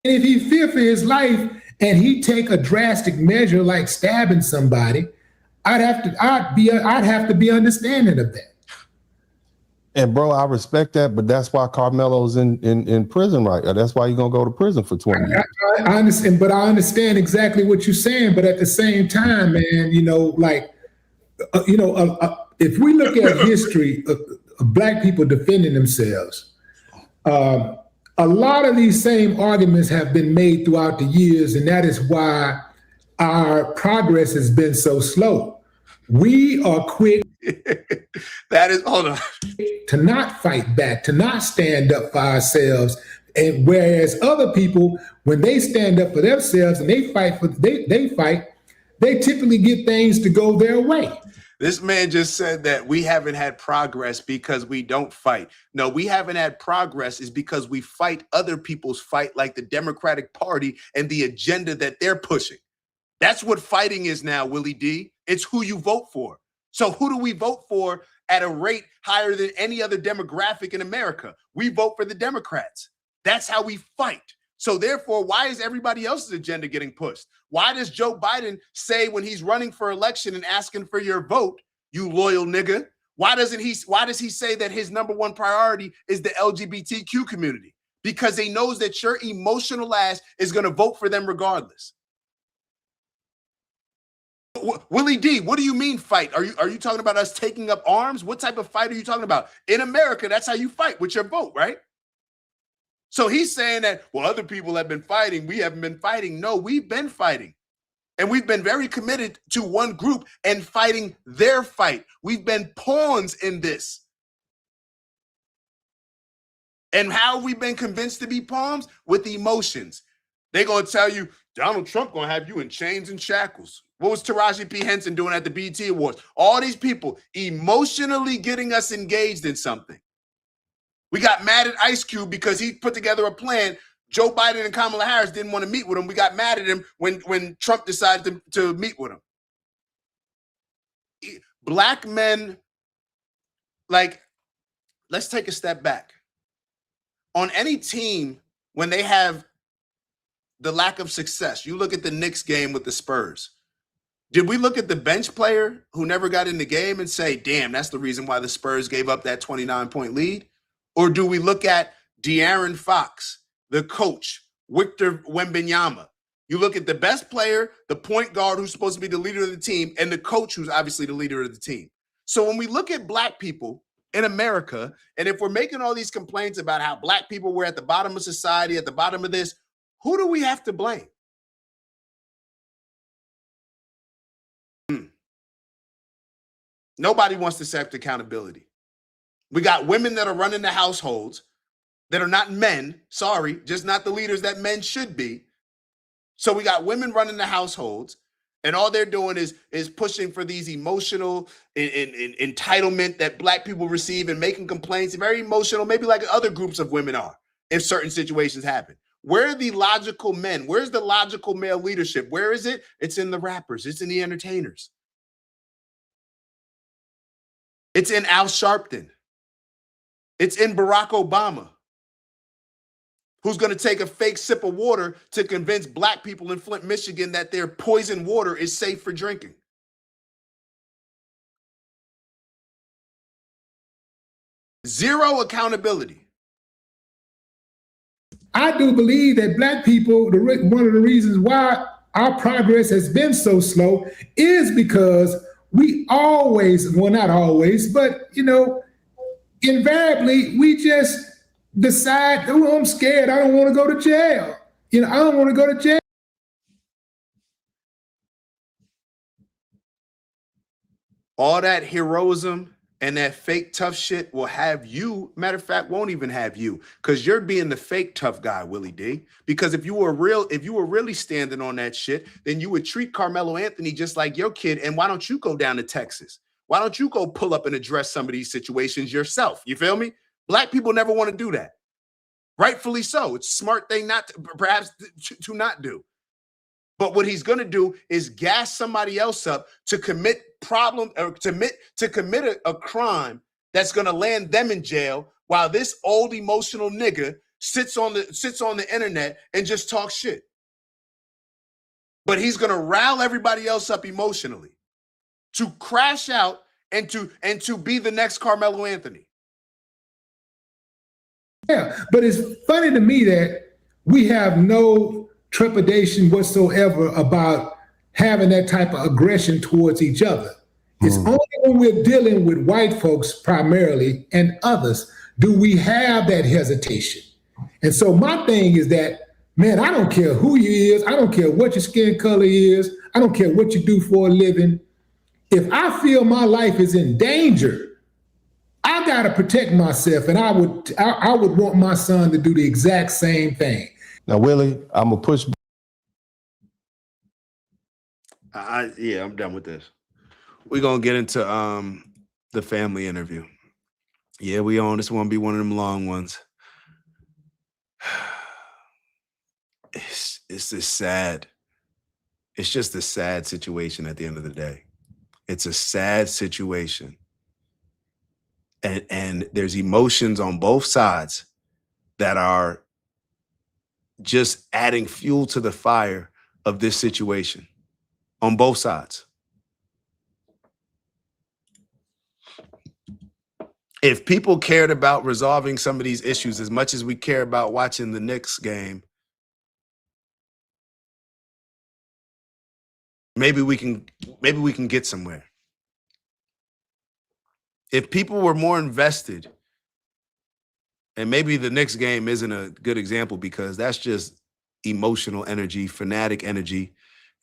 And if he fear for his life and he take a drastic measure like stabbing somebody, I'd have to be understanding of that. And bro, I respect that, but that's why Carmelo's in prison right now. That's why he's gonna go to prison for 20 years. I understand, but I understand exactly what you're saying. But at the same time, man, if we look at history of black people defending themselves, a lot of these same arguments have been made throughout the years, and that is why our progress has been so slow. We are quick to not fight back, to not stand up for ourselves. And whereas other people, when they stand up for themselves and they fight, they typically get things to go their way. This man just said that we haven't had progress because we don't fight. No, we haven't had progress is because we fight other people's fight, like the Democratic Party and the agenda that they're pushing. That's what fighting is now, Willie D. It's who you vote for. So who do we vote for at a rate higher than any other demographic in America? We vote for the Democrats. That's how we fight. So therefore, why is everybody else's agenda getting pushed? Why does Joe Biden say when he's running for election and asking for your vote, you loyal nigga? Why does he say that his number one priority is the LGBTQ community? Because he knows that your emotional ass is going to vote for them regardless. Willie D, what do you mean fight? Are you talking about us taking up arms? What type of fight are you talking about? In America, that's how you fight, with your vote, right? So he's saying that, well, other people have been fighting. We haven't been fighting. No, we've been fighting. And we've been very committed to one group and fighting their fight. We've been pawns in this. And how have we been convinced to be pawns? With emotions. They're going to tell you, Donald Trump going to have you in chains and shackles. What was Taraji P. Henson doing at the BET Awards? All these people emotionally getting us engaged in something. We got mad at Ice Cube because he put together a plan. Joe Biden and Kamala Harris didn't want to meet with him. We got mad at him when Trump decided to meet with him. Black men, like, let's take a step back. On any team, when they have the lack of success, you look at the Knicks game with the Spurs. Did we look at the bench player who never got in the game and say, damn, that's the reason why the Spurs gave up that 29-point lead? Or do we look at De'Aaron Fox, the coach, Victor Wembanyama? You look at the best player, the point guard who's supposed to be the leader of the team, and the coach who's obviously the leader of the team. So when we look at black people in America, and if we're making all these complaints about how black people were at the bottom of society, at the bottom of this, who do we have to blame? Nobody wants to accept accountability. We got women that are running the households that are not men, sorry, just not the leaders that men should be. So we got women running the households, and all they're doing is pushing for these emotional entitlement that black people receive and making complaints, very emotional, maybe like other groups of women are if certain situations happen. Where are the logical men? Where's the logical male leadership? Where is it? It's in the rappers. It's in the entertainers. It's in Al Sharpton. It's in Barack Obama, who's going to take a fake sip of water to convince black people in Flint, Michigan that their poisoned water is safe for drinking. Zero accountability. I do believe that black people, one of the reasons why our progress has been so slow is because we always, well, not always, but, invariably, we just decide, oh, I'm scared. I don't want to go to jail. I don't want to go to jail. All that heroism and that fake tough shit will have you, matter of fact, won't even have you, because you're being the fake tough guy, Willie D. Because if you were really standing on that shit, then you would treat Carmelo Anthony just like your kid. And why don't you go down to Texas? Why don't you go pull up and address some of these situations yourself? You feel me? Black people never want to do that. Rightfully so. It's a smart thing not to, perhaps to not do. But what he's going to do is gas somebody else up to commit a crime that's going to land them in jail, while this old emotional nigga sits on the internet and just talks shit. But he's going to rile everybody else up emotionally to crash out and to be the next Carmelo Anthony. Yeah, but it's funny to me that we have no trepidation whatsoever about having that type of aggression towards each other. It's only when we're dealing with white folks primarily and others do we have that hesitation. And so my thing is that, man, I don't care who you is. I don't care what your skin color is. I don't care what you do for a living. If I feel my life is in danger, I got to protect myself. And I would want my son to do the exact same thing. Now, Willie, I'm going to push. Yeah, I'm done with this. We're going to get into the family interview. Yeah, we on. This won't be one of them long ones. It's just sad. It's just a sad situation at the end of the day. It's a sad situation. And there's emotions on both sides that are just adding fuel to the fire of this situation on both sides. If people cared about resolving some of these issues as much as we care about watching the Knicks game, maybe we can get somewhere. If people were more invested, and maybe the Knicks game isn't a good example because that's just emotional energy, fanatic energy.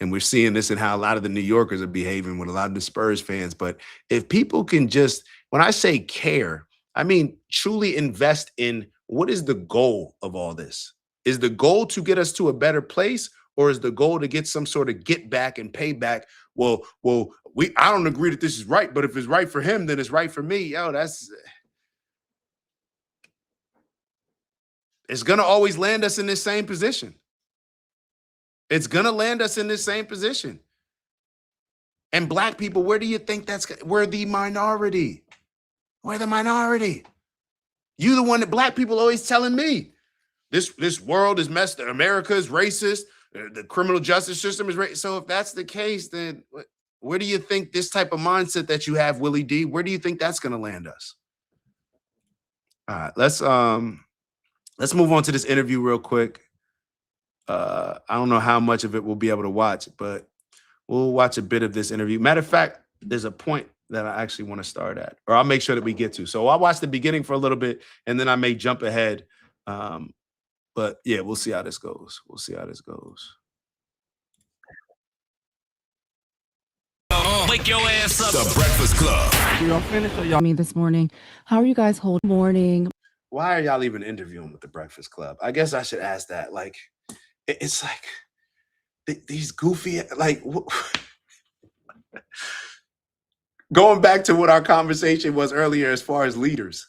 And we're seeing this in how a lot of the New Yorkers are behaving with a lot of the Spurs fans. But if people can just, when I say care, I mean truly invest in what is the goal of all this? Is the goal to get us to a better place, or is the goal to get some sort of get back and payback? Well, I don't agree that this is right, but if it's right for him, then it's right for me. Yo, it's gonna always land us in this same position. It's gonna land us in this same position. And black people, where do you think we're the minority? We're the minority. You the one that black people always telling me this world is messed up. America is racist. The criminal justice system is racist. So if that's the case, then where do you think this type of mindset that you have, Willie D, where do you think that's gonna land us? All right, let's move on to this interview real quick. I don't know how much of it we'll be able to watch, but we'll watch a bit of this interview. Matter of fact, there's a point that I actually want to start at, or I'll make sure that we get to. So I'll watch the beginning for a little bit, and then I may jump ahead. But yeah, we'll see how this goes. We'll see how this goes. Wake your ass up. The Breakfast Club. Y'all finished or y'all me this morning? How are you guys holding morning? Why are y'all even interviewing with the Breakfast Club? I guess I should ask that. Like, it's like these goofy, like, going back to what our conversation was earlier as far as leaders.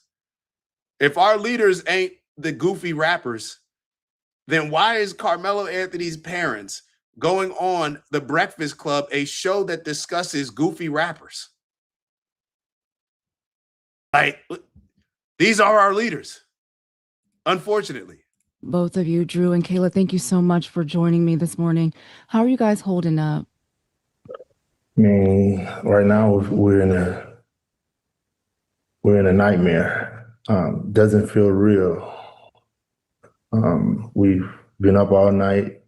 If our leaders ain't the goofy rappers, then why is Carmelo Anthony's parents going on the Breakfast Club, a show that discusses goofy rappers? Like, these are our leaders, unfortunately. Both of you, Drew and Kayla, thank you so much for joining me this morning. How are you guys holding up? I mean, right now we're in a nightmare. Doesn't feel real. We've been up all night,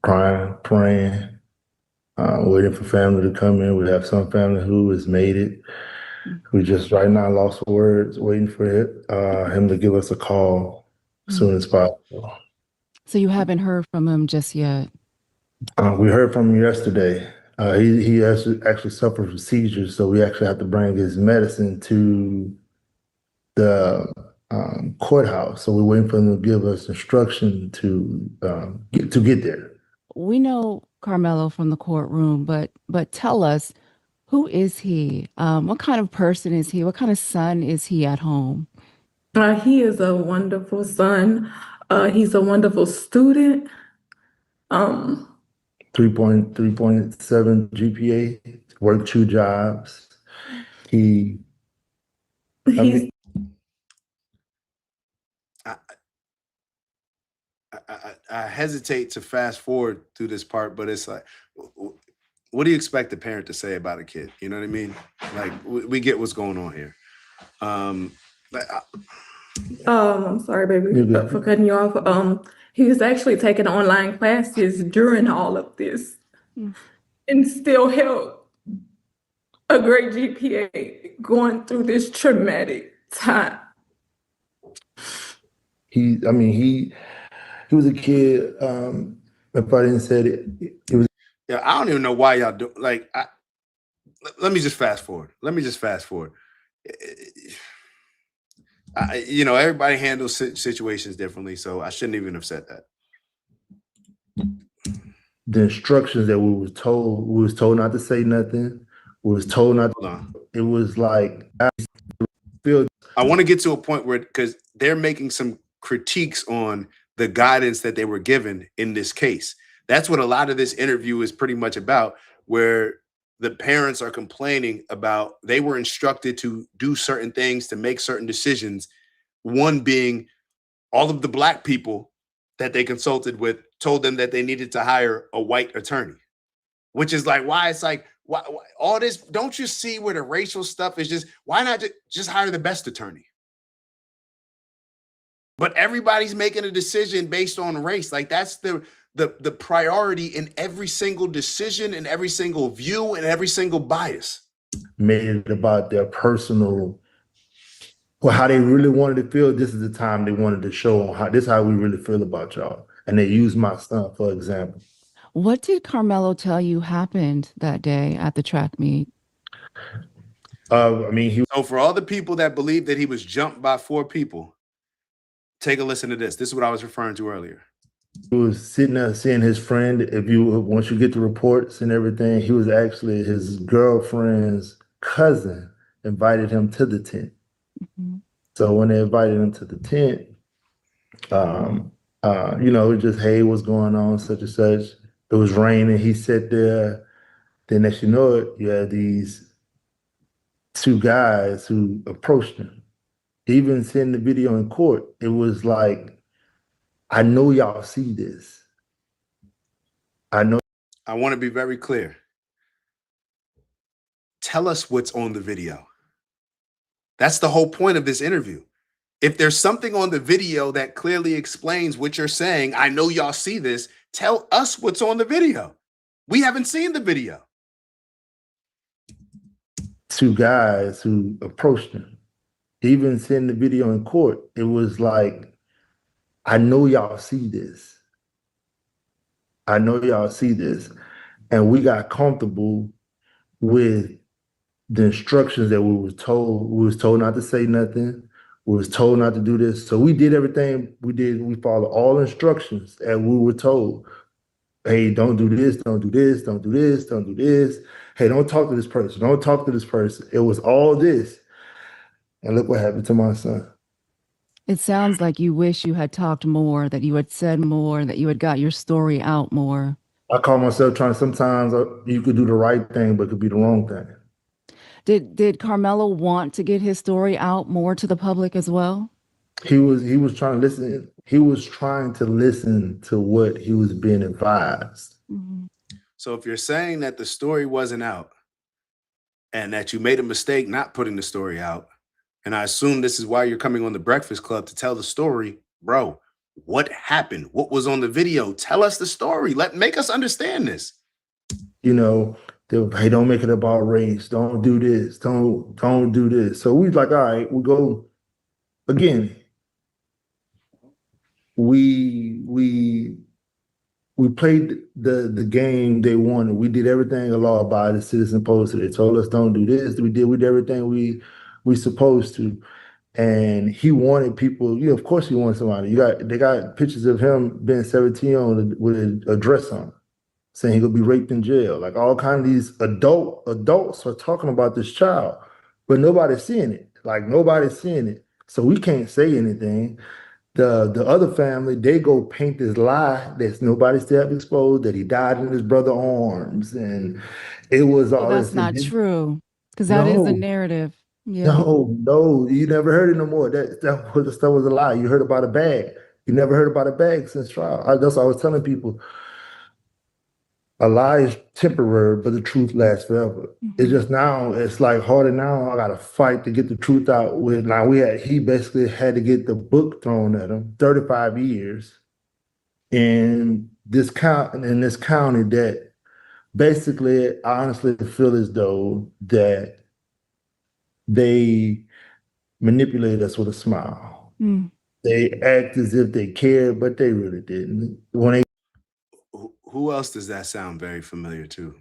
crying, praying, waiting for family to come in. We have some family who has made it. We just right now lost words, waiting for him to give us a call as soon as possible. So you haven't heard from him just yet? We heard from him yesterday. He has actually suffered from seizures, so we actually have to bring his medicine to the courthouse. So we're waiting for them to give us instruction to get there. We know Carmelo from the courtroom, but tell us, who is he? What kind of person is he? What kind of son is he at home? He is a wonderful son. He's a wonderful student. 3.7 GPA, worked 2 jobs. I hesitate to fast forward through this part, but it's like, what do you expect the parent to say about a kid? You know what I mean? Like, we get what's going on here. I'm sorry, baby, for cutting you off. He was actually taking online classes during all of this and still held a great GPA going through this traumatic time. He was a kid. If I didn't say it, it was. Yeah, I don't even know why y'all do. Like, let me just fast forward. Everybody handles situations differently, so I shouldn't even have said that. The instructions that we was told not to say nothing. We was told not. It was like I want to get to a point where, because they're making some critiques on the guidance that they were given in this case. That's what a lot of this interview is pretty much about, where the parents are complaining about they were instructed to do certain things, to make certain decisions. One being, all of the black people that they consulted with told them that they needed to hire a white attorney. which is like why it's like why all this. Don't you see where the racial stuff is just why not just hire the best attorney? But everybody's making a decision based on race. Like that's the priority in every single decision and every single view and every single bias. Made it about their personal, well, how they really wanted to feel. This is the time they wanted to show on how this is how we really feel about y'all. And they used my son, for example. What did Carmelo tell you happened that day at the track meet? I mean, so for all the people that believe that he was jumped by 4 people, take a listen to this. This is what I was referring to earlier. He was sitting there seeing his friend. Once you get the reports and everything, he was actually his girlfriend's cousin invited him to the tent. Mm-hmm. So when they invited him to the tent, it just, hey, what's going on, such and such. It was raining. He sat there. Then next you know it, you had these 2 guys who approached him. Even seeing the video in court, it was like, I know y'all see this. I know. I want to be very clear. Tell us what's on the video. That's the whole point of this interview. If there's something on the video that clearly explains what you're saying, I know y'all see this, tell us what's on the video. We haven't seen the video. 2 guys who approached him. Even seeing the video in court, it was like, I know y'all see this. I know y'all see this. And we got comfortable with the instructions that we was told. We was told not to say nothing. We was told not to do this. So we did everything we did. We followed all instructions and we were told, hey, don't do this, don't do this, don't do this, don't do this. Hey, don't talk to this person. Don't talk to this person. It was all this. And look what happened to my son. It sounds like you wish you had talked more, that you had said more, that you had got your story out more. I call myself trying, sometimes you could do the right thing, but it could be the wrong thing. Did Carmelo want to get his story out more to the public as well? He was trying to listen. He was trying to listen to what he was being advised. Mm-hmm. So if you're saying that the story wasn't out and that you made a mistake not putting the story out, and I assume this is why you're coming on the Breakfast Club to tell the story, bro, what happened? What was on the video? Tell us the story. Make us understand this. You know, hey, don't make it about race. Don't do this. Don't do this. So we was like, all right, we go again. We played the game they wanted. We did everything a law abiding citizen supposed to. They told us don't do this. We did everything we supposed to. And he wanted people, of course he wanted somebody. They got pictures of him being 17 with a dress on, saying he could be raped in jail. Like all kinds of these adults are talking about this child, but nobody's seeing it. Like nobody's seeing it. So we can't say anything. The other family, they go paint this lie that nobody still have exposed, that he died in his brother's arms. And it was all that's not true, because that is the narrative. Yeah. No, you never heard it no more. That stuff was a lie. You heard about a bag. You never heard about a bag since trial. That's what I was telling people. A lie is temporary, but the truth lasts forever. Mm-hmm. It's just now, it's like harder now. I got to fight to get the truth out. He basically had to get the book thrown at him, 35 years in this county that basically, I honestly feel as though that they manipulate us with a smile. Mm. They act as if they cared, but they really didn't. Who else does that sound very familiar to?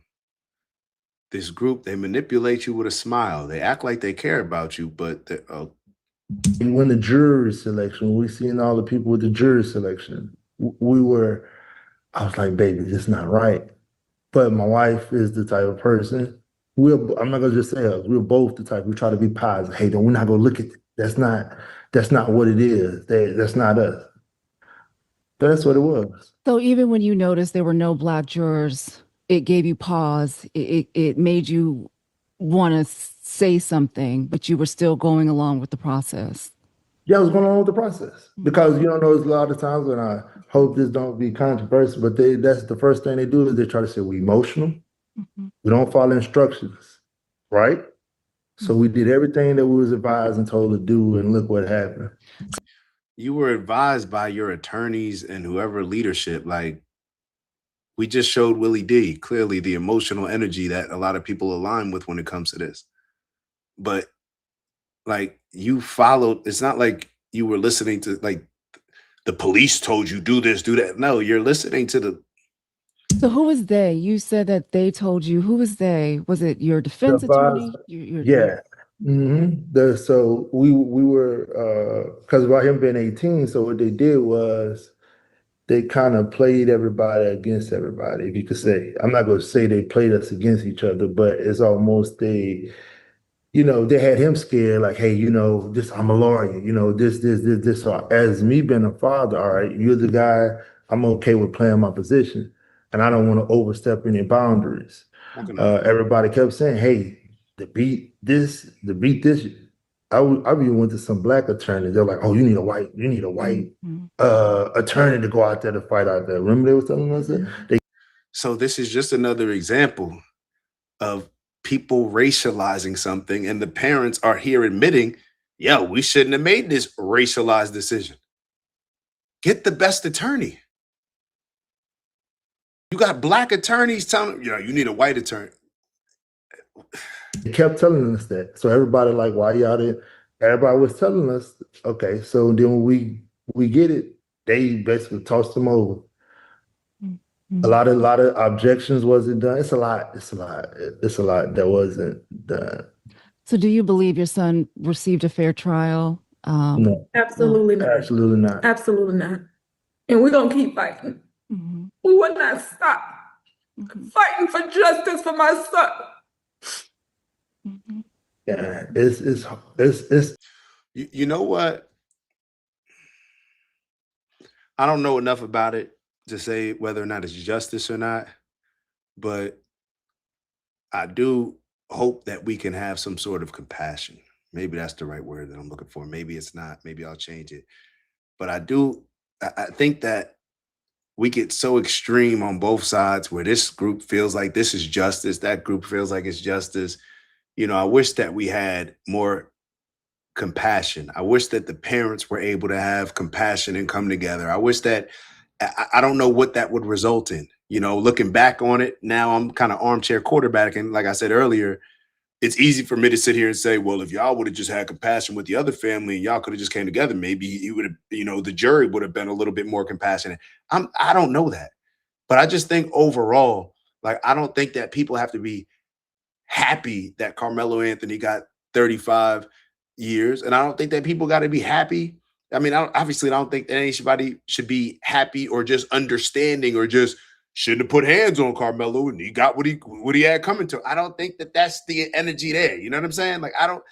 This group, they manipulate you with a smile. They act like they care about you, but when the jury selection, we seen all the people with the jury selection, I was like, baby, this is not right. But my wife is the type of person. I'm not gonna just say us. We're both the type. We try to be positive. Hey, we're not gonna look at it. That's not what it is. That's not us. That's what it was. So even when you noticed there were no Black jurors, it gave you pause. It made you want to say something, but you were still going along with the process. Yeah, I was going along with the process because there's a lot of times when I hope this don't be controversial, but that's the first thing they do is they try to say we're emotional. We don't follow instructions, right? So we did everything that we was advised and told to do, and look what happened. You were advised by your attorneys and whoever leadership. Like, we just showed Willie D clearly the emotional energy that a lot of people align with when it comes to this. But like, you followed, it's not like you were listening to like the police told you do this, do that. No, you're listening to the So who was they? You said that they told you. Who was they? Was it your defense attorney? Yeah. So we were because about him being 18, so what they did was they kind of played everybody against everybody, if you could say. I'm not gonna say they played us against each other, but it's almost they had him scared, like, hey, this, I'm a lawyer, this. So as me being a father, all right, you're the guy, I'm okay with playing my position, and I don't want to overstep any boundaries. Everybody kept saying, hey, to beat this. I even went to some black attorneys. They're like, oh, you need a white attorney to go out there to fight out there. Remember they were telling us that? So this is just another example of people racializing something, and the parents are here admitting, yo, we shouldn't have made this racialized decision. Get the best attorney. You got black attorneys telling you need a white attorney. They kept telling us that. So everybody like, why y'all didn't? Everybody was telling us, okay. So then when we get it, they basically tossed them over. A lot of objections wasn't done. It's a lot that wasn't done. So do you believe your son received a fair trial? No. Absolutely not. Absolutely not. Absolutely not. And we're gonna keep fighting. We will not stop fighting for justice for my son. Yeah, it's you know what? I don't know enough about it to say whether or not it's justice or not, but I do hope that we can have some sort of compassion. Maybe that's the right word that I'm looking for. Maybe it's not. Maybe I'll change it. But I think that we get so extreme on both sides where this group feels like this is justice, that group feels like it's justice. I wish that we had more compassion. I wish that the parents were able to have compassion and come together. I wish that I don't know what that would result in. Looking back on it, now I'm kind of armchair quarterback. And like I said earlier, it's easy for me to sit here and say, well, if y'all would have just had compassion with the other family and y'all could have just came together, maybe you would have, the jury would have been a little bit more compassionate. I don't know that. But I just think overall, like, I don't think that people have to be happy that Carmelo Anthony got 35 years. And I don't think that people got to be happy. I mean, I don't think that anybody should be happy or just understanding or just shouldn't have put hands on Carmelo and he got what he had coming to. I don't think that that's the energy there. You know what I'm saying? Like, I don't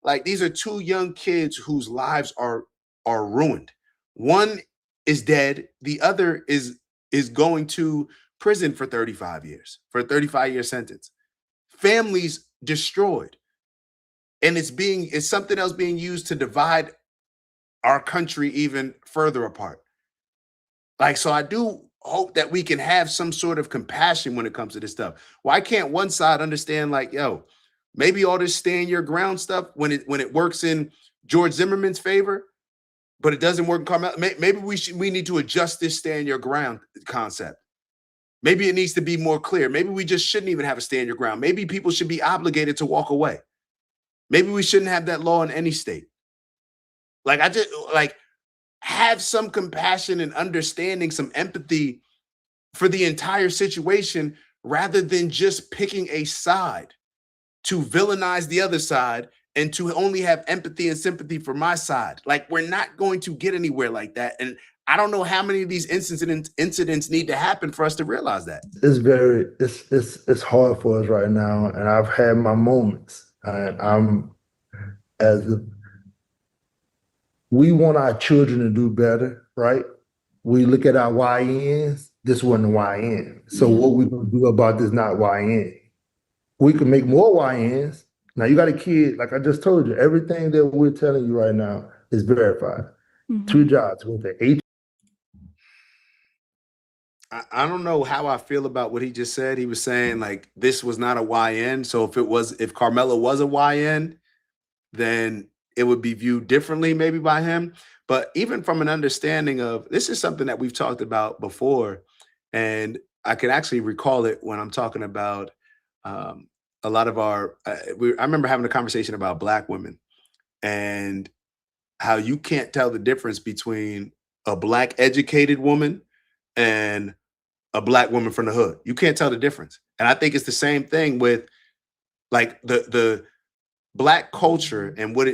like, these are two young kids whose lives are ruined. One is dead. The other is going to prison for 35 years, for a 35-year sentence. Families destroyed. And it's something else being used to divide our country even further apart. Like, so I do hope that we can have some sort of compassion when it comes to this stuff. Why can't one side understand, like, yo, maybe all this stand your ground stuff when it works in George Zimmerman's favor, but it doesn't work in Carmelo. Maybe we need to adjust this stand your ground concept. Maybe it needs to be more clear. Maybe we just shouldn't even have a stand your ground. Maybe people should be obligated to walk away. Maybe we shouldn't have that law in any state. Like, I just have some compassion and understanding, some empathy for the entire situation rather than just picking a side to villainize the other side and to only have empathy and sympathy for my side. Like, we're not going to get anywhere like that. And I don't know how many of these incidents need to happen for us to realize that. It's hard for us right now, and I've had my moments. And we want our children to do better, right? We look at our YNs. This wasn't a YN. So what we gonna do about this not YN? We can make more YNs. Now you got a kid, like I just told you, everything that we're telling you right now is verified. 2 jobs with the I don't know how I feel about what he just said. He was saying like this was not a YN. So if Carmelo was a YN, then it would be viewed differently maybe by him. But even from an understanding of this is something that we've talked about before, and I can actually recall it when I'm talking about a lot of our. I remember having a conversation about Black women and how you can't tell the difference between a Black educated woman and a Black woman from the hood. You can't tell the difference. And I think it's the same thing with like the Black culture and what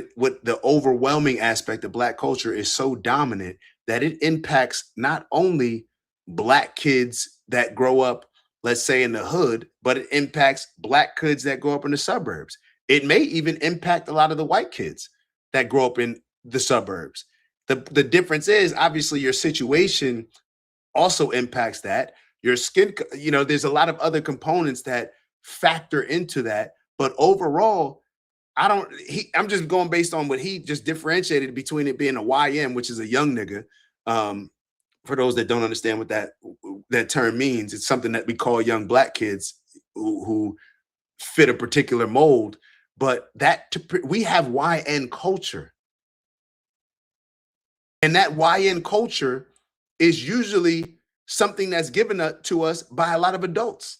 the overwhelming aspect of Black culture is so dominant that it impacts not only Black kids that grow up, let's say in the hood, but it impacts Black kids that grow up in the suburbs. It may even impact a lot of the white kids that grow up in the suburbs. The difference is obviously your situation also impacts that. Your skin, there's a lot of other components that factor into that. But overall, I'm just going based on what he just differentiated between it being a YM, which is a young nigga. For those that don't understand what that term means, it's something that we call young Black kids who fit a particular mold. But we have YN culture. And that YN culture is usually something that's given to us by a lot of adults.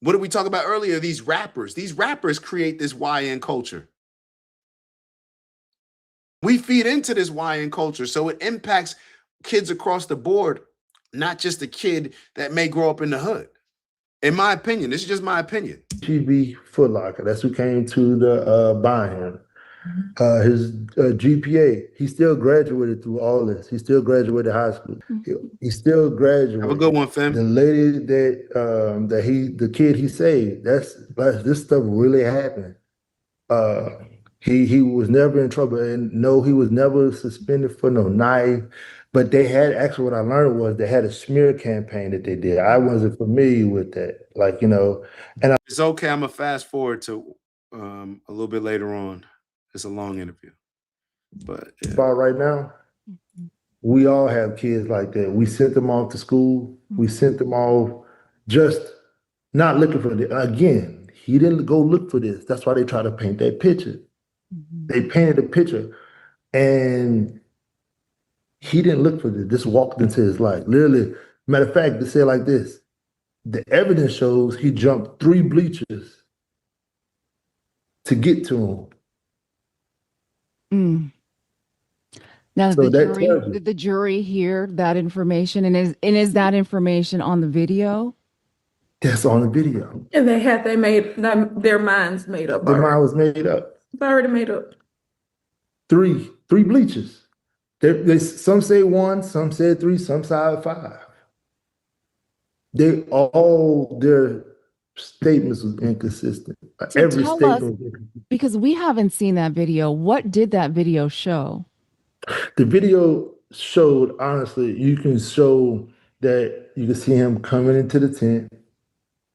What did we talk about earlier? These rappers create this YN culture. We feed into this YN culture, so it impacts kids across the board, not just the kid that may grow up in the hood. In my opinion, this is just my opinion. GB Foot Locker, that's who came to the buy him. His GPA, he still graduated through all this. He still graduated high school. He still graduated. Have a good one, fam. The lady the kid he saved, this stuff really happened. He was never in trouble, and no, he was never suspended for no knife. But they had what I learned was they had a smear campaign that they did. I wasn't familiar with that, and it's okay. I'm gonna fast forward to a little bit later on. It's a long interview, but yeah. About right now, we all have kids like that. We sent them off to school. We sent them off just not looking for it. Again, he didn't go look for this. That's why they try to paint that picture. They painted a picture, and he didn't look for this. This walked into his life. Literally, matter of fact, they say it like this. The evidence shows he jumped 3 bleachers to get to him. Now, So did the jury hear that information, and is that information on the video? That's on the video. And they had their minds made up. Their mind was made up. It's already made up. 3 bleachers. Some say 1, some said 3, some said 5. Their statements was inconsistent. So Every tell statement us, was inconsistent. because we haven't seen that video. What did that video show? The video showed, honestly, you can show that you can see him coming into the tent,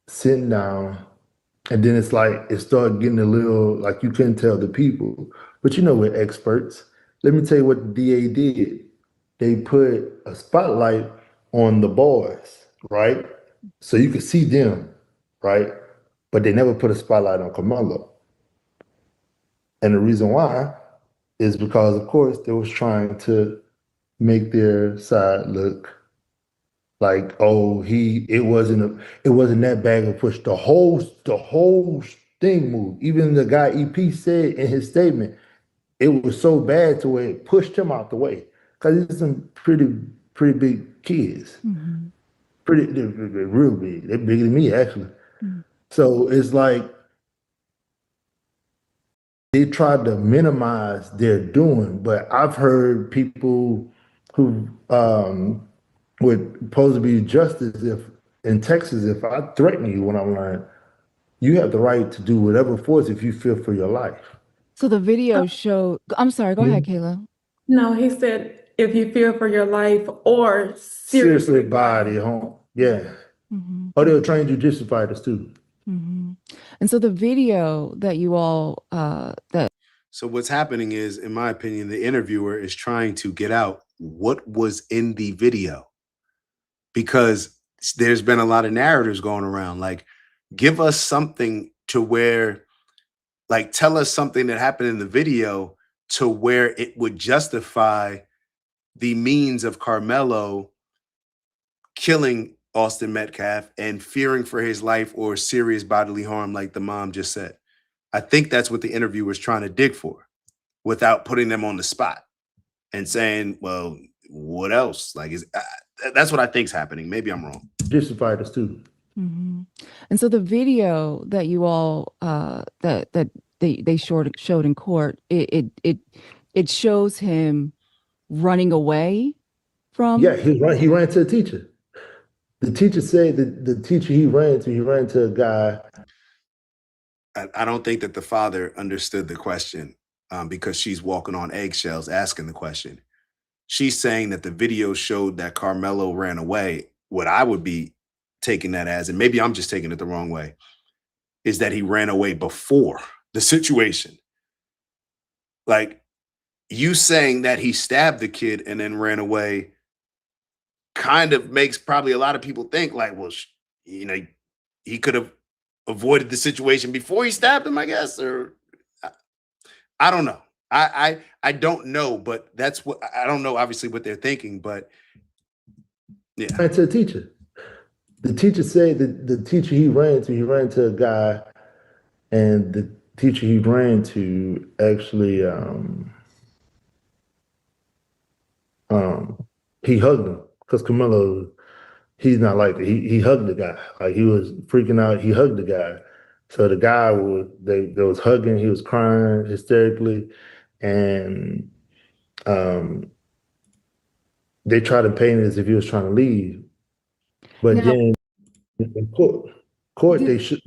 sitting down, and then it's like it started getting a little like you couldn't tell the people. But we're experts. Let me tell you what the DA did. They put a spotlight on the boys, right? So you could see them, right? But they never put a spotlight on Carmelo. And the reason why is because, of course, they was trying to make their side look like, oh, it wasn't that bag of push. The whole thing moved. Even the guy EP said in his statement, it was so bad to where it pushed him out the way. Because he's some pretty big kids. They're real big. They're bigger than me, actually. So it's like they tried to minimize their doing, but I've heard people who would supposed to be justice if in Texas, if I threaten you when I'm lying, you have the right to do whatever force if you fear for your life. So the video showed. I'm sorry. Go ahead, Kayla. No, he said if you fear for your life or Seriously body home. Yeah. Or they'll train jujitsu fighters too. And so the video that you all So what's happening is, in my opinion, the interviewer is trying to get out what was in the video. because there's been a lot of narratives going around. Like, give us something to where, like, tell us something that happened in the video to where it would justify the means of Carmelo killing Austin Metcalf and fearing for his life or serious bodily harm, like the mom just said. I think that's what the interview was trying to dig for without putting them on the spot and saying, well, what else? Like, that's what I think's happening. Maybe I'm wrong. Justify the student. Mm-hmm. And so the video that you all that they showed in court, it shows him running away from. Yeah, he ran to a teacher. The teacher said that the teacher he ran to a guy. I don't think that the father understood the question because she's walking on eggshells asking the question. She's saying that the video showed that Carmelo ran away. What I would be taking that as, and maybe I'm just taking it the wrong way, is that he ran away before the situation. Like, you saying that he stabbed the kid and then ran away kind of makes probably a lot of people think like, well, he could have avoided the situation before he stabbed him, I guess, or I don't know. I don't know, but that's what I don't know. Obviously, what they're thinking, but yeah. Ran to a teacher. The teacher said that the teacher he ran to a guy, and the teacher he ran to actually he hugged him because Carmelo, he's not like that. He hugged the guy. Like, he was freaking out. He hugged the guy. So the guy they was hugging, he was crying hysterically, and they tried to paint it as if he was trying to leave. But Now, then in court they said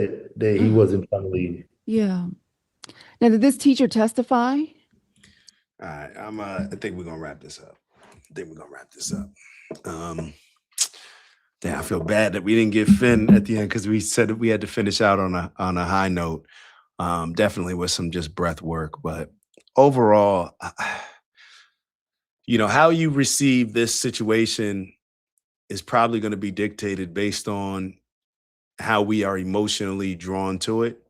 it that he wasn't trying to leave. yeah. Now, did this teacher testify? All right, I think we're gonna wrap this up. Damn, I feel bad that we didn't get Finn at the end because we said that we had to finish out on a high note. Definitely with some just breath work, but overall, how you receive this situation is probably going to be dictated based on how we are emotionally drawn to it.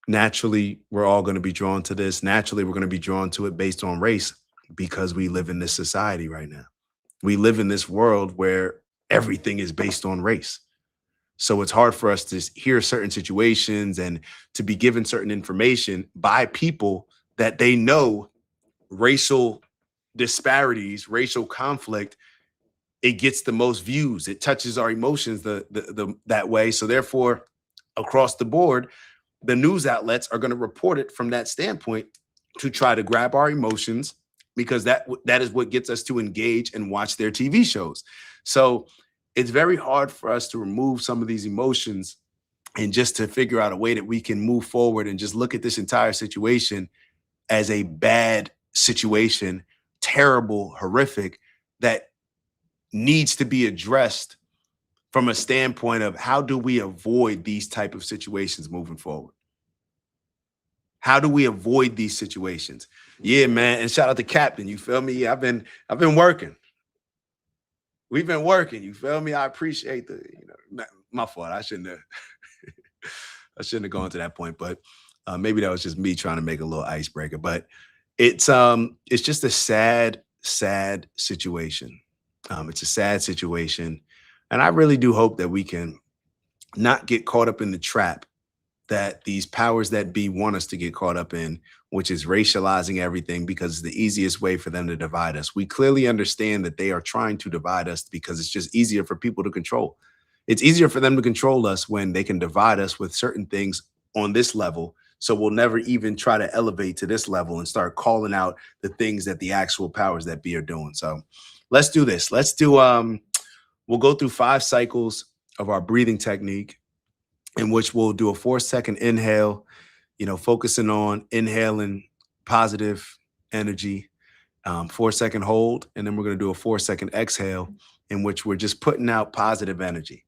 Naturally, we're all going to be drawn to this. Naturally, we're going to be drawn to it based on race because we live in this society right now. We live in this world where everything is based on race. So it's hard for us to hear certain situations and to be given certain information by people that they know racial disparities, racial conflict, it gets the most views. It touches our emotions that way. So therefore, across the board, the news outlets are going to report it from that standpoint to try to grab our emotions, because that is what gets us to engage and watch their TV shows. So it's very hard for us to remove some of these emotions and just to figure out a way that we can move forward and just look at this entire situation as a bad situation, terrible, horrific, that needs to be addressed from a standpoint of how do we avoid these type of situations moving forward? How do we avoid these situations? Yeah, man. And shout out to Captain. You feel me? Yeah, I've been working. We've been working. You feel me? I appreciate my fault. I shouldn't have gone to that point, but maybe that was just me trying to make a little icebreaker. But it's just a sad situation. It's a sad situation. And I really do hope that we can not get caught up in the trap that these powers that be want us to get caught up in, which is racializing everything because it's the easiest way for them to divide us. We clearly understand that they are trying to divide us because it's just easier for people to control. It's easier for them to control us when they can divide us with certain things on this level. So we'll never even try to elevate to this level and start calling out the things that the actual powers that be are doing. So let's do this. We'll go through 5 cycles of our breathing technique, in which we'll do a 4-second inhale, focusing on inhaling positive energy, 4-second hold, and then we're going to do a 4-second exhale, in which we're just putting out positive energy.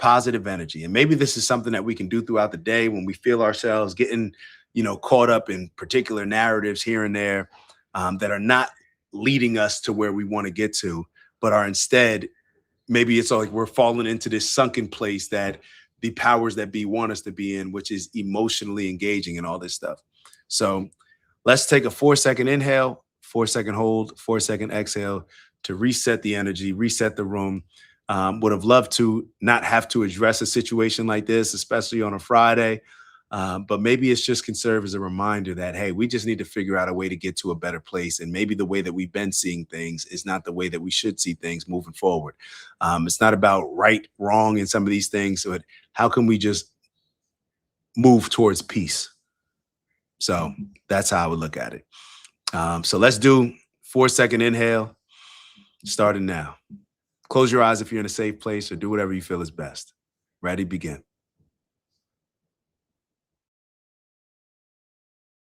And maybe this is something that we can do throughout the day when we feel ourselves getting, caught up in particular narratives here and there that are not leading us to where we want to get to, but are instead maybe it's like we're falling into this sunken place that the powers that be want us to be in, which is emotionally engaging and all this stuff. So let's take a 4-second inhale, 4-second hold, 4-second exhale to reset the energy, reset the room. Would have loved to not have to address a situation like this, especially on a Friday. But maybe it's just can serve as a reminder that, hey, we just need to figure out a way to get to a better place. And maybe the way that we've been seeing things is not the way that we should see things moving forward. It's not about right, wrong in some of these things, but how can we just move towards peace? So that's how I would look at it. So let's do 4-second inhale, starting now. Close your eyes if you're in a safe place, or do whatever you feel is best. Ready, begin.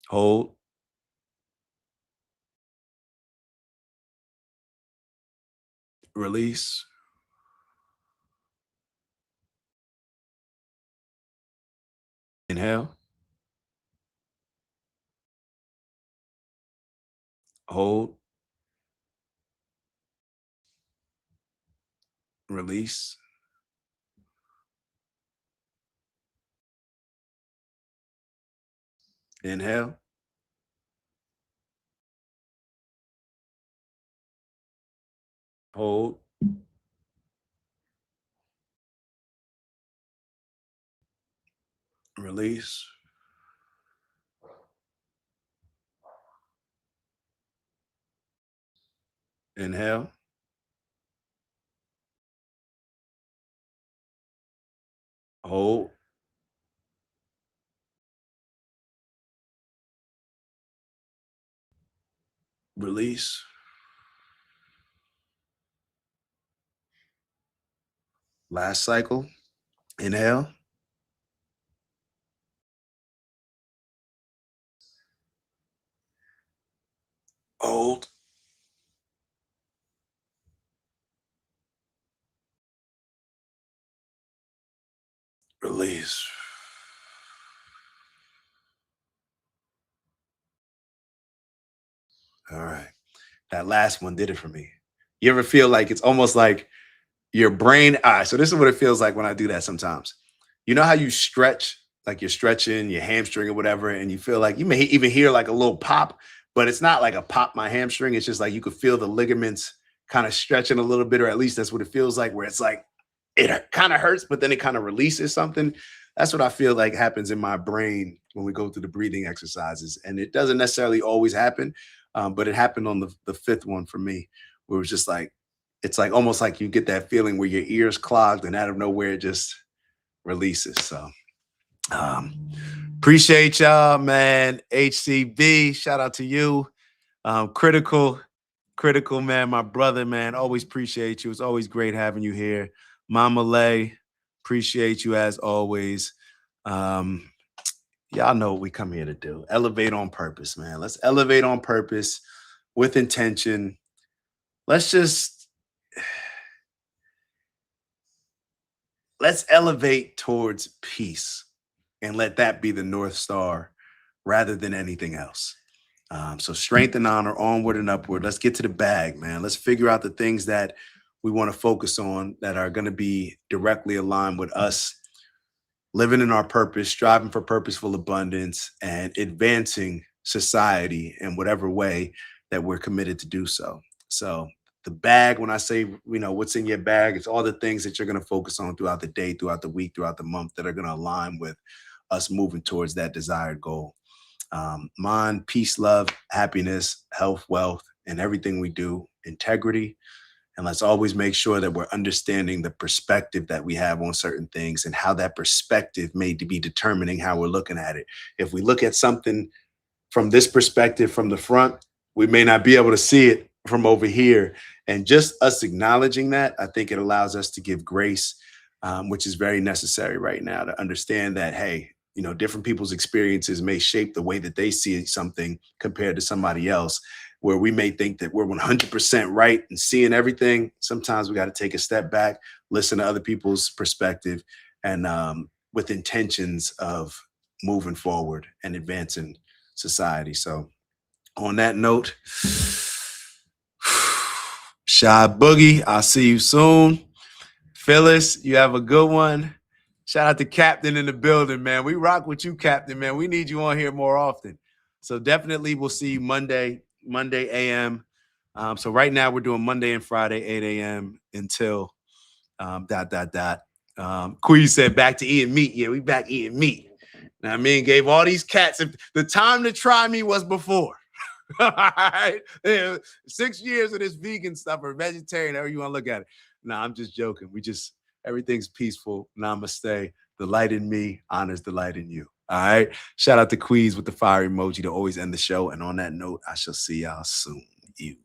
Hold. Release. Inhale. Hold. Release. Inhale. Hold. Release. Inhale. Hold. Release. Last cycle. Inhale. Hold. Release. All right. That last one did it for me. You ever feel like it's almost like your brain? All right. So this is what it feels like when I do that sometimes. You know how you stretch, like you're stretching your hamstring or whatever, and you feel like you may even hear like a little pop, but it's not like a pop my hamstring. It's just like you could feel the ligaments kind of stretching a little bit, or at least that's what it feels like, where it's like it kind of hurts, but then it kind of releases something. That's what I feel like happens in my brain when we go through the breathing exercises. And it doesn't necessarily always happen, but it happened on the fifth one for me, where it was just like, it's like almost like you get that feeling where your ears clogged and out of nowhere it just releases. So appreciate y'all, man. HCB, shout out to you. Critical, man, my brother, man. Always appreciate you. It's always great having you here. Mama Lay, appreciate you as always. Y'all know what we come here to do. Elevate on purpose, man. Let's elevate on purpose with intention. Let's elevate towards peace and let that be the North Star rather than anything else. So strength and honor, onward and upward. Let's get to the bag, man. Let's figure out the things that we want to focus on that are going to be directly aligned with us living in our purpose, striving for purposeful abundance, and advancing society in whatever way that we're committed to do so. So the bag, when I say, what's in your bag, it's all the things that you're going to focus on throughout the day, throughout the week, throughout the month that are going to align with us moving towards that desired goal. Mind, peace, love, happiness, health, wealth, and everything we do, integrity. And let's always make sure that we're understanding the perspective that we have on certain things and how that perspective may be determining how we're looking at it. If we look at something from this perspective from the front, we may not be able to see it from over here. And just us acknowledging that, I think it allows us to give grace, which is very necessary right now, to understand that, hey, different people's experiences may shape the way that they see something compared to somebody else, where we may think that we're 100% right and seeing everything. Sometimes we got to take a step back, listen to other people's perspective, and with intentions of moving forward and advancing society. So on that note, Shy Boogie, I'll see you soon. Phyllis, you have a good one. Shout out to Captain in the building, man. We rock with you, Captain, man. We need you on here more often. So definitely we'll see you Monday a.m. So right now we're doing Monday and Friday, 8 a.m. until ... Queen said back to eating meat. Yeah, we back eating meat. Now, I mean, gave all these cats, the time to try me was before. All right. 6 years of this vegan stuff or vegetarian, however you want to look at it. No, I'm just joking. Everything's peaceful. Namaste. The light in me honors the light in you. All right. Shout out to Queez with the fire emoji to always end the show. And on that note, I shall see y'all soon. You.